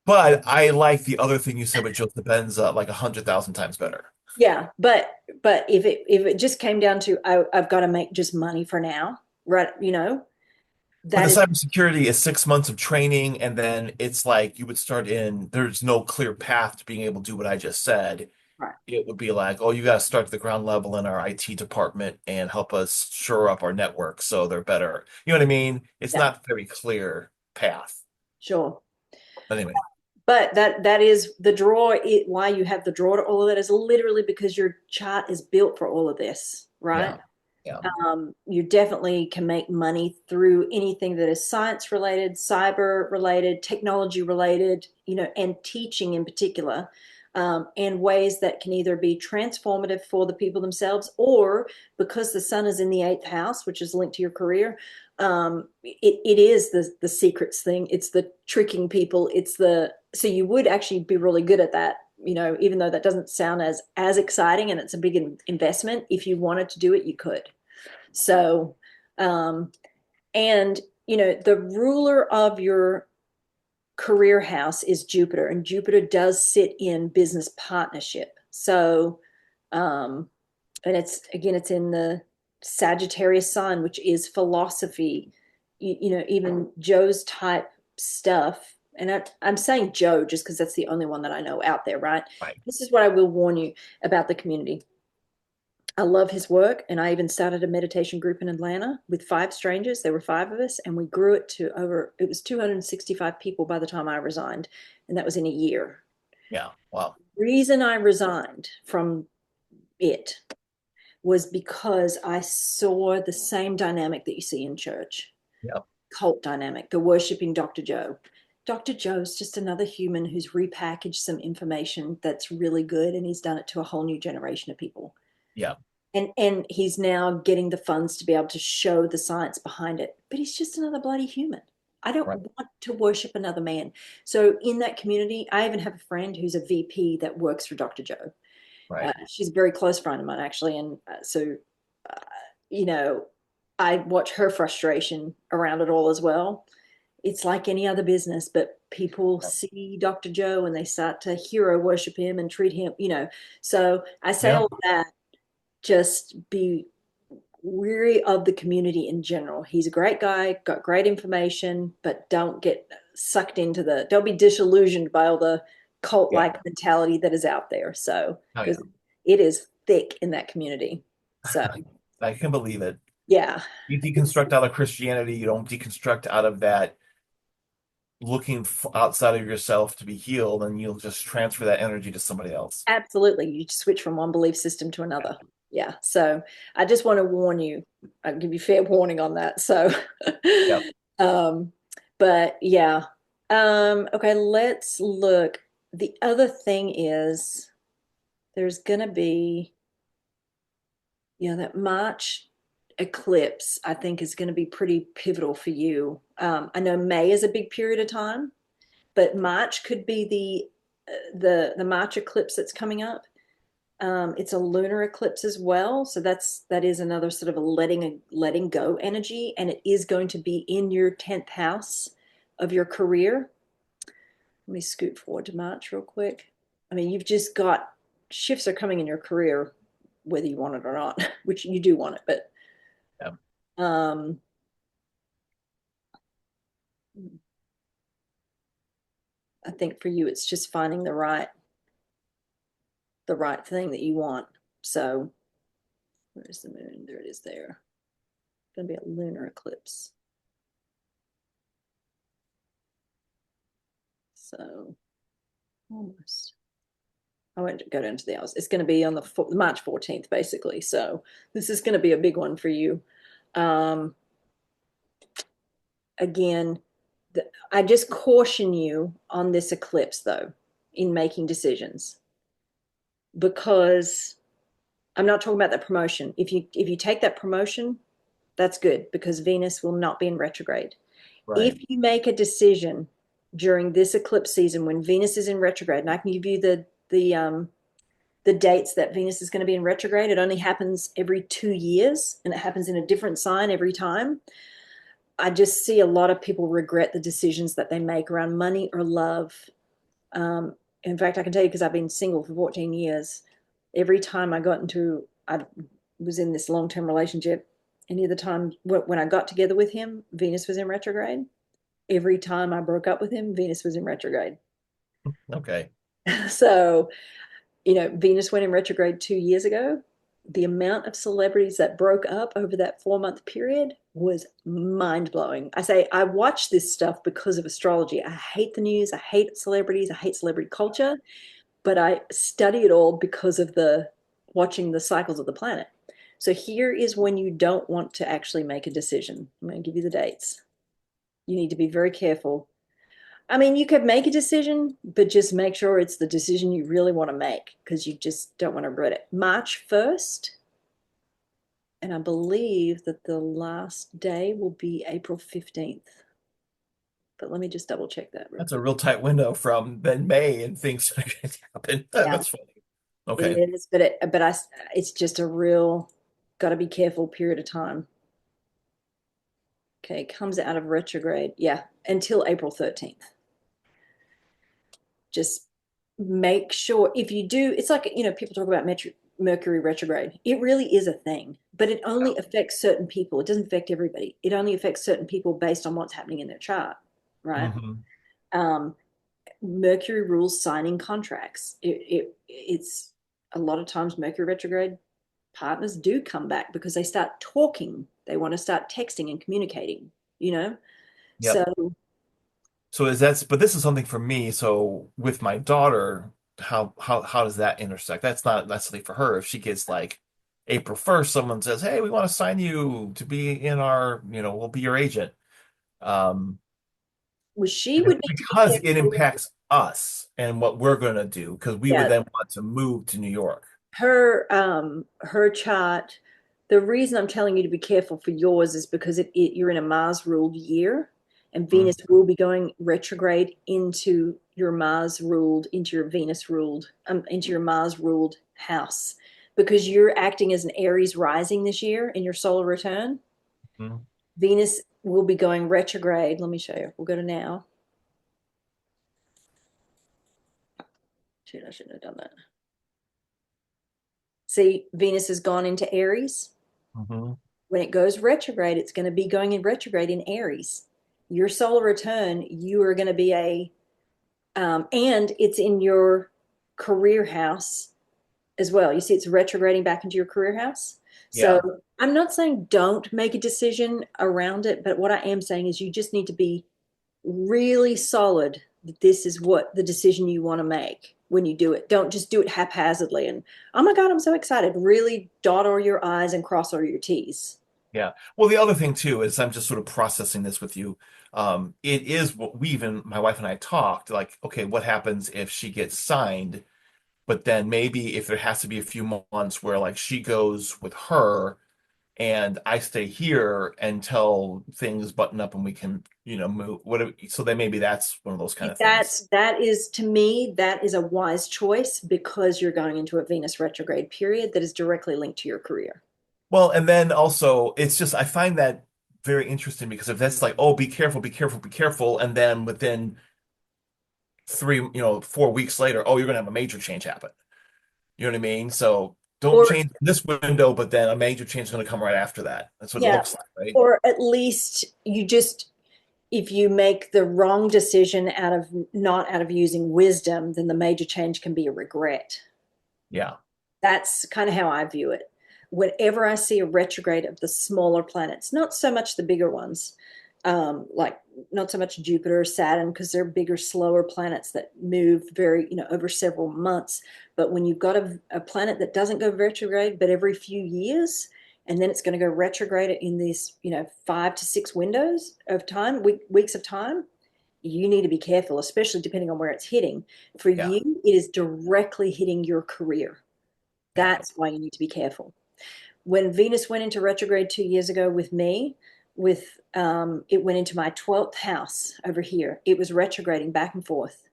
But I like the other thing you said with Joe Dispenza like 100,000 times better. Yeah, but if it just came down to I've got to make just money for now, right? But the That is cybersecurity is 6 months of training, and then it's like you would start in, there's no clear path to being able to do what I just said. right. It would be like, oh, you got to start at the ground level in our IT department and help us shore up our network so they're better. You know what I mean? It's Yeah, not very clear path. sure. But anyway, But that is the draw. Why you have the draw to all of that is literally because your chart is built for all of this, right? yeah, yeah, You definitely can make money through anything that is science related, cyber related, technology related, and teaching in particular, and ways that can either be transformative for the people themselves or because the sun is in the eighth house, which is linked to your career. It is the secrets thing. It's the tricking people. So you would actually be really good at that even though that doesn't sound as exciting and it's a big investment, if you wanted to do it, you could. So, and the ruler of your career house is Jupiter, and Jupiter does sit in business partnership. So, and it's in the Sagittarius sign, which is philosophy. Even Joe's type stuff. And I'm saying Joe just because that's the only one that I know out there, right? Right. This is what I will warn you about the community. I love his work, and I even started a meditation group in Atlanta with 5 strangers. There were 5 of us, and we grew it to it was 265 people by the time I resigned, and that was in a year. Yeah. Wow. Reason I resigned from it was because I saw the same dynamic that you see in church. Yeah. Cult dynamic, the worshiping Dr. Joe. Dr. Joe's just another human who's repackaged some information that's really good, and he's done it to a whole new generation of people. Yeah. And he's now getting the funds to be able to show the science behind it. But he's just another bloody human. I don't Right. want to worship another man. So in that community, I even have a friend who's a VP that works for Dr. Joe. Right. She's a very close friend of mine, actually. And so, uh, you know, I watch her frustration around it all as well. It's like any other business, but people Yeah. see Dr. Joe and they start to hero worship him and treat him. So I say Yeah. all of that, just be weary of the community in general. He's a great guy, got great information, but don't get sucked into don't be disillusioned by all the cult Yeah. like mentality that is out there. So, Oh yeah. because it is thick in that community. So, I can believe it. yeah, You deconstruct out of Christianity, you don't deconstruct out of that looking outside of yourself to be healed, and you'll just transfer that energy to somebody else. absolutely. You switch from one belief system to another. Yeah. So, I just want to warn you, I'll give you fair warning on that. So, Yep. um, but yeah. Okay, let's look. The other thing is there's gonna be, that March eclipse, I think is gonna be pretty pivotal for you. I know May is a big period of time, but March could be the March eclipse that's coming up. It's a lunar eclipse as well, so that is another sort of a letting go energy, and it is going to be in your 10th house of your career. Let me scoot forward to March real quick. I mean, you've just got shifts are coming in your career, whether you want it or not, which you do want it, but Yep. um, I think for you, it's just finding the right thing that you want. So, where's the moon? There it is. There, it's gonna be a lunar eclipse. So, almost. I won't go down to the hours. It's going to be on the March 14th, basically. So this is going to be a big one for you. Um, again, I just caution you on this eclipse, though, in making decisions, because I'm not talking about that promotion. If you take that promotion, that's good because Venus will not be in retrograde. Right. If you make a decision during this eclipse season when Venus is in retrograde, and I can give you the dates that Venus is going to be in retrograde. It only happens every 2 years and it happens in a different sign every time. I just see a lot of people regret the decisions that they make around money or love. In fact, I can tell you because I've been single for 14 years. Every time I was in this long term relationship, any of the time when I got together with him, Venus was in retrograde. Every time I broke up with him, Venus was in retrograde. Okay. So Venus went in retrograde 2 years ago. The amount of celebrities that broke up over that 4 month period was mind blowing. I say I watch this stuff because of astrology. I hate the news. I hate celebrities. I hate celebrity culture, but I study it all because of the watching the cycles of the planet. So here is when you don't want to actually make a decision. I'm going to give you the dates. You need to be very careful. I mean, you could make a decision, but just make sure it's the decision you really want to make because you just don't want to regret it. March 1st, and I believe that the last day will be April 15th. But let me just double check that real That's a quick. real tight window from then May and things are going to happen. Yeah, That's funny. Okay. it is, it's just a real, got to be careful period of time. Okay, comes out of retrograde. Yeah, until April 13th. Just make sure if you do, it's like, people talk about Mercury retrograde. It really is a thing, but it only affects certain people. It doesn't affect everybody. It only affects certain people based on what's happening in their chart, right? Hmm. Um, Mercury rules signing contracts. It's a lot of times Mercury retrograde partners do come back because they start talking. They want to start texting and communicating, you know? Yep. So So but this is something for me. So with my daughter, how does that intersect? That's not necessarily for her. If she gets like April 1st, someone says, "Hey, we want to sign you to be in our, we'll be your agent." Um, she would need to be because it careful. impacts us and what we're going to do, because we would Yeah, then want to move to New York. her chart, the reason I'm telling you to be careful for yours is because you're in a Mars ruled year, and Mm, Venus will be going retrograde into your Venus ruled into your Mars ruled house, because you're acting as an Aries rising this year in your solar return. mm, Venus will be going retrograde. Let me show you. We'll go to now. Shoot, I shouldn't have done that. See, Venus has gone into Aries. mhm. When it goes retrograde, it's going to be going in retrograde in Aries. Your solar return, you are going to be and it's in your career house as well. You see, it's retrograding back into your career house. So Yeah, I'm not saying don't make a decision around it, but what I am saying is you just need to be really solid that this is what the decision you want to make when you do it. Don't just do it haphazardly and, oh my God, I'm so excited. Really dot all your I's and cross all your T's. yeah. Well, the other thing too is I'm just sort of processing this with you. It is what my wife and I talked, like, okay, what happens if she gets signed? But then maybe if there has to be a few months where like she goes with her and I stay here until things button up and we can, move. So then maybe that's one of those kind of things. That is to me, that is a wise choice because you're going into a Venus retrograde period that is directly linked to your career. Well, and then also it's just I find that very interesting because if that's like, oh, be careful, be careful, be careful, and then within 4 weeks later, oh, you're gonna have a major change happen. You know what I mean? So don't Or change this window, but then a major change is gonna come right after that. That's what it yeah, looks like, right? or at least if you make the wrong decision not out of using wisdom, then the major change can be a regret. Yeah, That's kind of how I view it. Whenever I see a retrograde of the smaller planets, not so much the bigger ones, like not so much Jupiter or Saturn, because they're bigger, slower planets that move very, over several months. But when you've got a planet that doesn't go retrograde, but every few years, and then it's going to go retrograde in these, 5 to 6 windows of time, weeks of time, you need to be careful, especially depending on where it's hitting. For yeah, you, it is directly hitting your career. yeah, That's why you need to be careful. When Venus went into retrograde 2 years ago with me, it went into my 12th house over here. It was retrograding back and forth.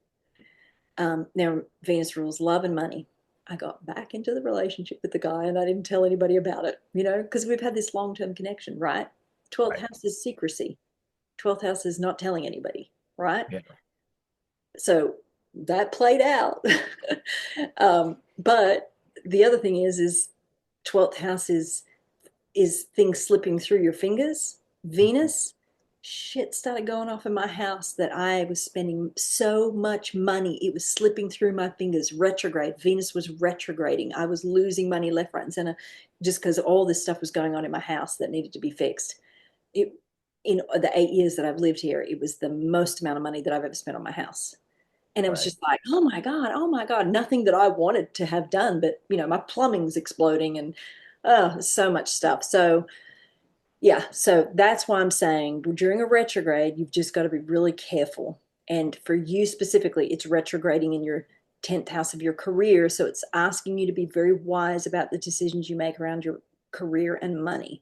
Now Venus rules love and money. I got back into the relationship with the guy and I didn't tell anybody about it, because we've had this long-term connection, right? 12th right. house is secrecy. 12th house is not telling anybody, right? Yeah, So that played out. But the other thing is 12th house is things slipping through your fingers. Venus, shit started going off in my house that I was spending so much money. It was slipping through my fingers. Retrograde. Venus was retrograding. I was losing money left, right, and center just because all this stuff was going on in my house that needed to be fixed. It, in the 8 years that I've lived here, it was the most amount of money that I've ever spent on my house. And it was right. just like, oh my God, nothing that I wanted to have done, but my plumbing's exploding and so much stuff. So yeah, so that's why I'm saying during a retrograde, you've just got to be really careful. And for you specifically, it's retrograding in your 10th house of your career. So it's asking you to be very wise about the decisions you make around your career and money.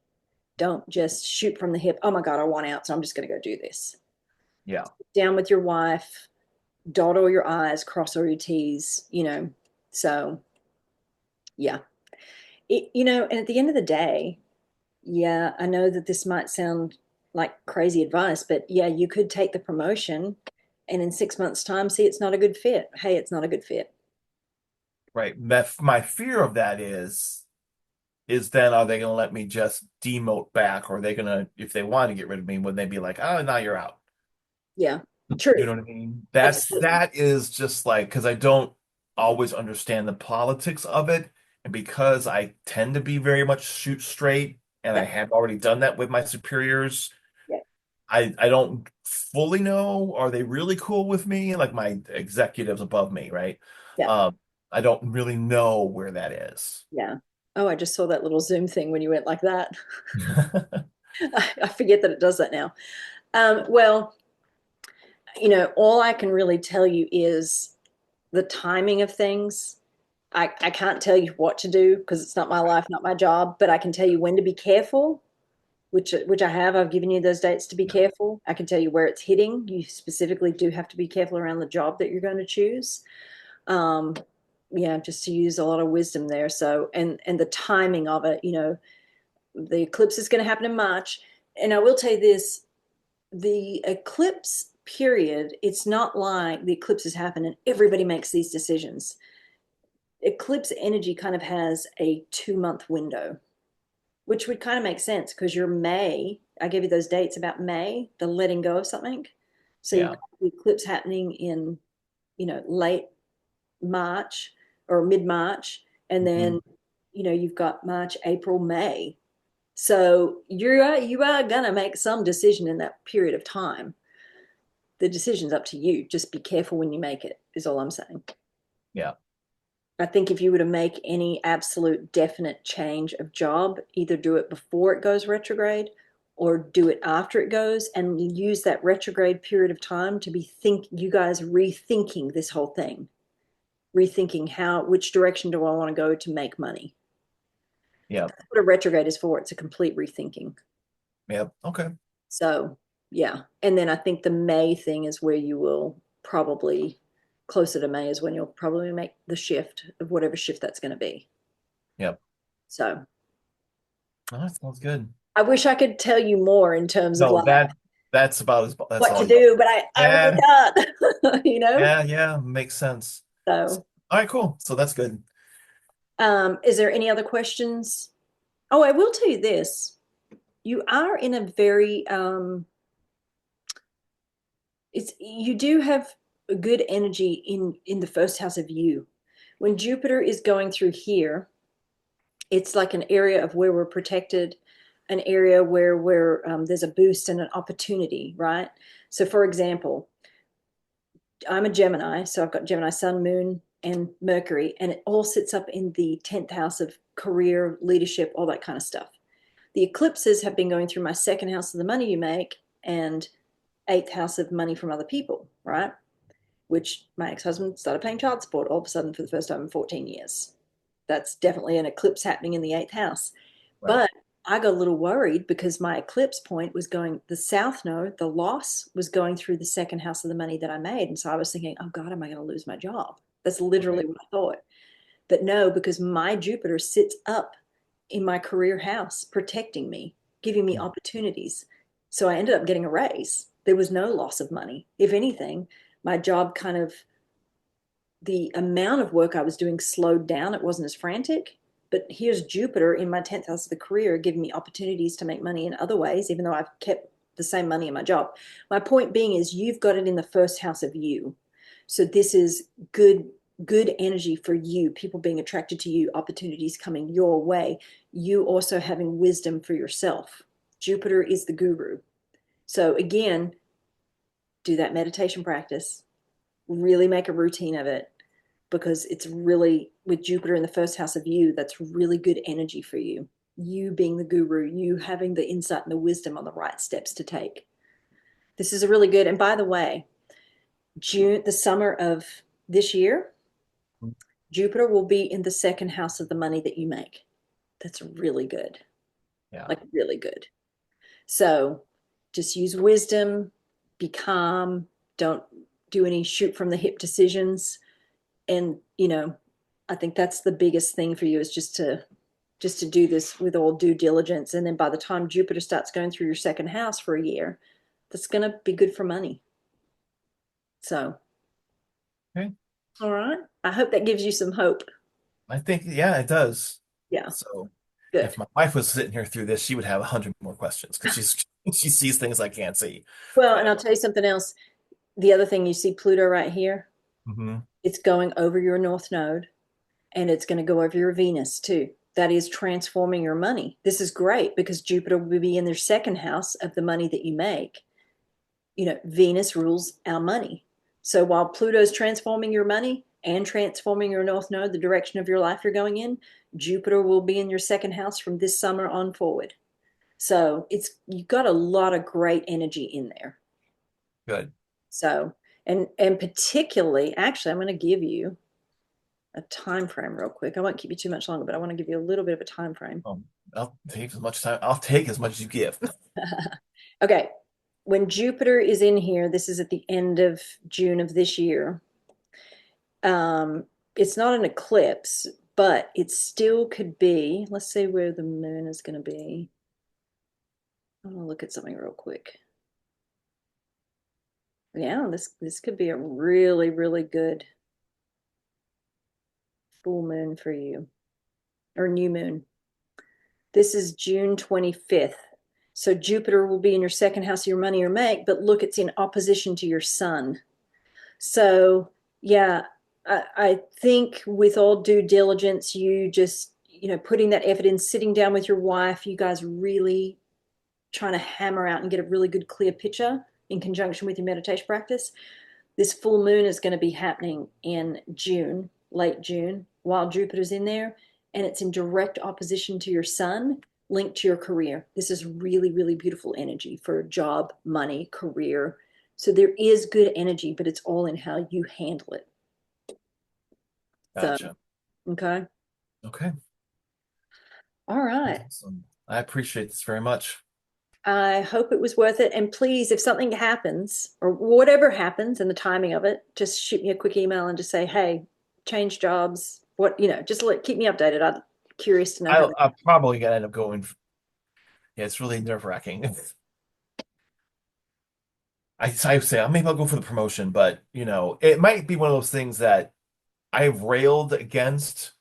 Don't just shoot from the hip. Oh my God, I want out. So I'm just going to go do this. Yeah. Down with your wife, dot all your I's, cross all your T's, you know. So, yeah. And at the end of the day, yeah, I know that this might sound like crazy advice, but yeah, you could take the promotion and in 6 months' time see it's not a good fit. Hey, it's not a good fit. Right. My fear of that is then are they going to let me just demote back, or are they going to, if they want to get rid of me, would they be like, oh, now you're out? Yeah, true. You know what I mean? That's Absolutely. that is just like because I don't always understand the politics of it, and because I tend to be very much shoot straight, and I Yeah, have already done that with my superiors. yeah, I don't fully know, are they really cool with me? Like my executives above me, right? yeah, Um, I don't really know where that is. yeah. Oh, I just saw that little Zoom thing when you went like that. I forget that it does that now. Well, all I can really tell you is the timing of things. I can't tell you what to do because it's not my life, not my job, but I can tell you when to be careful, which I have. I've given you those dates to be Yeah. careful. I can tell you where it's hitting. You specifically do have to be careful around the job that you're going to choose. Um, yeah, just to use a lot of wisdom there. So, and the timing of it, the eclipse is going to happen in March. And I will tell you this, the eclipse period, it's not like the eclipses happen and everybody makes these decisions. Eclipse energy kind of has a 2 month window, which would kind of make sense because your May, I gave you those dates about May, the letting go of something. So you've Yeah. got the eclipse happening in, late March or mid March, and Mhm. then you've got March, April, May. So you are gonna make some decision in that period of time. The decision's up to you. Just be careful when you make it, is all I'm saying. Yeah. I think if you were to make any absolute definite change of job, either do it before it goes retrograde or do it after it goes and use that retrograde period of time to be you guys rethinking this whole thing, rethinking which direction do I want to go to make money. Yeah. That's what a retrograde is for. It's a complete rethinking. Yeah. Okay. So, yeah. And then I think the May thing is where you will probably, closer to May is when you'll probably make the shift of whatever shift that's going to be. Yep. So, Oh, that sounds good. I wish I could tell you more in terms of No, like that's about that's what all to I got. do, but I really Yeah. can't, Yeah. Yeah. Makes sense. So, All right, cool. So that's good. is there any other questions? Oh, I will tell you this. You are in a very you do have a good energy in the first house of you. When Jupiter is going through here, it's like an area of where we're protected, an area where there's a boost and an opportunity, right? So, for example, I'm a Gemini, so I've got Gemini Sun, Moon, and Mercury, and it all sits up in the 10th house of career, leadership, all that kind of stuff. The eclipses have been going through my second house of the money you make and eighth house of money from other people, right? Which my ex-husband started paying child support all of a sudden for the first time in 14 years. That's definitely an eclipse happening in the eighth house. Right. But I got a little worried because my eclipse point was going the south node, the loss was going through the second house of the money that I made. And so I was thinking, oh God, am I going to lose my job? That's literally Right. what I thought. But no, because my Jupiter sits up in my career house, protecting me, giving me opportunities. So I ended up getting a raise. There was no loss of money. If anything, my job kind of, the amount of work I was doing slowed down. It wasn't as frantic. But here's Jupiter in my 10th house of the career giving me opportunities to make money in other ways, even though I've kept the same money in my job. My point being is you've got it in the first house of you. So this is good energy for you, people being attracted to you, opportunities coming your way, you also having wisdom for yourself. Jupiter is the guru. So again, do that meditation practice, really make a routine of it because it's really with Jupiter in the first house of you, that's really good energy for you. You being the guru, you having the insight and the wisdom on the right steps to take. This is a really good, and by the way, the summer of this year, Jupiter will be in the second house of the money that you make. That's really good, Yeah. like really good. So just use wisdom, be calm, don't do any shoot from the hip decisions. And, I think that's the biggest thing for you is just to do this with all due diligence. And then by the time Jupiter starts going through your second house for a year, that's going to be good for money. So, Okay. all right. I hope that gives you some hope. I think, yeah, it does. Yeah, So if good. my wife was sitting here through this, she would have 100 more questions because she sees things I can't see. Well, and But I'll tell you something else. The other thing, you see Pluto right here, mhm. it's going over your North Node and it's going to go over your Venus too. That is transforming your money. This is great because Jupiter will be in their second house of the money that you make. Venus rules our money. So while Pluto's transforming your money and transforming your North Node, the direction of your life you're going in, Jupiter will be in your second house from this summer on forward. So you've got a lot of great energy in there. Good. So and particularly, actually, I'm going to give you a time frame real quick. I won't keep you too much longer, but I want to give you a little bit of a time frame. I'll take as much time. I'll take as much as you give. Okay. When Jupiter is in here, this is at the end of June of this year. Um, it's not an eclipse, but it still could be. Let's see where the moon is going to be. I'm going to look at something real quick. Yeah, this could be a really, really good full moon for you, or new moon. This is June 25th. So Jupiter will be in your second house of your money or make, but look, it's in opposition to your sun. So, yeah, I think with all due diligence, you just, putting that effort in, sitting down with your wife, you guys really trying to hammer out and get a really good, clear picture in conjunction with your meditation practice. This full moon is going to be happening in June, late June, while Jupiter's in there, and it's in direct opposition to your sun, linked to your career. This is really, really beautiful energy for job, money, career. So there is good energy, but it's all in how you handle it. So, Gotcha. okay. Okay. All right. Awesome. I appreciate this very much. I hope it was worth it. And please, if something happens or whatever happens and the timing of it, just shoot me a quick email and just say, hey, change jobs. What, just keep me updated. I'm curious to know how I'll probably gonna end up going. Yeah, it's really nerve-wracking. I say maybe I'll go for the promotion, but it might be one of those things that I've railed against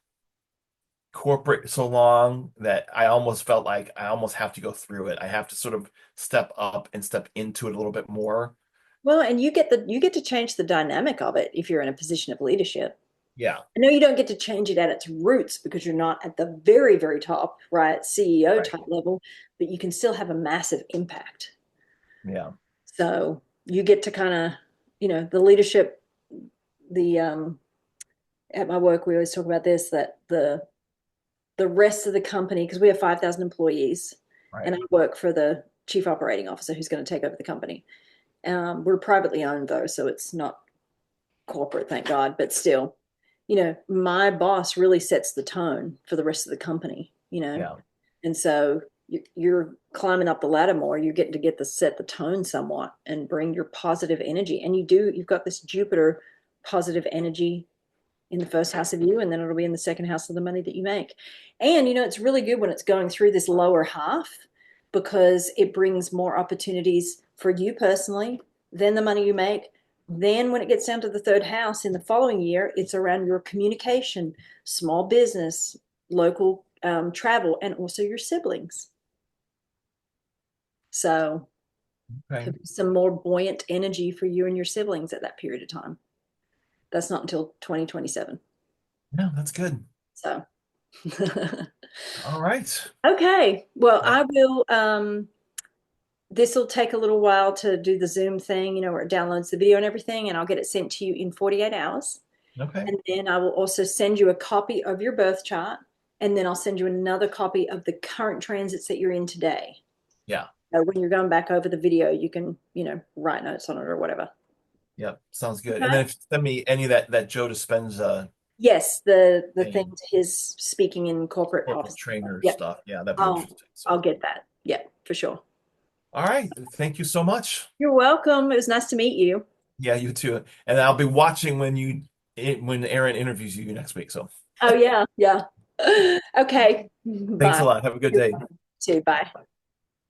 corporate so long that I almost felt like I almost have to go through it. I have to sort of step up and step into it a little bit more. well, and you get to change the dynamic of it if you're in a position of leadership. Yeah, I know you don't get to change it at its roots because you're not at the very, very top, right, CEO right. type level, but you can still have a massive impact. Yeah, So you get to kind of, the leadership, the at my work we always talk about this, that the rest of the company, because we have 5,000 employees, and right. I work for the chief operating officer who's going to take over the company. We're privately owned though, so it's not corporate, thank God, but still, my boss really sets the tone for the rest of the company. Yeah, And so you're climbing up the ladder more. You're getting to set the tone somewhat and bring your positive energy. And you've got this Jupiter positive energy in the first house of you, and then it'll be in the second house of the money that you make. And it's really good when it's going through this lower half because it brings more opportunities for you personally, then the money you make. Then when it gets down to the third house in the following year, it's around your communication, small business, local travel, and also your siblings. So okay. could be some more buoyant energy for you and your siblings at that period of time. That's not until 2027. No, that's good. So All right. okay. Well, Well, I will this will take a little while to do the Zoom thing, where it downloads the video and everything, and I'll get it sent to you in 48 hours. okay. And then I will also send you a copy of your birth chart, and then I'll send you another copy of the current transits that you're in today. Yeah. So when you're going back over the video, you can, write notes on it or whatever. Yep. Sounds good. And Okay. then if you send me any of that Joe Dispenza Yes, the thing, things his speaking in corporate corporate office. trainer Yep. stuff, yeah, that'd be I'll interesting. I'll So, get that. Yeah, for sure. All right. Thank you so much. You're welcome. It was nice to meet you. Yeah, you too. And I'll be watching when Aaron interviews you next week. So Oh, yeah. Yeah. Okay. thanks a Bye. lot. Have a good You're day. welcome. Too. Bye.